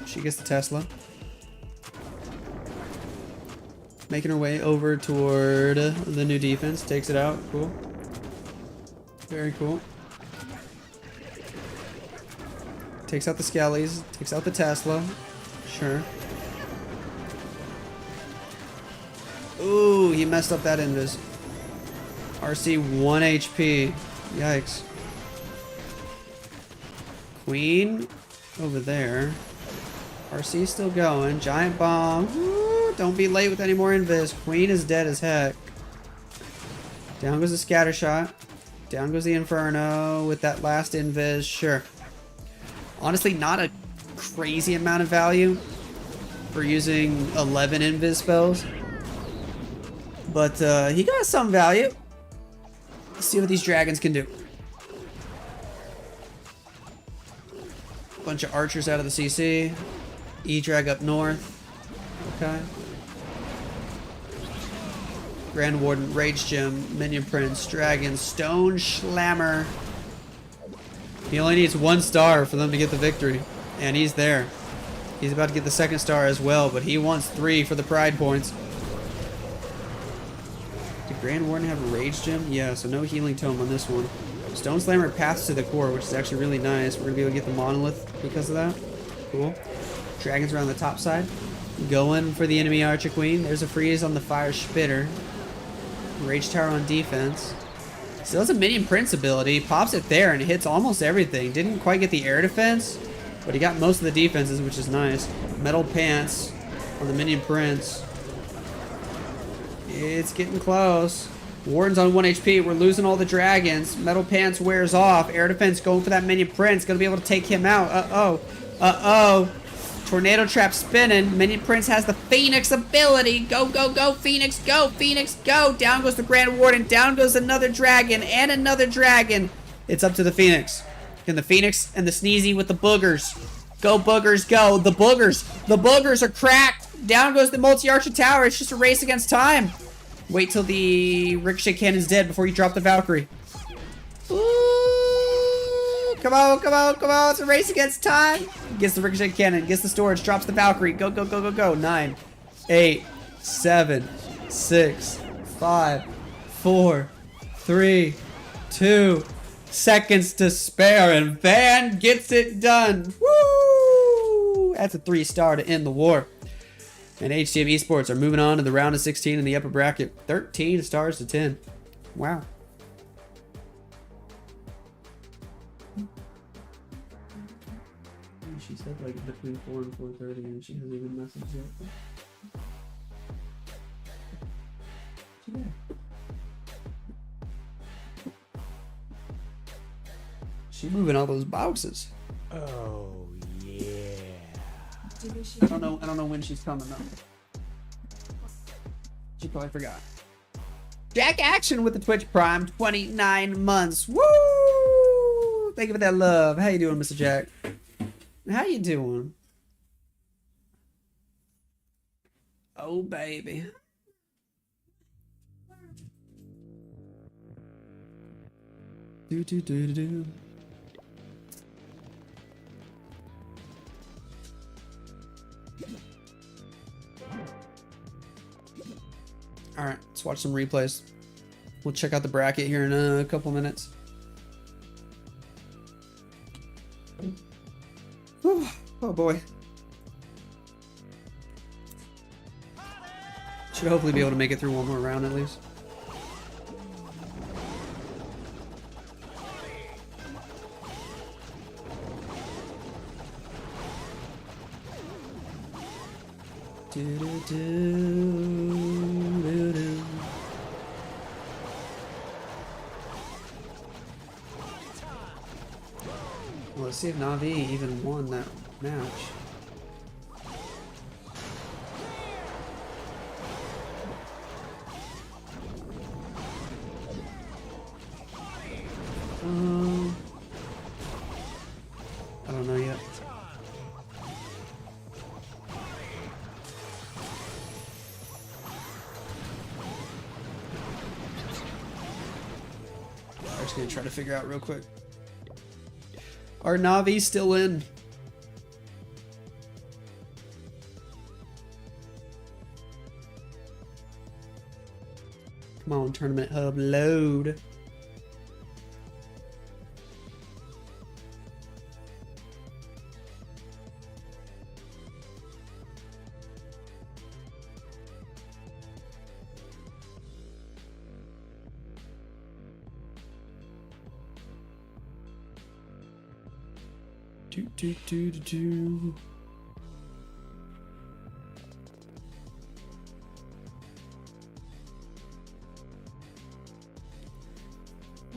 She gets the Tesla. Making her way over toward the new defense. Takes it out. Cool. Very cool. Takes out the Skellies. Takes out the Tesla. Sure. Ooh, he messed up that invis. RC 1 HP. Yikes. Queen over there. RC still going. Giant bomb. Ooh, don't be late with any more invis. Queen is dead as heck. Down goes the scatter shot. Down goes the Inferno with that last invis. Sure. Honestly, not a crazy amount of value for using 11 invis spells. But he got some value. Let's see what these dragons can do. Bunch of archers out of the CC. E-drag up north. Okay. Grand Warden, Rage Gem, Minion Prince, Dragon, Stone Slammer. He only needs 1 star for them to get the victory. And he's there. He's about to get the 2nd star as well, but he wants 3 for the pride points. Did Grand Warden have a Rage Gem? Yeah, so no Healing Tome on this one. Stone Slammer paths to the core, which is actually really nice. We're going to be able to get the Monolith because of that. Cool. Dragons around the top side. Going for the enemy Archer Queen. There's a freeze on the Fire Spitter. Rage Tower on defense. Still has a minion prince ability. Pops it there and it hits almost everything. Didn't quite get the air defense, but he got most of the defenses, which is nice. Metal pants on the minion prince. It's getting close. Warden's on 1 HP. We're losing all the dragons. Metal pants wears off. Air defense going for that minion prince. Gonna be able to take him out. Uh-oh. Uh-oh. Tornado trap spinning. Minion prince has the Phoenix ability. Go, go, go, Phoenix. Go, Phoenix, go. Down goes the Grand Warden. Down goes another dragon and another dragon. It's up to the Phoenix. And the Phoenix and the Sneezy with the boogers. Go, boogers, go. The boogers. The boogers are cracked. Down goes the multi-archer tower. It's just a race against time. Wait till the ricochet cannon's dead before you drop the Valkyrie. Ooh, come on, come on, come on. It's a race against time. Gets the ricochet cannon, gets the storage, drops the Valkyrie. Go, go, go, go, go. 9, 8, 7, 6, 5, 4, 3, 2 seconds to spare, and Van gets it done. Woo! That's a 3-star to end the war. And HTM Esports are moving on to the round of 16 in the upper bracket. 13 stars to 10. Wow. She said like between 4 and 4:30 and she hasn't even messaged yet. She did. She moving all those boxes. Oh yeah. I don't know when she's coming though. She probably forgot. Jack Action with the Twitch Prime, 29 months. Woo! Thank you for that love. How you doing, Mr. Jack? How you doing? Oh baby. Do do do do do. All right, let's watch some replays. We'll check out the bracket here in a couple minutes. Whew. Oh boy. Should hopefully be able to make it through one more round at least. Well, let's see if Na'Vi even won that match. I don't know yet. I'm just gonna try to figure out real quick. Are Na'Vi still in? Come on, tournament hub, load. Do.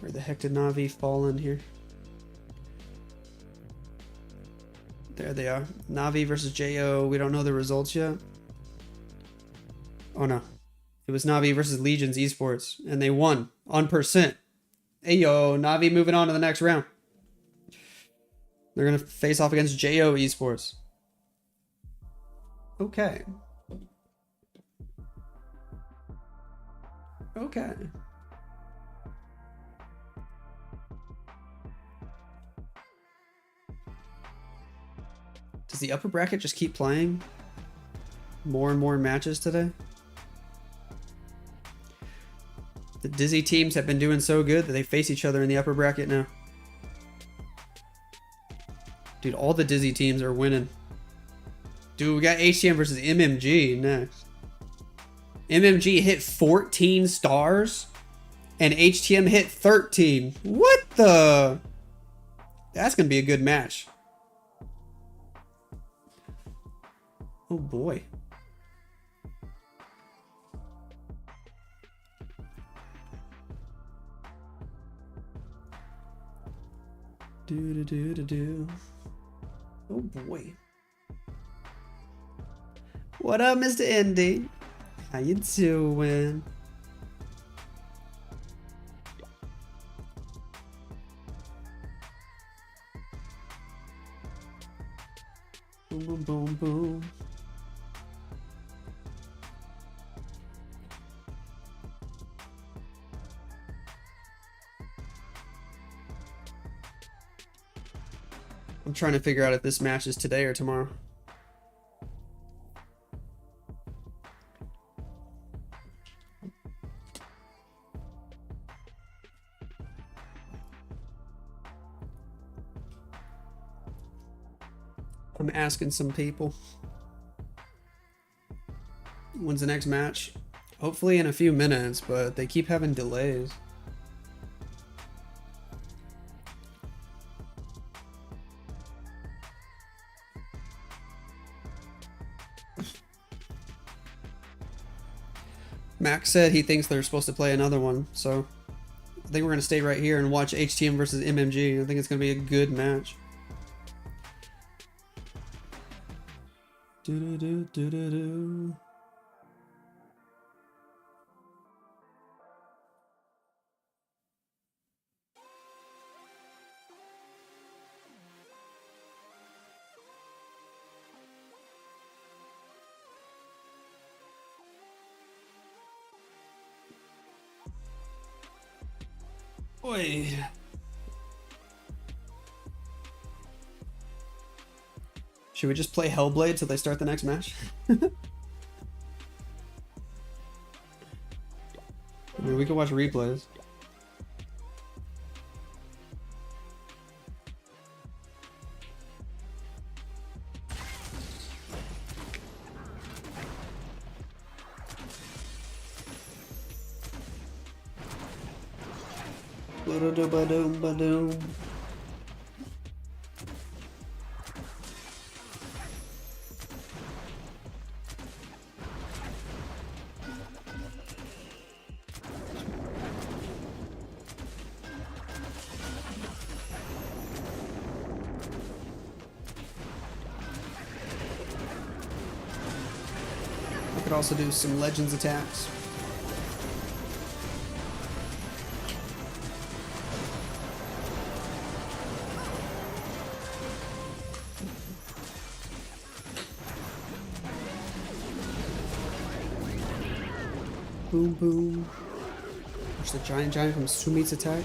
Where the heck did Na'Vi fall in here? There they are. Na'Vi versus JO. We don't know the results yet. Oh no. It was Na'Vi versus Legions Esports, and they won on percent. Hey yo, Na'Vi moving on to the next round. They're going to face off against JO Esports. Okay. Okay. Does the upper bracket just keep playing more and more matches today? The Dizzy teams have been doing so good that they face each other in the upper bracket now. Dude, all the Dizzy teams are winning. Dude, we got HTM versus MMG next. MMG hit 14 stars and HTM hit 13. What the? That's going to be a good match. Oh boy. Do. Oh boy. What up, Mr. Indy? How you doing? Boom, boom, boom, boom. I'm trying to figure out if this match is today or tomorrow. I'm asking some people. When's the next match? Hopefully in a few minutes, but they keep having delays. Max said he thinks they're supposed to play another one, so I think we're going to stay right here and watch HTM versus MMG. I think it's going to be a good match. Do. Oi. Should we just play Hellblade till they start the next match? I mean, we could watch replays. Ba-doom. I could also do some Legends attacks. Boom, boom. Watch the giant from Sumit's attack.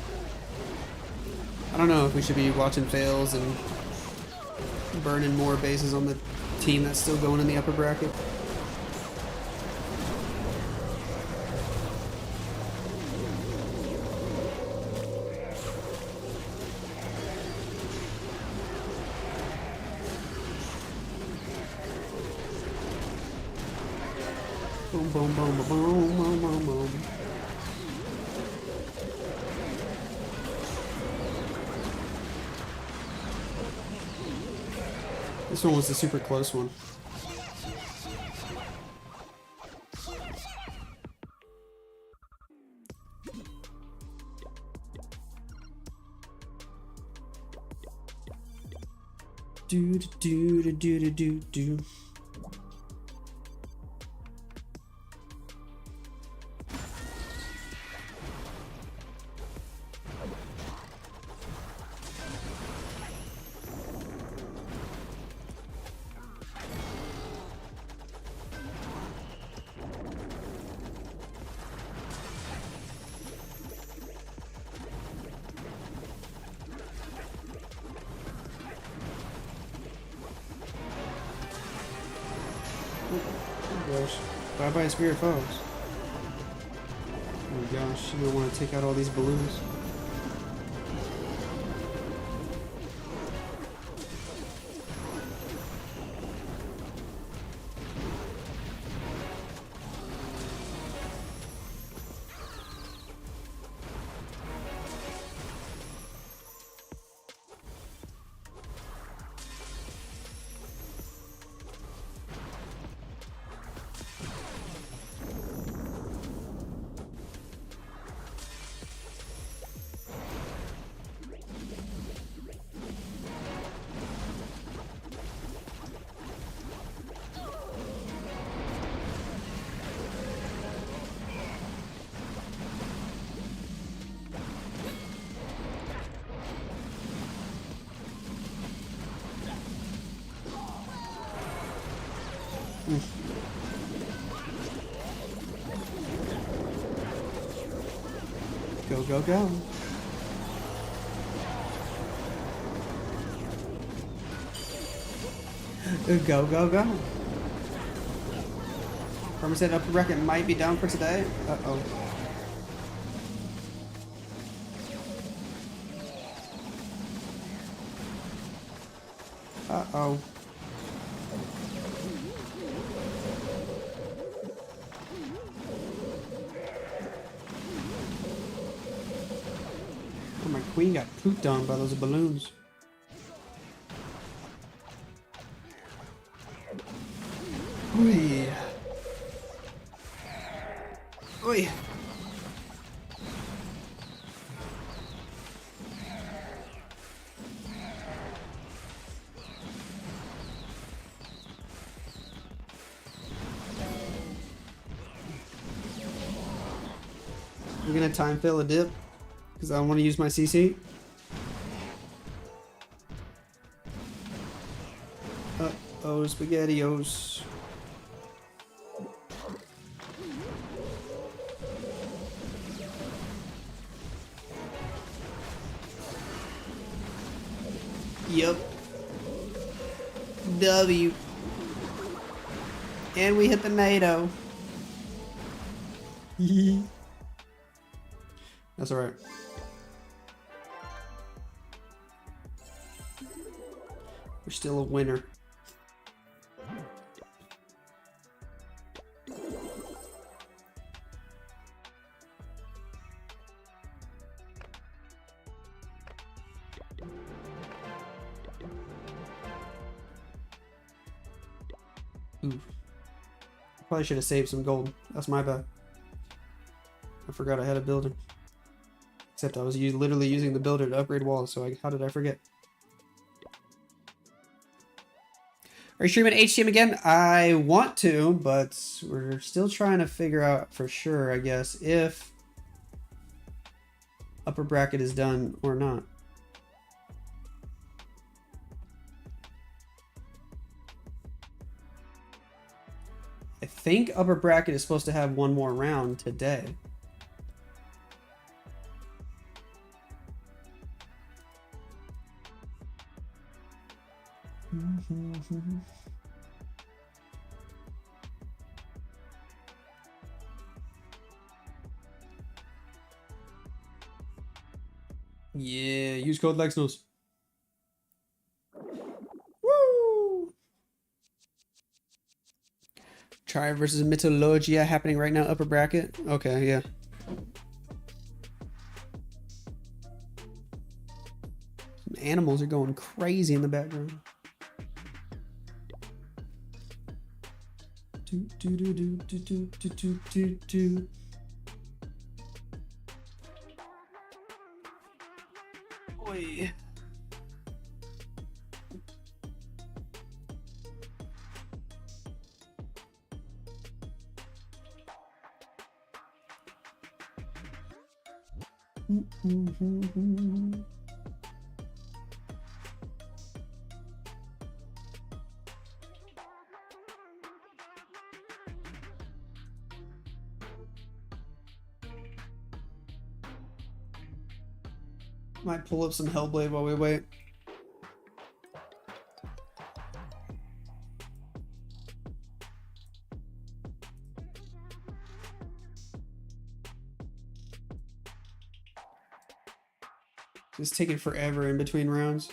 I don't know if we should be watching fails and burning more bases on the team that's still going in the upper bracket. Boom, boom, boom, boom, boom, boom, boom, boom. This one was a super close one. Do. Gosh. Bye-bye, Spirit Foes. Oh my gosh, you don't want to take out all these balloons. Go, go, go. Go, go, go. Farmer said upper bracket might be down for today. Uh-oh. Uh-oh. Oh, my queen got pooped on by those balloons. Oy. Oy. I'm gonna time fill a dip because I want to use my CC. Uh-oh, SpaghettiOs. Yep. W. And we hit the NATO. That's alright. We're still a winner. Ooh. Probably should have saved some gold. That's my bad. I forgot I had a builder. Except I was literally using the builder to upgrade walls, so how did I forget? Are you streaming HTM again? I want to, but we're still trying to figure out for sure, I guess, if upper bracket is done or not. I think upper bracket is supposed to have one more round today. Yeah, use code Lexnos. Woo! Tri versus Mythologia happening right now, upper bracket. Okay, yeah. Some animals are going crazy in the background. Do, do, do, do, do, do, do, do, do. Oi. Might pull up some Hellblade while we wait. It's taking forever in between rounds.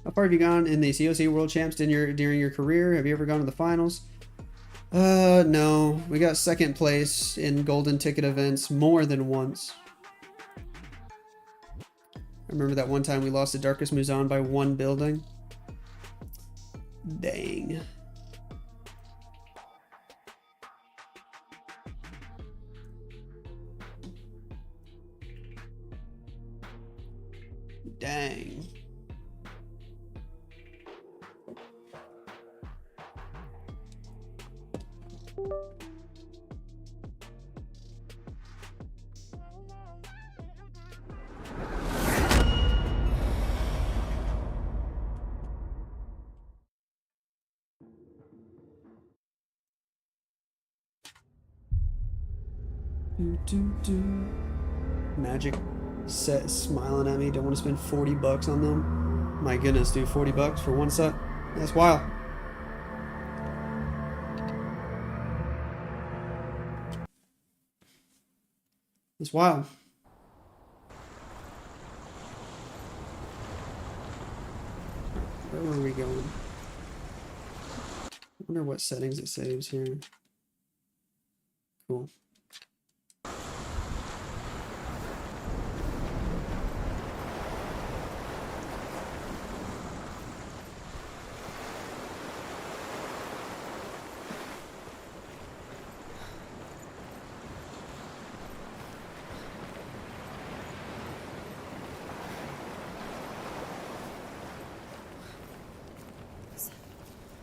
How far have you gone in the COC World Champs during your career? Have you ever gone to the finals? No. We got second place in golden ticket events more than once. I remember that one time we lost to Darkest Muzan by one building. Dang. Dang. Magic set smiling at me. Don't want to spend 40 bucks on them. My goodness, dude, 40 bucks for one set? That's wild. It's wild. Where were we going? I wonder what settings it saves here. Cool.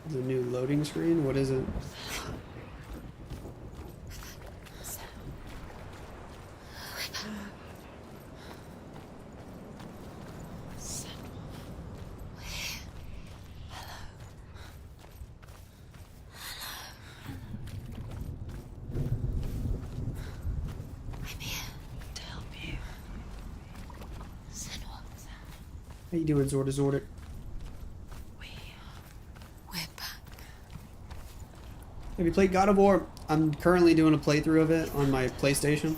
The new loading screen? What is it? How you doing, Zorda Zorda? Have you played God of War? I'm currently doing a playthrough of it on my PlayStation.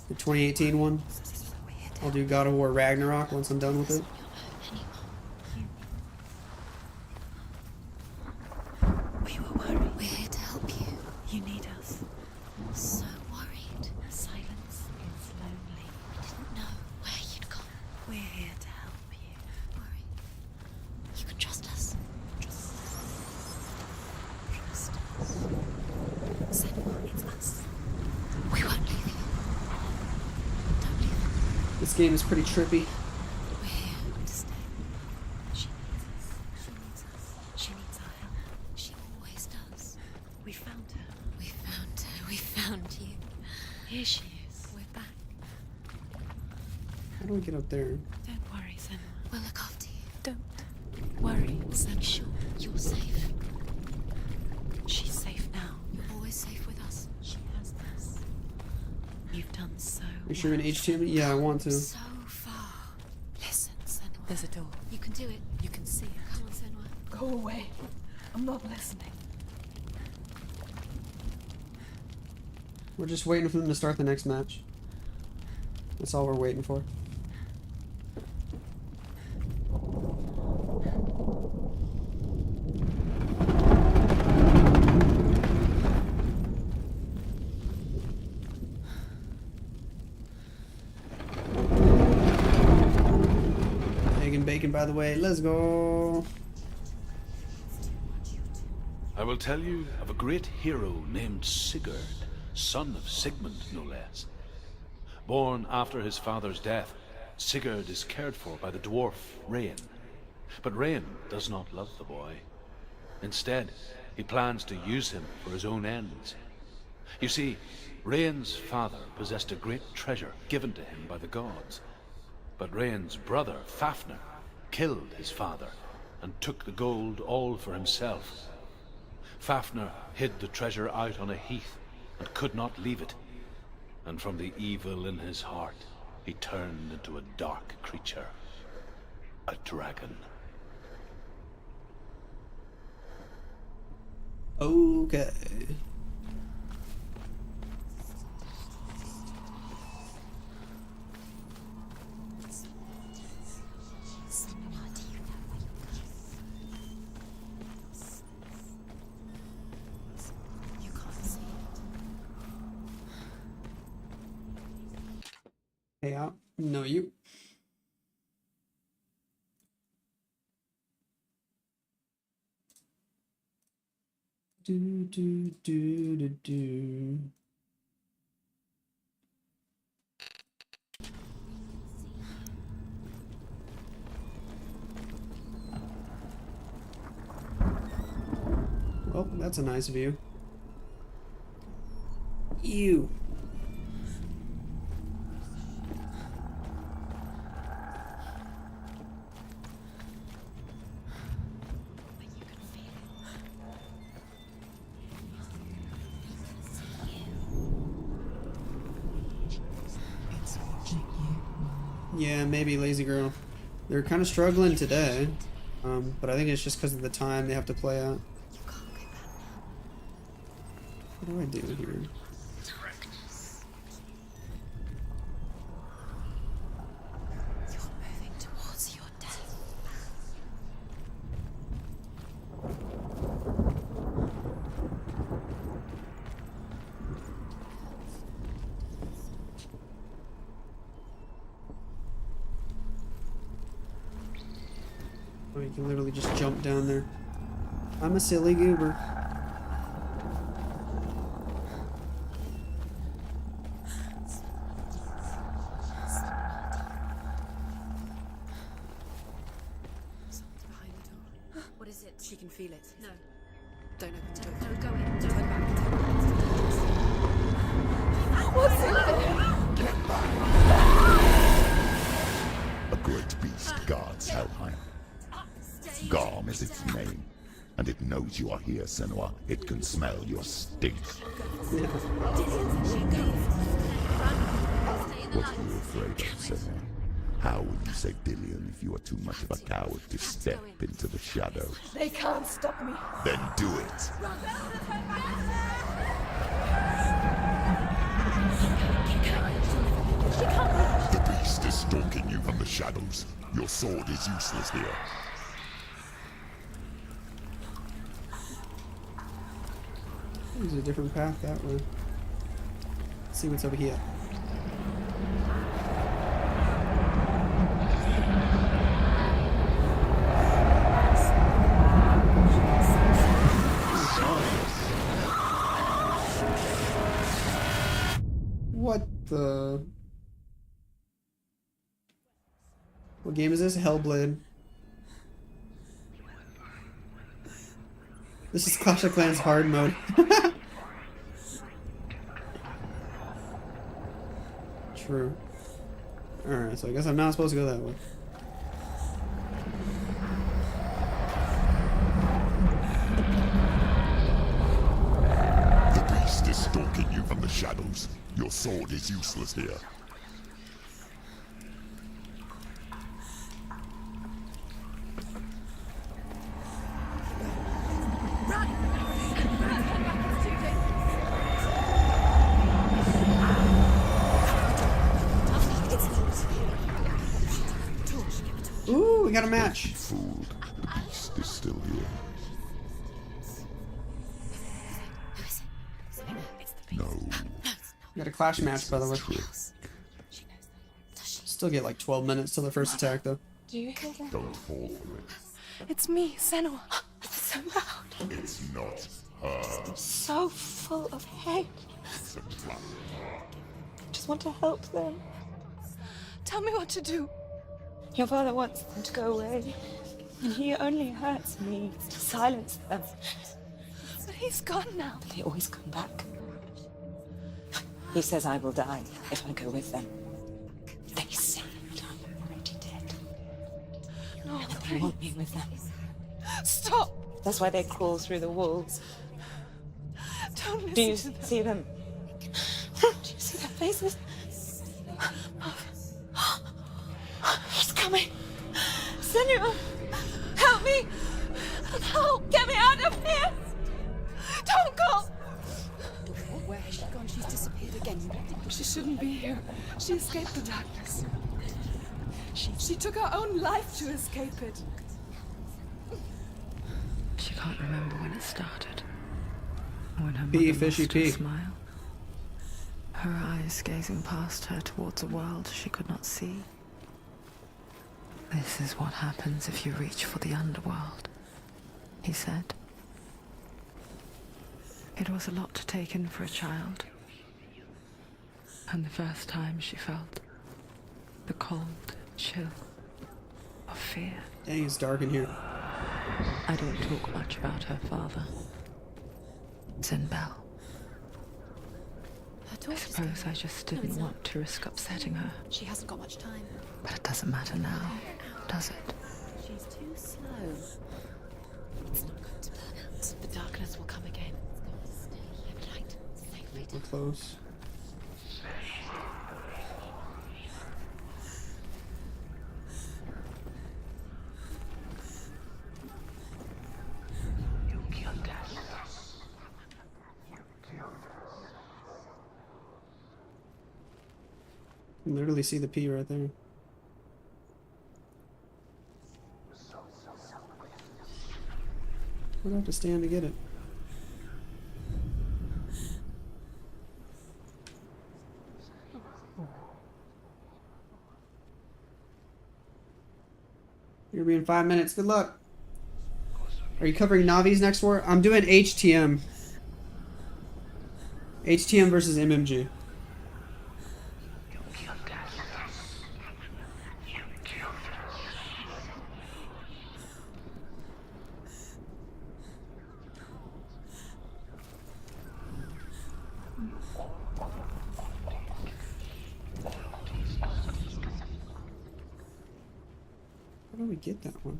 The 2018 one. I'll do God of War Ragnarok once I'm done with it. We were worried. We're here to help you. You need us. So worried. Silence is lonely. We didn't know where you'd gone. We're here to help you. Don't worry. You can trust us. Trust us. Senwa, it's us. We won't leave you. Don't leave us. This game is pretty trippy. We're here to stay. She needs us. She needs us. She needs our help. She always does. We found her. We found her. We found you. Here she is. We're back. How do we get up there? Don't worry, Senwa. We'll look after you. Don't worry, Sen. Sure, you're safe. She's safe now. You're always safe with us. She has us. You've done so. You sure in HTML? Yeah, I want to. So far. Listen, Senwa. There's a door. You can do it. You can see it. Come on, Senwa. Go away. I'm not listening. We're just waiting for them to start the next match. That's all we're waiting for. Egg and bacon, by the way. Let's go. I will tell you of a great hero named Sigurd, son of Sigmund, no less. Born after his father's death, Sigurd is cared for by the dwarf Rain. But Rain does not love the boy. Instead, he plans to use him for his own ends. You see, Rain's father possessed a great treasure given to him by the gods. But Rain's brother, Fafnir, killed his father and took the gold all for himself. Fafnir hid the treasure out on a heath and could not leave it. And from the evil in his heart, he turned into a dark creature. A dragon. Okay. You can't see it. Hey, I know you. Do do do do do. Well, that's a nice view. Ew. But you can feel it. Yeah, maybe lazy girl. They're kind of struggling today, but I think it's just because of the time they have to play out. You can't go back now. What do I do here? You're moving towards your death. Oh, you can literally just jump down there. I'm a silly goober. Something behind the door. What is it? She can feel it. No. Don't open the door. Don't go in. Turn back. What's in there? A great beast guards Helheim. Garm is its name, and it knows you are here, Senua. It can smell your stink. What are you afraid of, Senua? How will you save Dillion if you are too much of a coward to step into the shadows? They can't stop me. Then do it! The beast is stalking you from the shadows. Your sword is useless here. There's a different path that way. Let's see what's over here. What the? What game is this? Hellblade. This is Clash of Clans hard mode. True. Alright, so I guess I'm not supposed to go that way. The beast is stalking you from the shadows. Your sword is useless here. Ooh, we got a match. Fooled. The beast is still here. No. We got a clash match, by the way. Trick. Still get like 12 minutes till the first attack, though. Do you hear that? Don't fall for it. It's me, Senua. It's so loud. It's not her. So full of hate. It's a trap. Just want to help them. Tell me what to do. Your father wants them to go away. And he only hurts me to silence them. But he's gone now. They always come back. He says I will die if I go with them. They say that I'm already dead. No, they want me with them. Stop! That's why they crawl through the walls. Don't listen. Do you see them? Do you see their faces? He's coming. Senua, help me! Help! Get me out of here! Don't go! Where has she gone? She's disappeared again. She shouldn't be here. She escaped the darkness. She took her own life to escape it. She can't remember when it started. When her Pee, mother fishy lost her pee. smile. Her eyes gazing past her towards a world she could not see. This is what happens if you reach for the underworld, he said. It was a lot to take in for a child. And the first time she felt the cold chill of fear. Dang, it's dark in here. I don't talk much about her father. Zinbel. I suppose I just didn't want to risk upsetting her. She hasn't got much time. But it doesn't matter now, does it? She's too slow. It's not going to burn out. The darkness will come again. It's going to stay in light. Safely. We're close. can literally see the P right there. We'd have to stand to get it. You'll be in 5 minutes. Good luck. Are you covering Navi's next war? I'm doing HTM. HTM versus MMG. How do we get that one?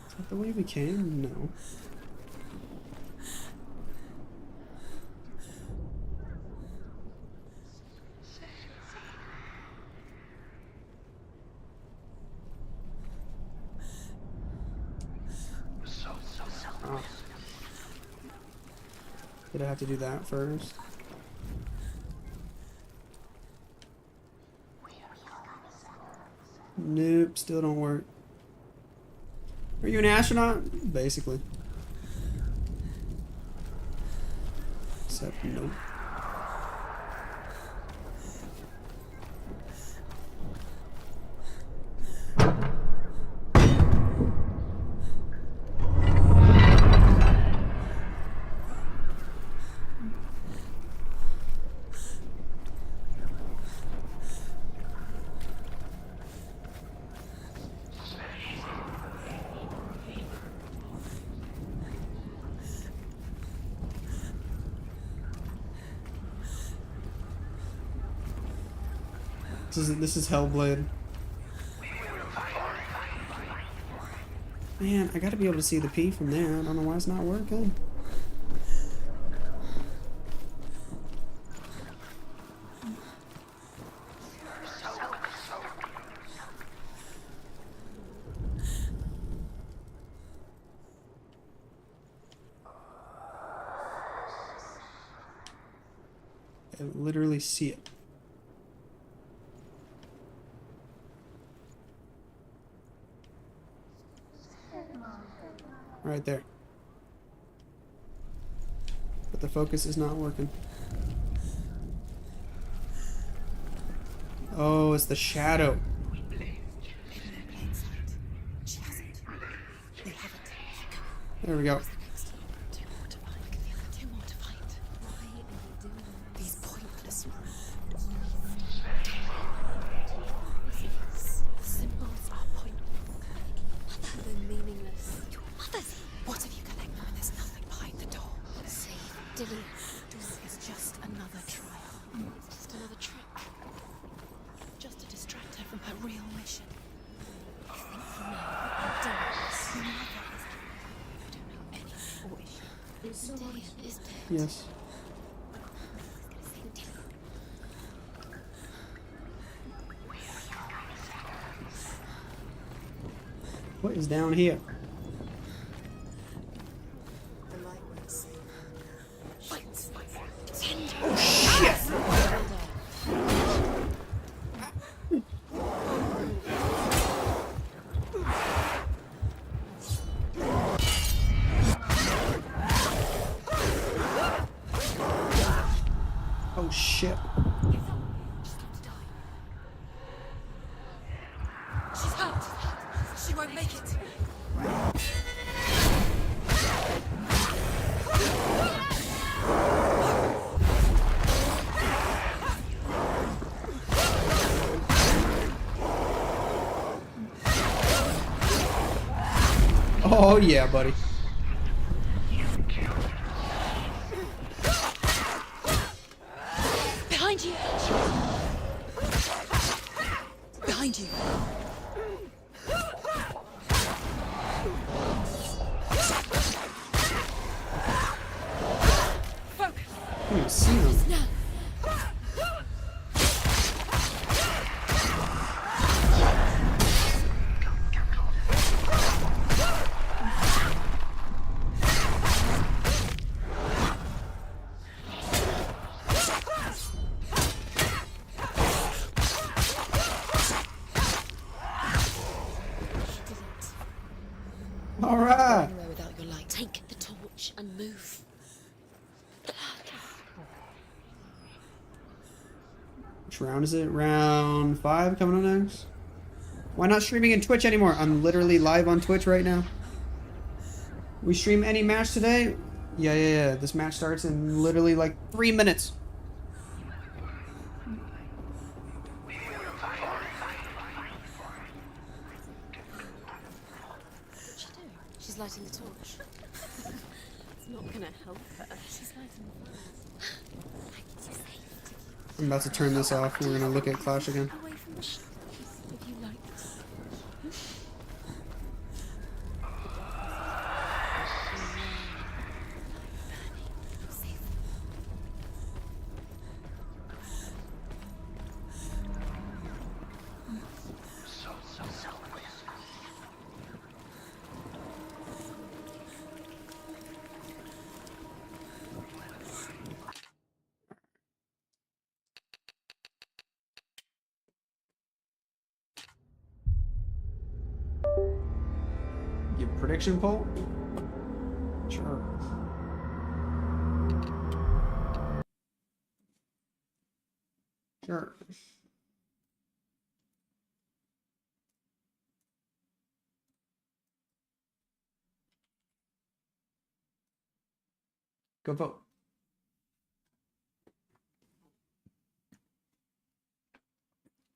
Is that the way we came? No. Oh. Did I have to do that first? Nope, still don't work. Are you an astronaut? Basically. Except nope. This is Hellblade. Man, I gotta be able to see the P from there. I don't know why it's not working. I literally see it. Right there. But the focus is not working. Oh, it's the shadow. There we go. Yes. What is down here? Oh shit! Oh shit. She's hurt. She won't make it. Oh yeah, buddy. Behind you. Behind you. Focus. All right. Anywhere without your light. Take the torch and move. Which round is it? Round 5 coming up next. Why not streaming in Twitch anymore? I'm literally live on Twitch right now. We stream any match today? Yeah. This match starts in literally like 3 minutes. What's she doing? She's lighting the torch. It's not gonna help her. She's lighting the fire. I'm about to turn this off. We're gonna look at Clash again. Away from the shadows, if you like. Give prediction poll? Sure. Sure. Go vote.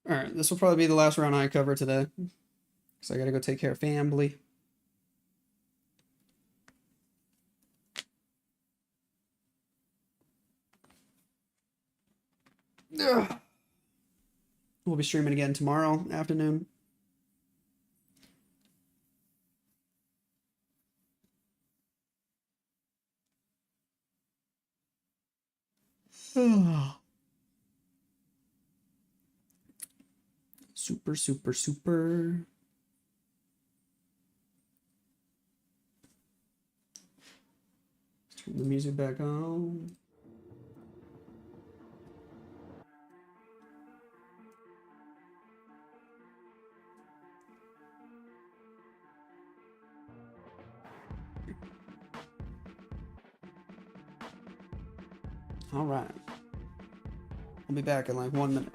Alright, this will probably be the last round I cover today. Because I gotta go take care of family. Ugh. We'll be streaming again tomorrow afternoon. Super. Turn the music back on. All right. I'll be back in like 1 minute.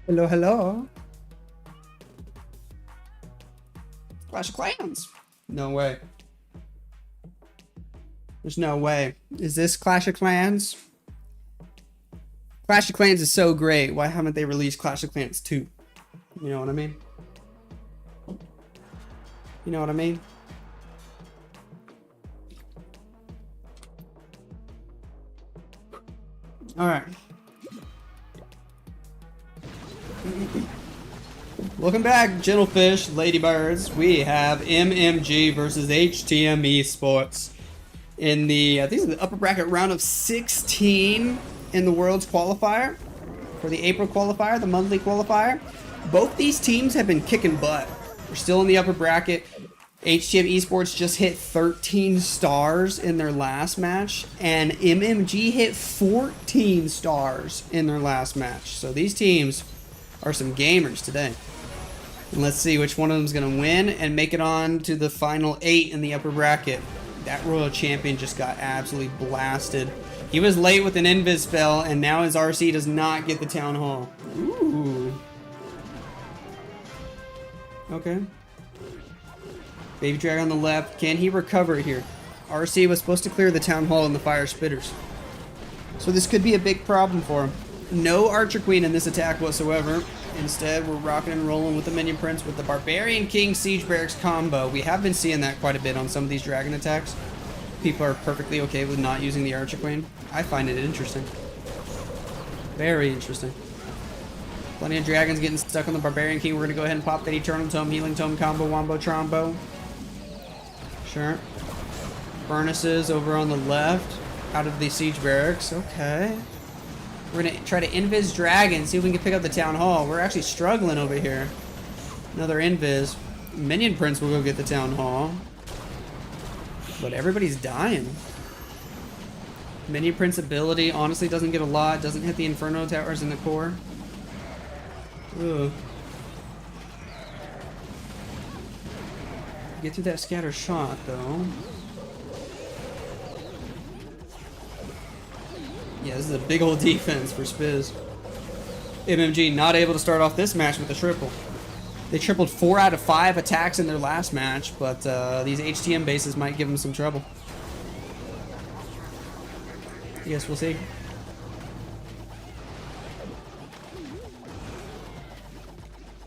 Hello. Clash of Clans. No way. There's no way. Is this Clash of Clans? Clash of Clans is so great. Why haven't they released Clash of Clans 2? You know what I mean? You know what I mean? Alright. Welcome back, gentlefish, ladybirds. We have MMG versus HTM Esports in the, I think it's the upper bracket round of 16 in the World's Qualifier. For the April Qualifier, the monthly qualifier. Both these teams have been kicking butt. We're still in the upper bracket. HTM Esports just hit 13 stars in their last match, and MMG hit 14 stars in their last match. So these teams are some gamers today. And let's see which one of them is going to win and make it on to the final 8 in the upper bracket. That Royal Champion just got absolutely blasted. He was late with an invis spell, and now his RC does not get the Town Hall. Ooh. Okay. Baby Drag on the left. Can he recover here? RC was supposed to clear the Town Hall and the Fire Spitters. So this could be a big problem for him. No Archer Queen in this attack whatsoever. Instead, we're rocking and rolling with the Minion Prince with the Barbarian King Siege Barracks combo. We have been seeing that quite a bit on some of these dragon attacks. People are perfectly okay with not using the Archer Queen. I find it interesting. Very interesting. Plenty of dragons getting stuck on the Barbarian King. We're going to go ahead and pop that Eternal Tome, Healing Tome combo, Wombo Trombo. Sure. Furnaces over on the left. Out of the Siege Barracks. Okay. We're going to try to invis dragon, see if we can pick up the Town Hall. We're actually struggling over here. Another invis. Minion Prince will go get the Town Hall. But everybody's dying. Minion Prince ability honestly doesn't get a lot. Doesn't hit the Inferno Towers in the core. Ugh. Get through that scatter shot though. Yeah, this is a big old defense for Spiz. MMG not able to start off this match with a triple. They tripled 4 out of 5 attacks in their last match, but these HTM bases might give them some trouble. I guess we'll see.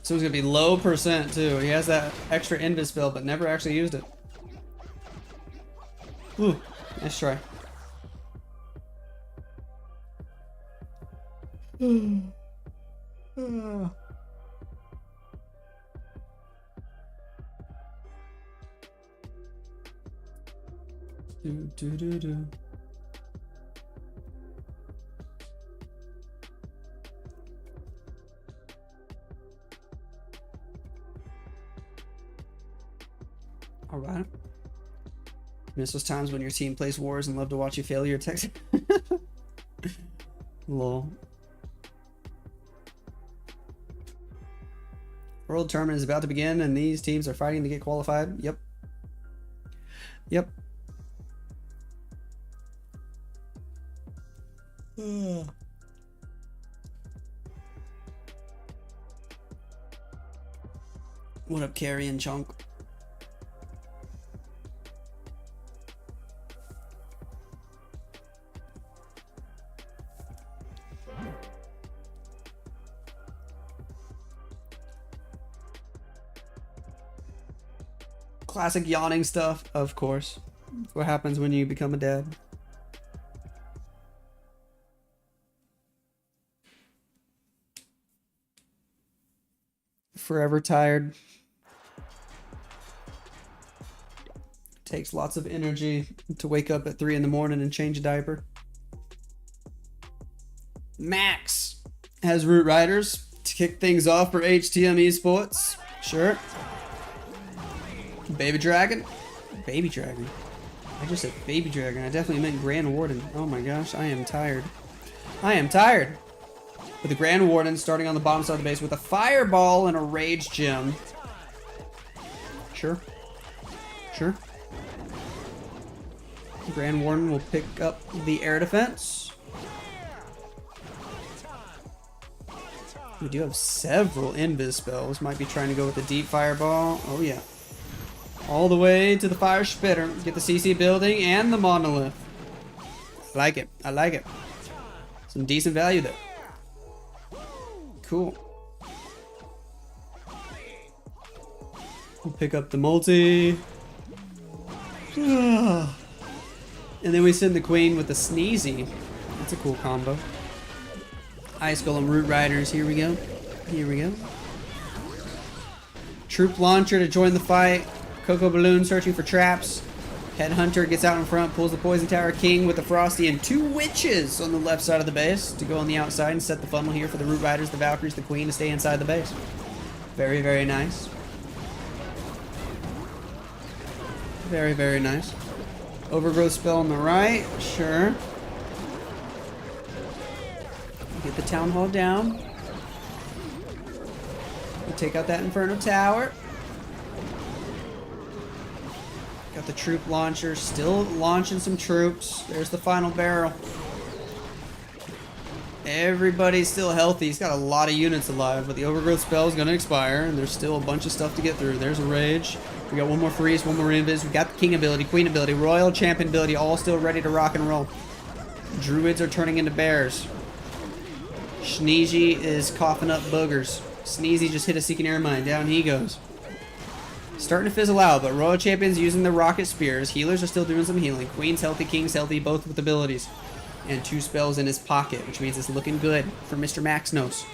So he's gonna be low percent too. He has that extra invis spell, but never actually used it. Ooh, nice try. Do. All right. Miss those times when your team plays wars and love to watch you fail your text. Lol. World tournament is about to begin, and these teams are fighting to get qualified. Yep. Yep. What up, Carrie and Chunk? Classic yawning stuff, of course. What happens when you become a dad? Forever tired. Takes lots of energy to wake up at 3 in the morning and change a diaper. Max has Root Riders to kick things off for HTM Esports. Sure. Baby Dragon? Baby Dragon. I just said Baby Dragon. I definitely meant Grand Warden. Oh my gosh, I am tired. I am tired. With the Grand Warden starting on the bottom side of the base with a Fireball and a Rage Gem. Sure. Sure. Grand Warden will pick up the air defense. We do have several invis spells. Might be trying to go with the deep Fireball. Oh yeah. All the way to the fire spitter. Get the CC building and the monolith. I like it. I like it. Some decent value there. Cool. We'll pick up the multi. And then we send the queen with the sneezy. That's a cool combo. Ice Golem Root Riders. Here we go. Here we go. Troop launcher to join the fight. Cocoa Balloon searching for traps. Headhunter gets out in front, pulls the Poison Tower King with the Frosty and 2 witches on the left side of the base to go on the outside and set the funnel here for the Root Riders, the Valkyries, the Queen to stay inside the base. Very, very nice. Very, very nice. Overgrowth spell on the right. Sure. Get the Town Hall down. We'll take out that Inferno Tower. Got the troop launcher, still launching some troops. There's the final barrel. Everybody's still healthy. He's got a lot of units alive, but the overgrowth spell is going to expire, and there's still a bunch of stuff to get through. There's a rage. We got one more freeze, one more invis. We got the king ability, queen ability, royal champion ability, all still ready to rock and roll. Druids are turning into bears. Sneezy is coughing up boogers. Sneezy just hit a Seeking Air Mine. Down he goes. Starting to fizzle out, but Royal Champion's using the rocket spears. Healers are still doing some healing. Queen's healthy, King's healthy, both with abilities. And 2 spells in his pocket, which means it's looking good for Mr. Lexnos.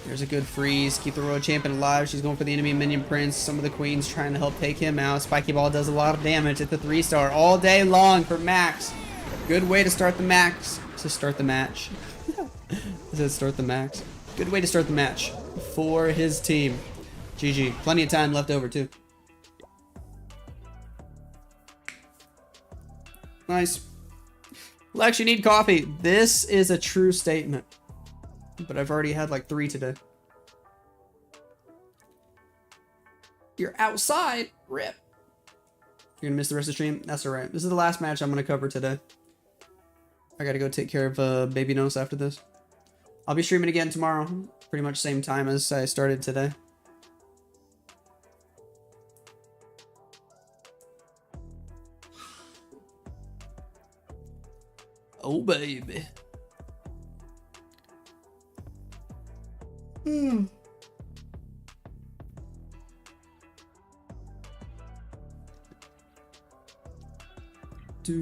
There's a good freeze. Keep the Royal Champion alive. She's going for the enemy Minion Prince. Some of the Queens trying to help take him out. Spiky Ball does a lot of damage at the 3-star all day long for Max. Good way to start the Max. To start the match. I said start the Max. Good way to start the match for his team. GG. Plenty of time left over, too. Nice. Lex, you need coffee. This is a true statement. But I've already had like 3 today. You're outside. Rip. You're gonna miss the rest of the stream? That's alright. This is the last match I'm gonna cover today. I gotta go take care of Baby Nose after this. I'll be streaming again tomorrow. Pretty much same time as I started today. Oh, baby. Who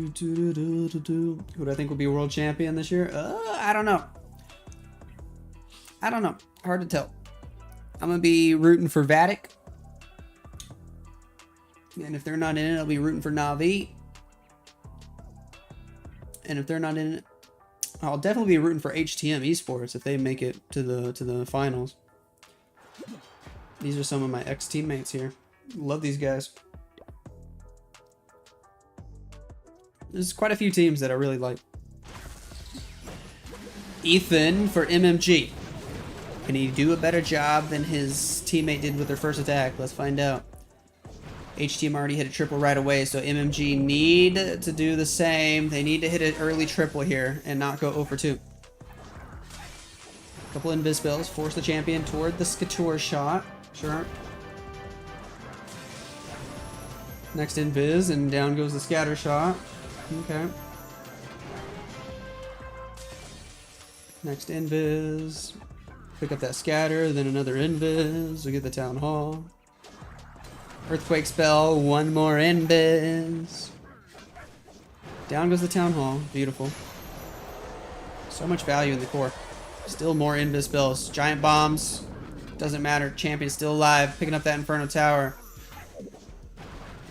do I think will be world champion this year? I don't know. I don't know. Hard to tell. I'm going to be rooting for Vatic. And if they're not in it, I'll be rooting for Na'Vi. And if they're not in it, I'll definitely be rooting for HTM Esports if they make it to the finals. These are some of my ex-teammates here. Love these guys. There's quite a few teams that I really like. Ethan for MMG. Can he do a better job than his teammate did with their first attack? Let's find out. HTM already hit a triple right away, so MMG need to do the same. They need to hit an early triple here and not go 0 for 2. Couple invis spells, force the champion toward the Skator shot. Sure. Next invis, and down goes the scatter shot. Okay. Next invis. Pick up that scatter, then another invis. We get the town hall. Earthquake spell, one more invis. Down goes the town hall. Beautiful. So much value in the core. Still more invis spells. Giant bombs. Doesn't matter. Champion's still alive. Picking up that Inferno Tower.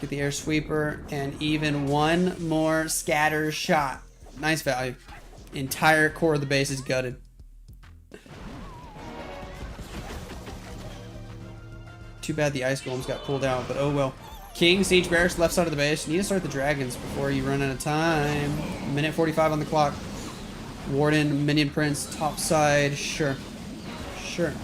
Get the air sweeper. And even one more scatter shot. Nice value. Entire core of the base is gutted. Too bad the ice golems got pulled out, but oh well. King, Siege Barracks, left side of the base. Need to start the dragons before you run out of time. Minute 45 on the clock. Warden, Minion Prince, top side. Sure. Sure.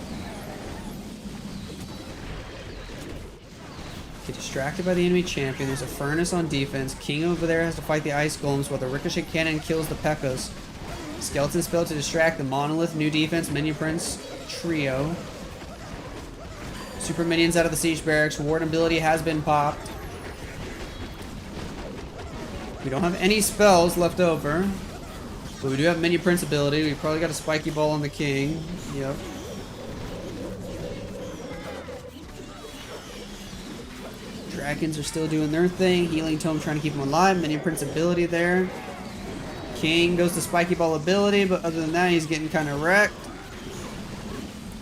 Get distracted by the enemy champion. There's a furnace on defense. King over there has to fight the ice golems while the ricochet cannon kills the P.E.K.K.A.s. Skeleton spell to distract the monolith. New defense, Minion Prince, trio. Super minions out of the siege barracks. Ward ability has been popped. We don't have any spells left over. But we do have minion prince ability. We probably got a spiky ball on the king. Yep. Dragons are still doing their thing. Healing tome trying to keep them alive. Minion prince ability there. King goes to spiky ball ability, but other than that, he's getting kind of wrecked.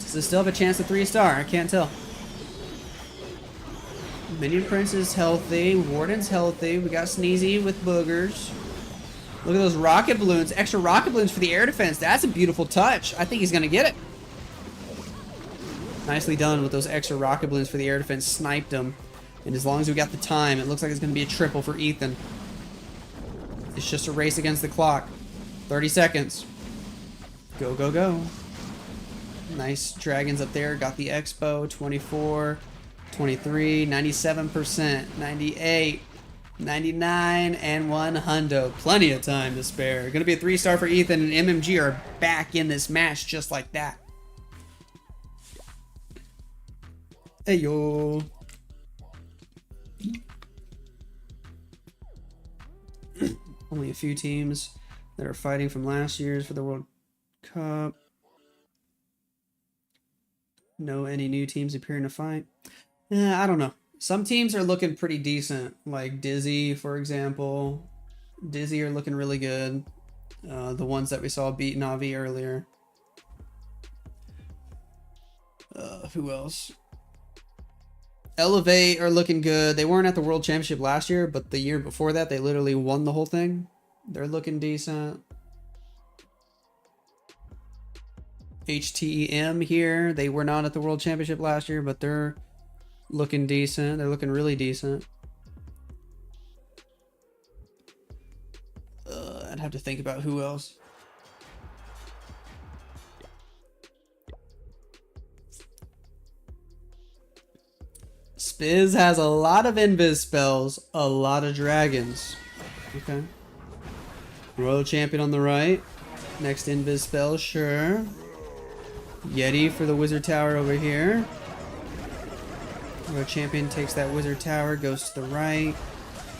Does it still have a chance to 3-star? I can't tell. Minion Prince is healthy. Warden's healthy. We got Sneezy with boogers. Look at those rocket balloons. Extra rocket balloons for the air defense. That's a beautiful touch. I think he's going to get it. Nicely done with those extra rocket balloons for the air defense. Sniped him. And as long as we got the time, it looks like it's going to be a triple for Ethan. It's just a race against the clock. 30 seconds. Go, go, go. Nice dragons up there. Got the expo. 24, 23, 97%, 98, 99, and 100. Plenty of time to spare. Going to be a 3-star for Ethan, and MMG are back in this match just like that. Hey, yo. Only a few teams that are fighting from last year's for the World Cup. No any new teams appearing to fight. I don't know. Some teams are looking pretty decent. Like Dizzy, for example. Dizzy are looking really good. The ones that we saw beat Navi earlier. Who else? Elevate are looking good. They weren't at the World Championship last year, but the year before that, they literally won the whole thing. They're looking decent. HTEM here. They were not at the World Championship last year, but they're looking decent. They're looking really decent. I'd have to think about who else. Spiz has a lot of invis spells, a lot of dragons. Okay. Royal Champion on the right. Next invis spell, sure. Yeti for the Wizard Tower over here. Royal Champion takes that Wizard Tower, goes to the right.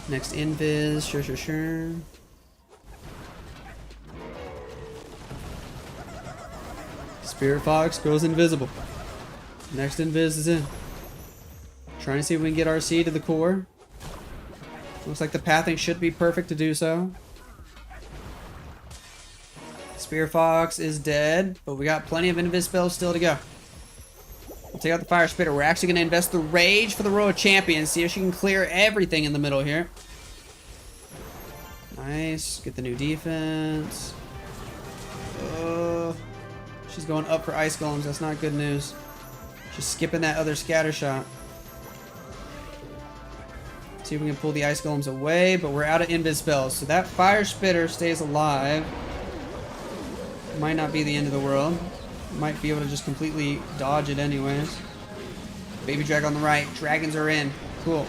Next invis, sure, sure, sure. Spirit Fox goes invisible. Next invis is in. Trying to see if we can get RC to the core. Looks like the pathing should be perfect to do so. Spear Fox is dead, but we got plenty of invis spells still to go. We'll take out the Fire Spitter. We're actually going to invest the Rage for the Royal Champion. See if she can clear everything in the middle here. Nice. Get the new defense. She's going up for Ice Golems. That's not good news. She's skipping that other scatter shot. See if we can pull the Ice Golems away, but we're out of invis spells. So that Fire Spitter stays alive. Might not be the end of the world. Might be able to just completely dodge it anyways. Baby Drag on the right. Dragons are in. Cool.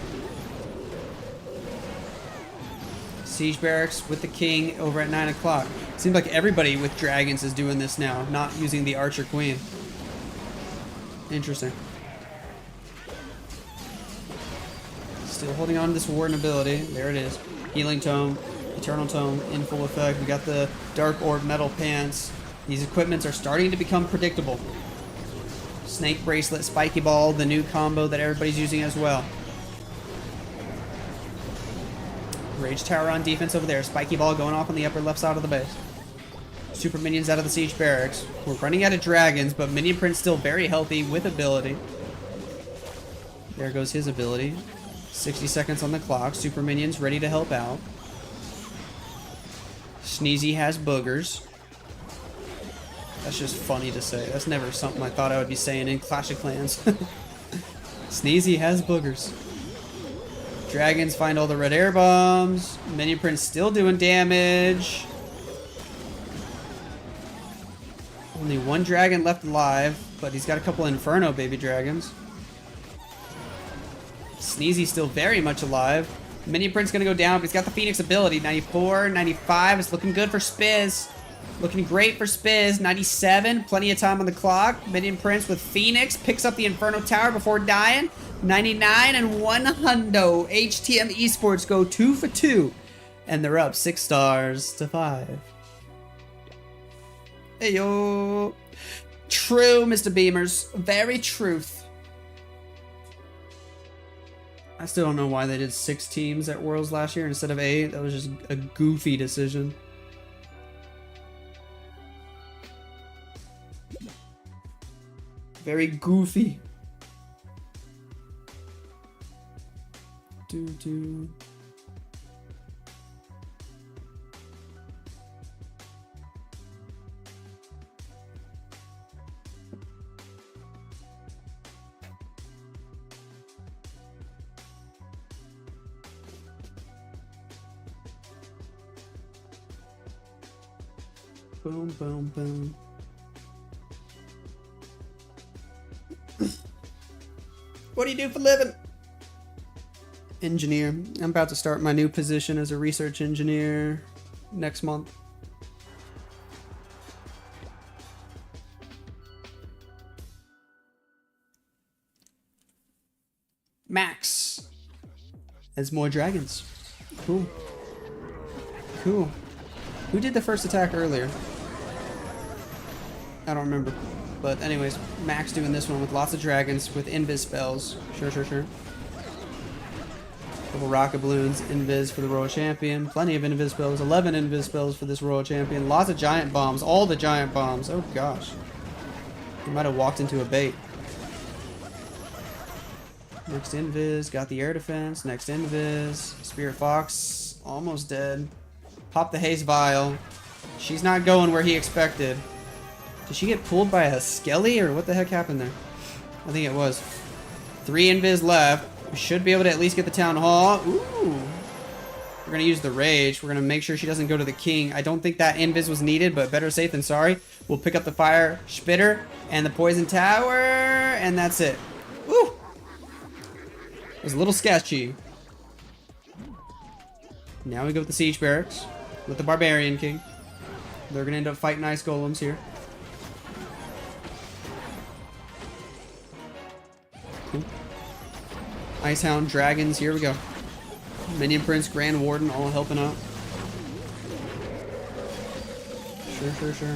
Siege Barracks with the King over at 9 o'clock. Seems like everybody with dragons is doing this now, not using the Archer Queen. Interesting. Still holding on to this Warden ability. There it is. Healing Tome, Eternal Tome in full effect. We got the Dark Orb Metal Pants. These equipments are starting to become predictable. Snake Bracelet, Spiky Ball, the new combo that everybody's using as well. Rage Tower on defense over there. Spiky Ball going off on the upper left side of the base. Super Minions out of the Siege Barracks. We're running out of dragons, but Minion Prince still very healthy with ability. There goes his ability. 60 seconds on the clock. Super Minions ready to help out. Sneezy has boogers. That's just funny to say. That's never something I thought I would be saying in Clash of Clans. Sneezy has boogers. Dragons find all the red air bombs. Minion Prince still doing damage. Only one dragon left alive, but he's got a couple Inferno baby dragons. Sneezy's still very much alive. Minion Prince gonna go down, but he's got the Phoenix ability. 94, 95. It's looking good for Spiz. Looking great for Spiz. 97. Plenty of time on the clock. Minion Prince with Phoenix. Picks up the Inferno Tower before dying. 99 and 1 hundo. HTM Esports go 2 for 2. And they're up 6 stars to 5. Hey yo. True, Mr. Beamers. Very truth. I still don't know why they did 6 teams at Worlds last year instead of 8. That was just a goofy decision. Very goofy. Do. Boom, boom, boom. What do you do for a living? Engineer. I'm about to start my new position as a research engineer next month. Max has more dragons. Cool. Cool. Who did the first attack earlier? I don't remember. But anyways, Max doing this one with lots of dragons with invis spells. Sure. Couple rocket balloons, invis for the Royal Champion. Plenty of invis spells. 11 invis spells for this Royal Champion. Lots of giant bombs. All the giant bombs. Oh gosh. He might have walked into a bait. Next invis. Got the air defense. Next invis. Spirit Fox. Almost dead. Pop the Haze Vial. She's not going where he expected. Did she get pulled by a Skelly or what the heck happened there? I think it was. 3 invis left. We should be able to at least get the Town Hall. Ooh. We're going to use the Rage. We're going to make sure she doesn't go to the King. I don't think that invis was needed, but better safe than sorry. We'll pick up the Fire Spitter and the Poison Tower, and that's it. Woo! It was a little sketchy. Now we go with the Siege Barracks with the Barbarian King. They're going to end up fighting Ice Golems here. Cool. Icehound, Dragons, here we go. Minion Prince, Grand Warden, all helping out. Sure.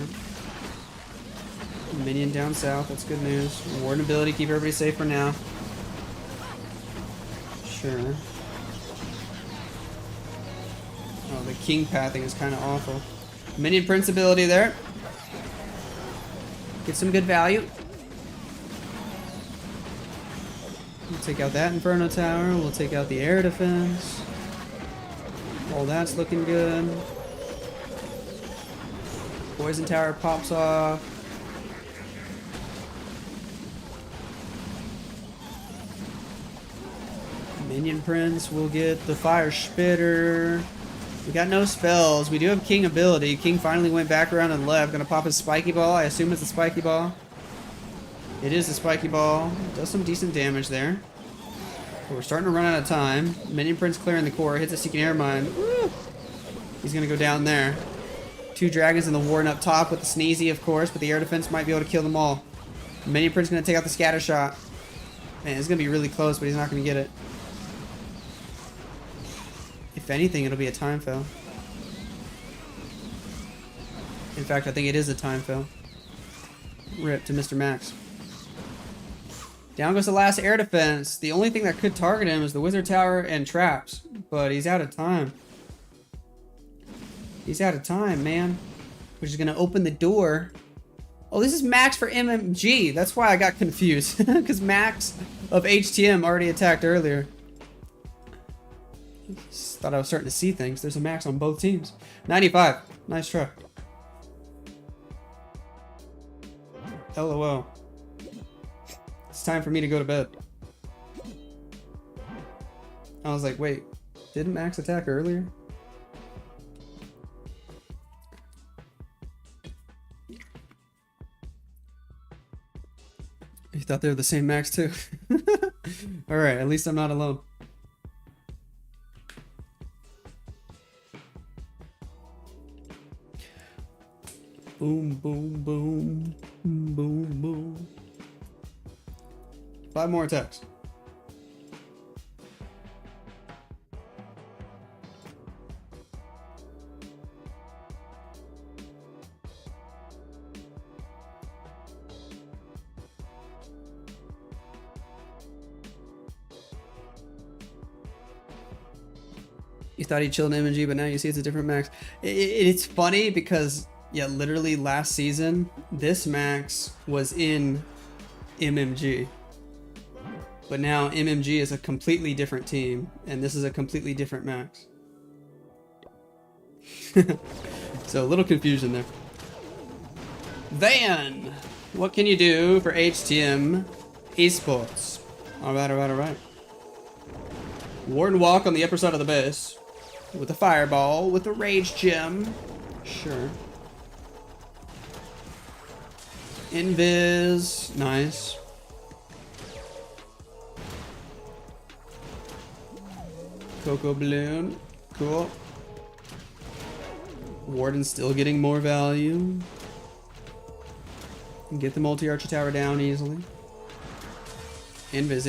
Minion down south, that's good news. Warden ability, keep everybody safe for now. Sure. Oh, the King pathing is kind of awful. Minion Prince ability there. Get some good value. We'll take out that Inferno Tower. We'll take out the air defense. All that's looking good. Poison Tower pops off. Minion Prince will get the Fire Spitter. We got no spells. We do have King ability. King finally went back around and left. Gonna pop his Spiky Ball. I assume it's a Spiky Ball. It is a Spiky Ball. Does some decent damage there. But we're starting to run out of time. Minion Prince clearing the core. Hits a Seeking Air Mine. Woo! He's gonna go down there. 2 dragons and the Warden up top with the Sneezy, of course, but the air defense might be able to kill them all. Minion Prince gonna take out the Scatter Shot. Man, it's gonna be really close, but he's not gonna get it. If anything, it'll be a time fail. In fact, I think it is a time fail. Rip to Mr. Max. Down goes the last air defense. The only thing that could target him is the Wizard Tower and traps, but he's out of time. He's out of time, man. Which is gonna open the door. Oh, this is Max for MMG. That's why I got confused. Because Max of HTM already attacked earlier. Just thought I was starting to see things. There's a Max on both teams. 95. Nice try. LOL. It's time for me to go to bed. I was like, wait, didn't Max attack earlier? You thought they were the same Max too? Alright, at least I'm not alone. Boom, boom, boom. Boom, boom. 5 more attacks. You thought he chilled in MMG, but now you see it's a different max. It's funny because, yeah, literally last season, this max was in MMG. But now MMG is a completely different team, and this is a completely different max. So a little confusion there. Then, what can you do for HTM Esports? Alright. Warden Walk on the upper side of the base. With a fireball, with a rage gem. Sure. Invis. Nice. Cocoa Balloon. Cool. Warden's still getting more value. Can get the multi-archer tower down easily. Invis,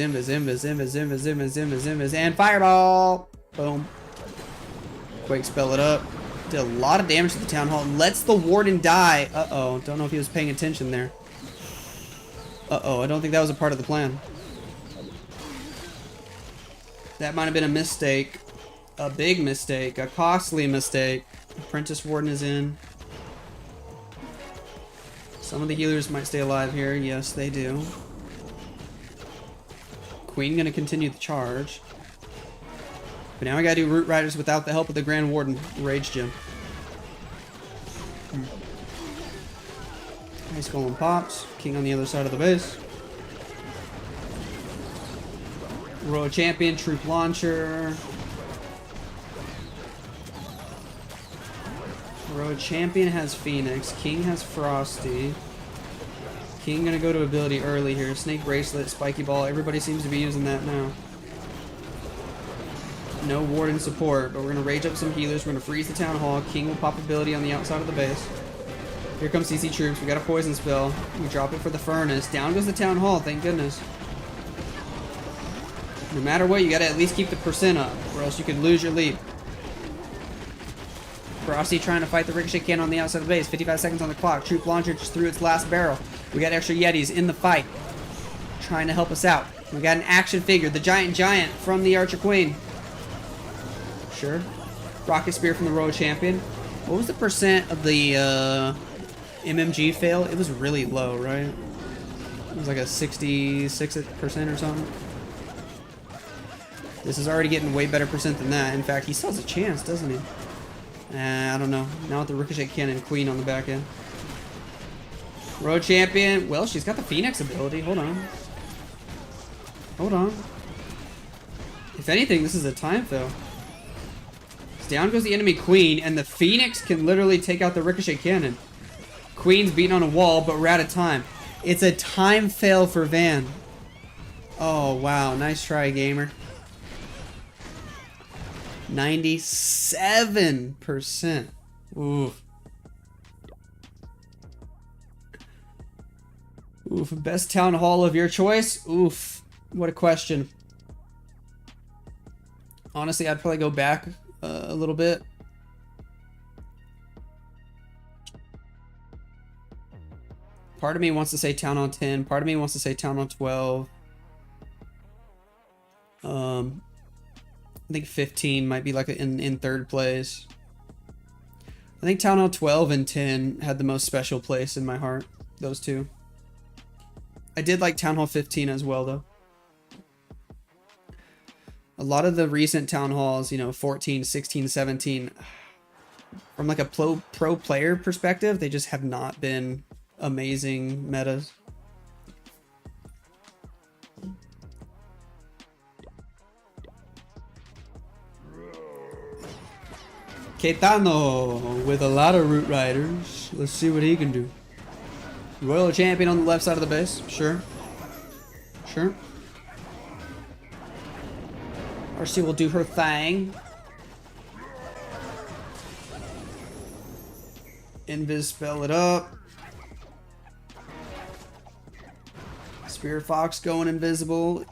and fireball! Boom. Quake spell it up. Did a lot of damage to the town hall. Lets the warden die. Uh-oh. Don't know if he was paying attention there. Uh-oh. I don't think that was a part of the plan. That might have been a mistake. A big mistake. A costly mistake. Apprentice Warden is in. Some of the healers might stay alive here. Yes, they do. Queen gonna continue the charge. But now I gotta do Root Riders without the help of the Grand Warden Rage Gem. Ice Golem pops. King on the other side of the base. Royal Champion, Troop Launcher. Royal Champion has Phoenix. King has Frosty. King gonna go to ability early here. Snake Bracelet, Spiky Ball. Everybody seems to be using that now. No Warden support, but we're gonna rage up some healers. We're gonna freeze the Town Hall. King will pop ability on the outside of the base. Here comes CC troops. We got a poison spell. We drop it for the furnace. Down goes the Town Hall, thank goodness. No matter what, you gotta at least keep the percent up, or else you could lose your lead. Frosty trying to fight the ricochet cannon on the outside of the base. 55 seconds on the clock. Troop Launcher just threw its last barrel. We got extra Yetis in the fight, trying to help us out. We got an action figure, the Giant from the Archer Queen. Sure. Rocket Spear from the Royal Champion. What was the percent of the MMG fail? It was really low, right? It was like a 66% or something. This is already getting way better percent than that. In fact, he still has a chance, doesn't he? I don't know. Now with the Ricochet Cannon Queen on the back end. Royal Champion. Well, she's got the Phoenix ability. Hold on. Hold on. If anything, this is a time fail. Down goes the enemy Queen, and the Phoenix can literally take out the Ricochet Cannon. Queen's beating on a wall, but we're out of time. It's a time fail for Van. Oh, wow. Nice try, gamer. 97%. Oof. Oof. Best town hall of your choice? Oof. What a question. Honestly, I'd probably go back a little bit. Part of me wants to say Town Hall 10. Part of me wants to say Town Hall 12. I think 15 might be like in third place. I think Town Hall 12 and 10 had the most special place in my heart. Those two. I did like Town Hall 15 as well, though. A lot of the recent Town Halls, you know, 14, 16, 17, from like a pro player perspective, they just have not been amazing metas. Caetano with a lot of Root Riders. Let's see what he can do. Royal Champion on the left side of the base. Sure. Sure. RC will do her thing. Invis spell it up. Spirit Fox going invisible.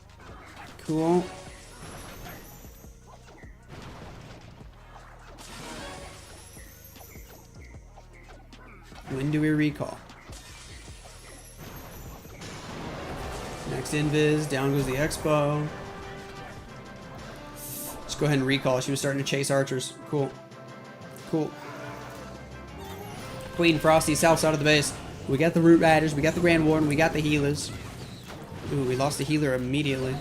Cool. When do we recall? Next invis, down goes the expo. Let's go ahead and recall. She was starting to chase archers. Cool. Cool. Queen Frosty, south side of the base. We got the Root Riders, we got the Grand Warden, we got the healers. Ooh, we lost the healer immediately.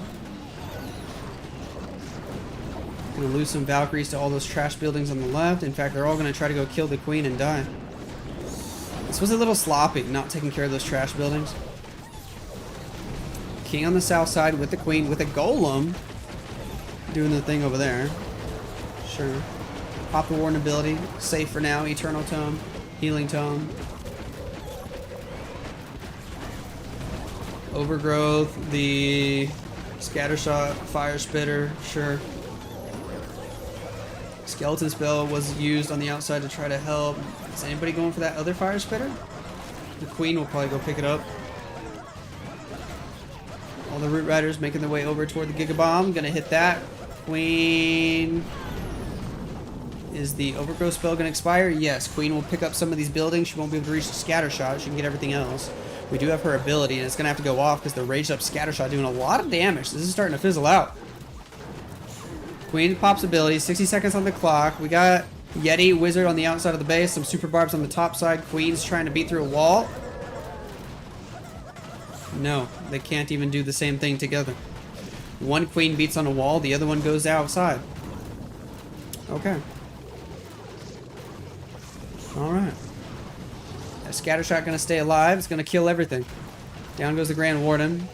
Gonna lose some Valkyries to all those trash buildings on the left. In fact, they're all gonna try to go kill the queen and die. This was a little sloppy, not taking care of those trash buildings. King on the south side with the queen, with a golem. Doing the thing over there. Sure. Pop the Warden ability. Safe for now. Eternal Tome. Healing Tome. Overgrowth. The Scattershot. Fire Spitter. Sure. Skeleton spell was used on the outside to try to help. Is anybody going for that other Fire Spitter? The queen will probably go pick it up. All the Root Riders making their way over toward the Giga Bomb. Gonna hit that. Queen. Is the Overgrowth spell gonna expire? Yes. Queen will pick up some of these buildings. She won't be able to reach the Scattershot. She can get everything else. We do have her ability, and it's gonna have to go off because the Raged Up Scattershot doing a lot of damage. This is starting to fizzle out. Queen pops ability. 60 seconds on the clock. We got Yeti Wizard on the outside of the base. Some Super Barbs on the top side. Queen's trying to beat through a wall. No, they can't even do the same thing together. One queen beats on a wall, the other one goes outside. Okay. Alright. That Scattershot gonna stay alive. It's gonna kill everything. Down goes the Grand Warden.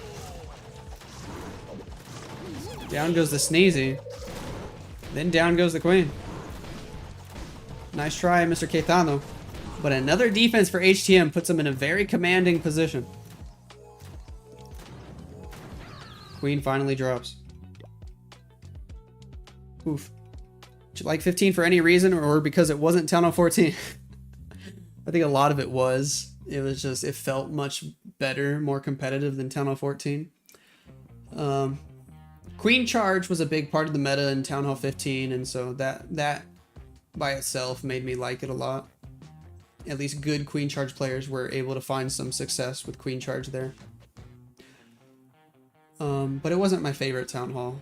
Down goes the Sneezy. Then down goes the queen. Nice try, Mr. Caetano. But another defense for HTM puts him in a very commanding position. Queen finally drops. Oof. Would you like 15 for any reason or because it wasn't Town Hall 14? I think a lot of it was. It was just, it felt much better, more competitive than Town Hall 14. Queen Charge was a big part of the meta in Town Hall 15, and so that by itself made me like it a lot. At least good Queen Charge players were able to find some success with Queen Charge there. But it wasn't my favorite Town Hall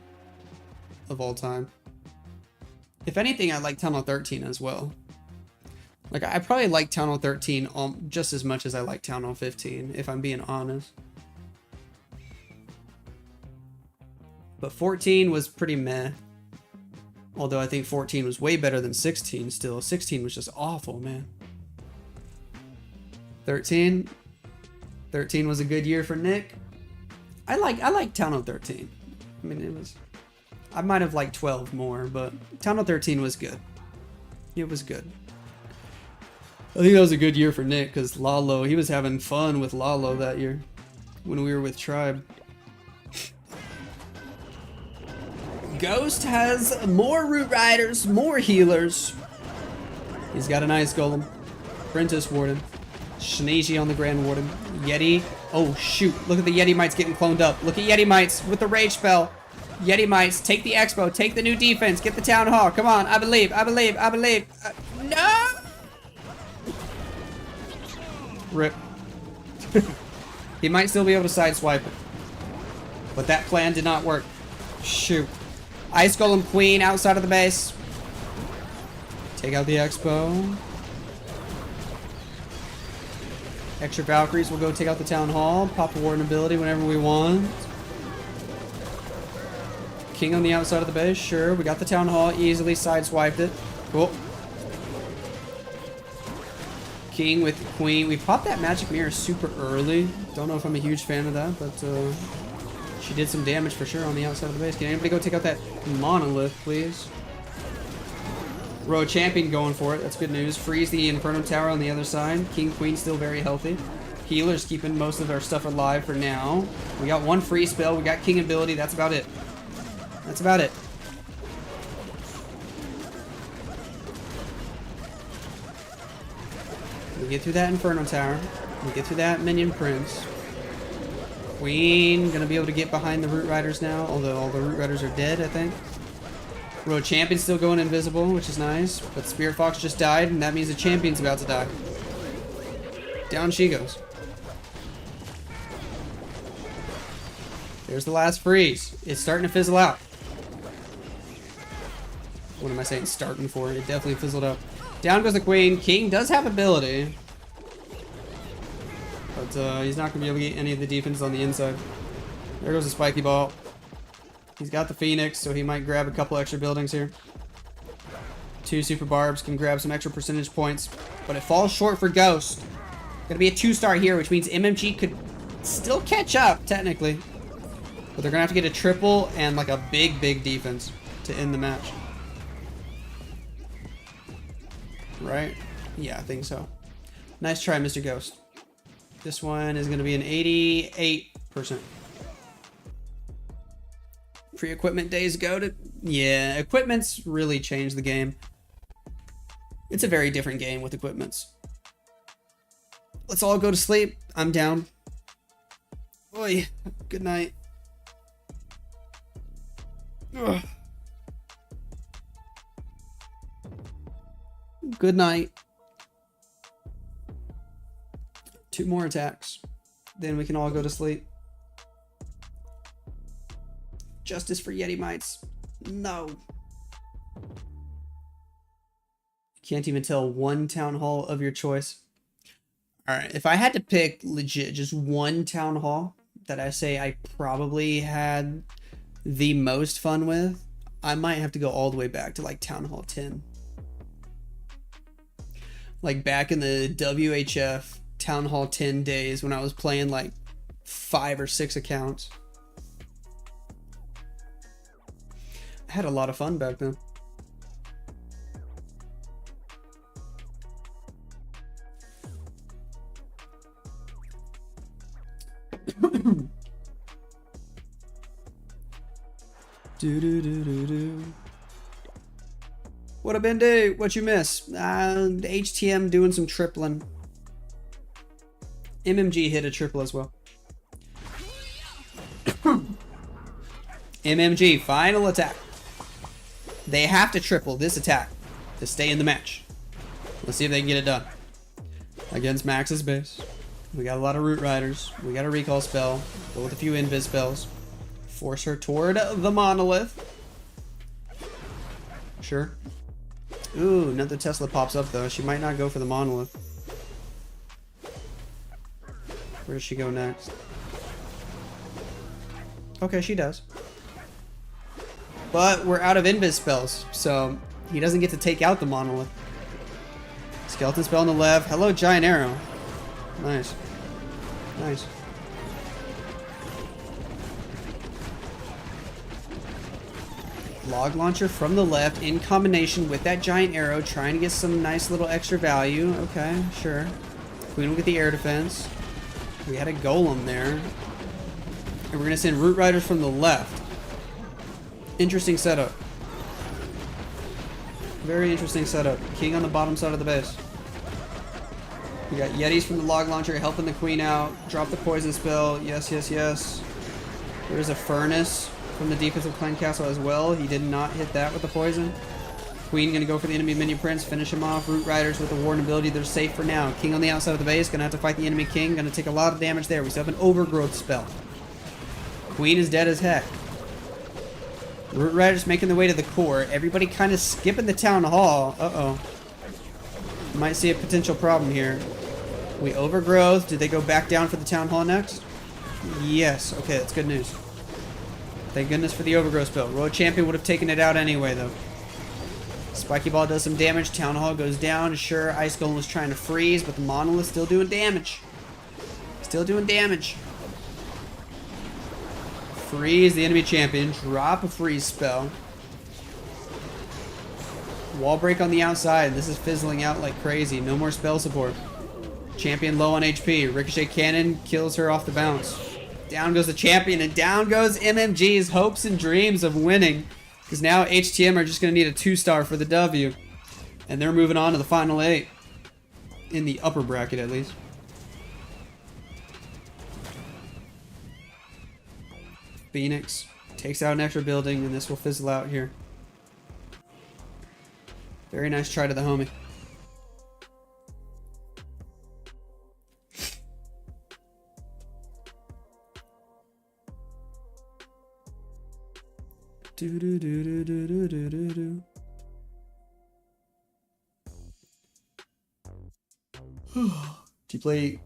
of all time. If anything, I like Town Hall 13 as well. Like, I probably like Town Hall 13 just as much as I like Town Hall 15, if I'm being honest. But 14 was pretty meh. Although I think 14 was way better than 16 still. 16 was just awful, man. 13 was a good year for Nick. I like Town Hall 13. I mean, it was... I might have liked 12 more, but Town Hall 13 was good. It was good. I think that was a good year for Nick, because Lalo, he was having fun with Lalo that year. When we were with Tribe. Ghost has more Root Riders, more healers. He's got an Ice Golem. Apprentice Warden. Sneezy on the Grand Warden. Yeti. Oh, shoot. Look at the Yeti Mites getting cloned up. Look at Yeti Mites with the Rage Spell. Yeti Mites, take the Expo. Take the new defense. Get the Town Hall. Come on. I believe. I believe. I believe. No! Rip. He might still be able to sideswipe it. But that plan did not work. Shoot. Ice Golem Queen outside of the base. Take out the Expo. Extra Valkyries will go take out the Town Hall. Pop the Warden ability whenever we want. King on the outside of the base. Sure, we got the Town Hall. Easily sideswiped it. Cool. King with Queen. We popped that Magic Mirror super early. Don't know if I'm a huge fan of that, but she did some damage for sure on the outside of the base. Can anybody go take out that Monolith, please? Road Champion going for it. That's good news. Freeze the Inferno Tower on the other side. King Queen still very healthy. Healer's keeping most of our stuff alive for now. We got one free spell. We got King ability. That's about it. That's about it. We get through that Inferno Tower. We get through that Minion Prince. Queen gonna be able to get behind the Root Riders now, although all the Root Riders are dead, I think. Road Champion's still going invisible, which is nice, but Spirit Fox just died, and that means the Champion's about to die. Down she goes. There's the last freeze. It's starting to fizzle out. What am I saying starting for? It definitely fizzled out. Down goes the Queen. King does have ability, but he's not going to be able to get any of the defense on the inside. There goes the Spiky Ball. He's got the Phoenix, so he might grab a couple extra buildings here. 2 Super Barbs can grab some extra percentage points, but it falls short for Ghost. Gonna be a 2-star here, which means MMG could still catch up, technically. But they're gonna have to get a triple and like a big, big defense to end the match. Right? Yeah, I think so. Nice try, Mr. Ghost. This one is gonna be an 88%. Pre-equipment days go to... Yeah, equipments really changed the game. It's a very different game with equipments. Let's all go to sleep. I'm down. Oi, good night. Ugh. Good night. 2 more attacks. Then we can all go to sleep. Justice for Yeti Mites. No. Can't even tell one town hall of your choice. Alright, if I had to pick legit just one town hall that I say I probably had the most fun with, I might have to go all the way back to like Town Hall 10. Like back in the WHF Town Hall 10 days when I was playing like 5 or 6 accounts. I had a lot of fun back then. What I been do? What you miss? HTM doing some tripling. MMG hit a triple as well. MMG, final attack. They have to triple this attack to stay in the match. Let's see if they can get it done. Against Max's base. We got a lot of Root Riders. We got a recall spell. Go with a few invis spells. Force her toward the monolith. Sure. Ooh, another Tesla pops up though. She might not go for the monolith. Where does she go next? Okay, she does. But we're out of invis spells, so he doesn't get to take out the monolith. Skeleton spell on the left. Hello, giant arrow. Nice. Nice. Log launcher from the left in combination with that giant arrow, trying to get some nice little extra value. Okay, sure. Queen will get the air defense. We had a golem there. And we're going to send Root Riders from the left. Interesting setup. Very interesting setup. King on the bottom side of the base. We got Yetis from the log launcher helping the Queen out. Drop the poison spell. Yes, yes, yes. There's a furnace from the defensive clan castle as well. He did not hit that with the poison. Queen gonna go for the enemy minion prince, finish him off. Root Riders with the warden ability, they're safe for now. King on the outside of the base, gonna have to fight the enemy king. Gonna take a lot of damage there. We still have an overgrowth spell. Queen is dead as heck. Root Riders making their way to the core. Everybody kind of skipping the town hall. Uh-oh. Might see a potential problem here. We overgrowth. Did they go back down for the town hall next? Yes. Okay, that's good news. Thank goodness for the overgrowth spell. Road Champion would have taken it out anyway, though. Spiky Ball does some damage. Town Hall goes down. Sure, Ice Golem was trying to freeze, but the Monolith still doing damage. Still doing damage. Freeze the enemy champion. Drop a freeze spell. Wall break on the outside. This is fizzling out like crazy. No more spell support. Champion low on HP. Ricochet Cannon kills her off the bounce. Down goes the champion, and down goes MMG's hopes and dreams of winning. Because now HTM are just going to need a 2-star for the W. And they're moving on to the final 8. in the upper bracket at least. Phoenix takes out an extra building, and this will fizzle out here. Very nice try to the homie. Do do do do do do do do do. Do you play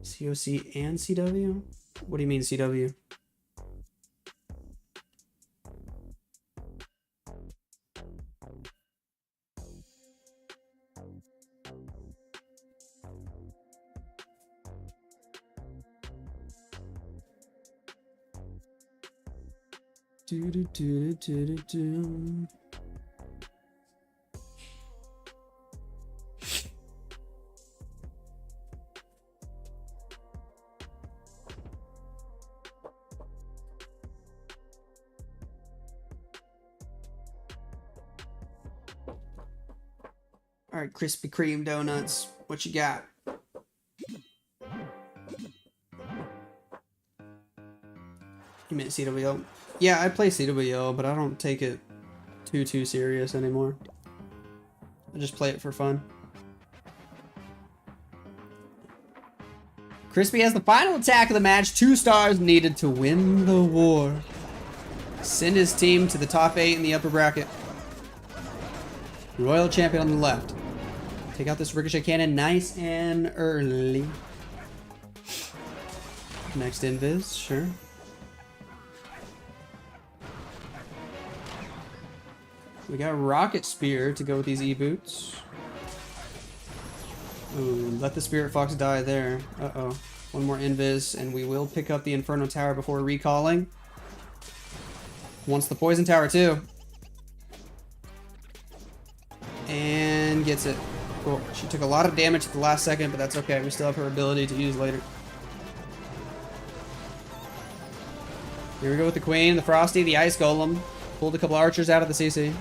COC and CW? What do you mean CW? Do do do do do do. All right, Krispy Kreme donuts. What you got? You meant CWO? Yeah, I play CWO, but I don't take it too serious anymore. I just play it for fun. Crispy has the final attack of the match. 2 stars needed to win the war. Send his team to the top 8 in the upper bracket. Royal Champion on the left. Take out this Ricochet Cannon nice and early. Next invis, sure. We got Rocket Spear to go with these E-boots. Ooh, let the Spirit Fox die there. Uh-oh. One more invis, and we will pick up the Inferno Tower before recalling. Wants the Poison Tower too. And gets it. Cool. She took a lot of damage at the last second, but that's okay. We still have her ability to use later. Here we go with the Queen, the Frosty, the Ice Golem. Pulled a couple archers out of the CC.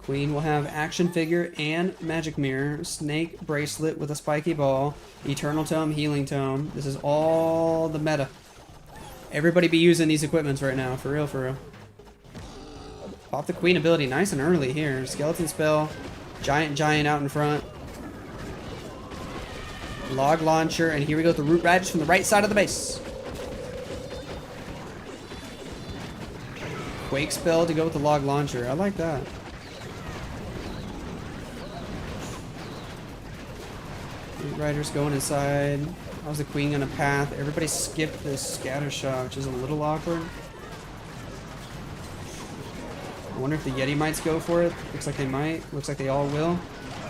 Queen will have Action Figure and Magic Mirror, Snake Bracelet with a Spiky Ball, Eternal Tome, Healing Tome. This is all the meta. Everybody be using these equipments right now, for real, for real. Pop the Queen ability nice and early here. Skeleton Spell, Giant out in front. Log Launcher, and here we go with the Root Riders from the right side of the base. Quake Spell to go with the Log Launcher. I like that. Root Riders going inside. How's the Queen gonna path? Everybody skip this Scatter Shot, which is a little awkward. I wonder if the Yeti mites go for it. Looks like they might. Looks like they all will.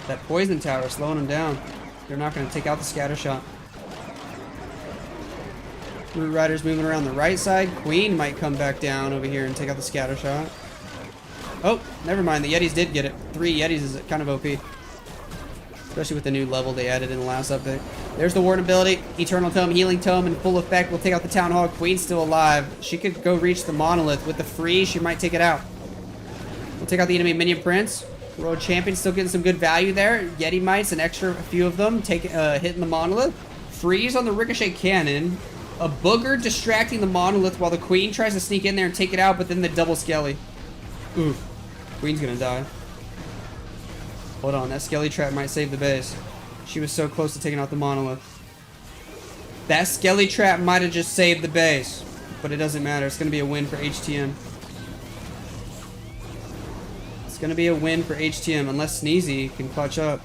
That Poison Tower slowing them down. They're not going to take out the Scatter Shot. Root Riders moving around the right side. Queen might come back down over here and take out the Scatter Shot. Oh, never mind. The Yetis did get it. 3 Yetis is kind of OP. Especially with the new level they added in the last update. There's the Warden ability. Eternal Tome, Healing Tome in full effect. We'll take out the Town Hall. Queen's still alive. She could go reach the Monolith. With the freeze, she might take it out. We'll take out the enemy Minion Prince. World Champion still getting some good value there. Yeti Mites, an extra few of them, hitting the Monolith. Freeze on the Ricochet Cannon. A Booger distracting the Monolith while the Queen tries to sneak in there and take it out, but then the double Skelly. Oof. Queen's gonna die. Hold on, that Skelly Trap might save the base. She was so close to taking out the Monolith. That Skelly Trap might have just saved the base, but it doesn't matter. It's gonna be a win for HTM. It's going to be a win for HTM unless Sneezy can clutch up.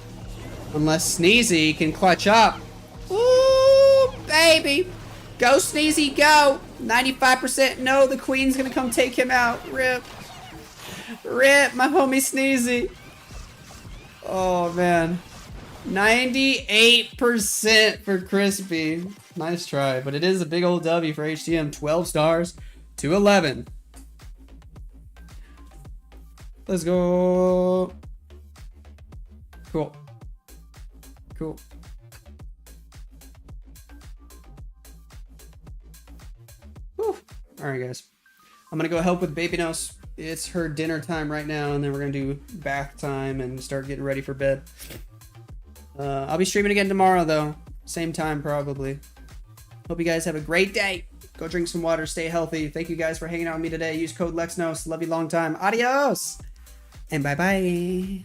Unless Sneezy can clutch up. Ooh, baby. Go, Sneezy, go. 95% no, the Queen's going to come take him out. Rip. Rip, my homie Sneezy. Oh, man. 98% for Crispy. Nice try, but it is a big old W for HTM. 12 stars to 11. Let's go. Cool. Cool. Whew. All right, guys. I'm going to go help with Baby Nose It's her dinner time right now, and then we're gonna do bath time and start getting ready for bed. I'll be streaming again tomorrow, though. Same time, probably. Hope you guys have a great day. Go drink some water, stay healthy. Thank you guys for hanging out with me today. Use code Lexnos. Love you long time. Adios! And bye-bye.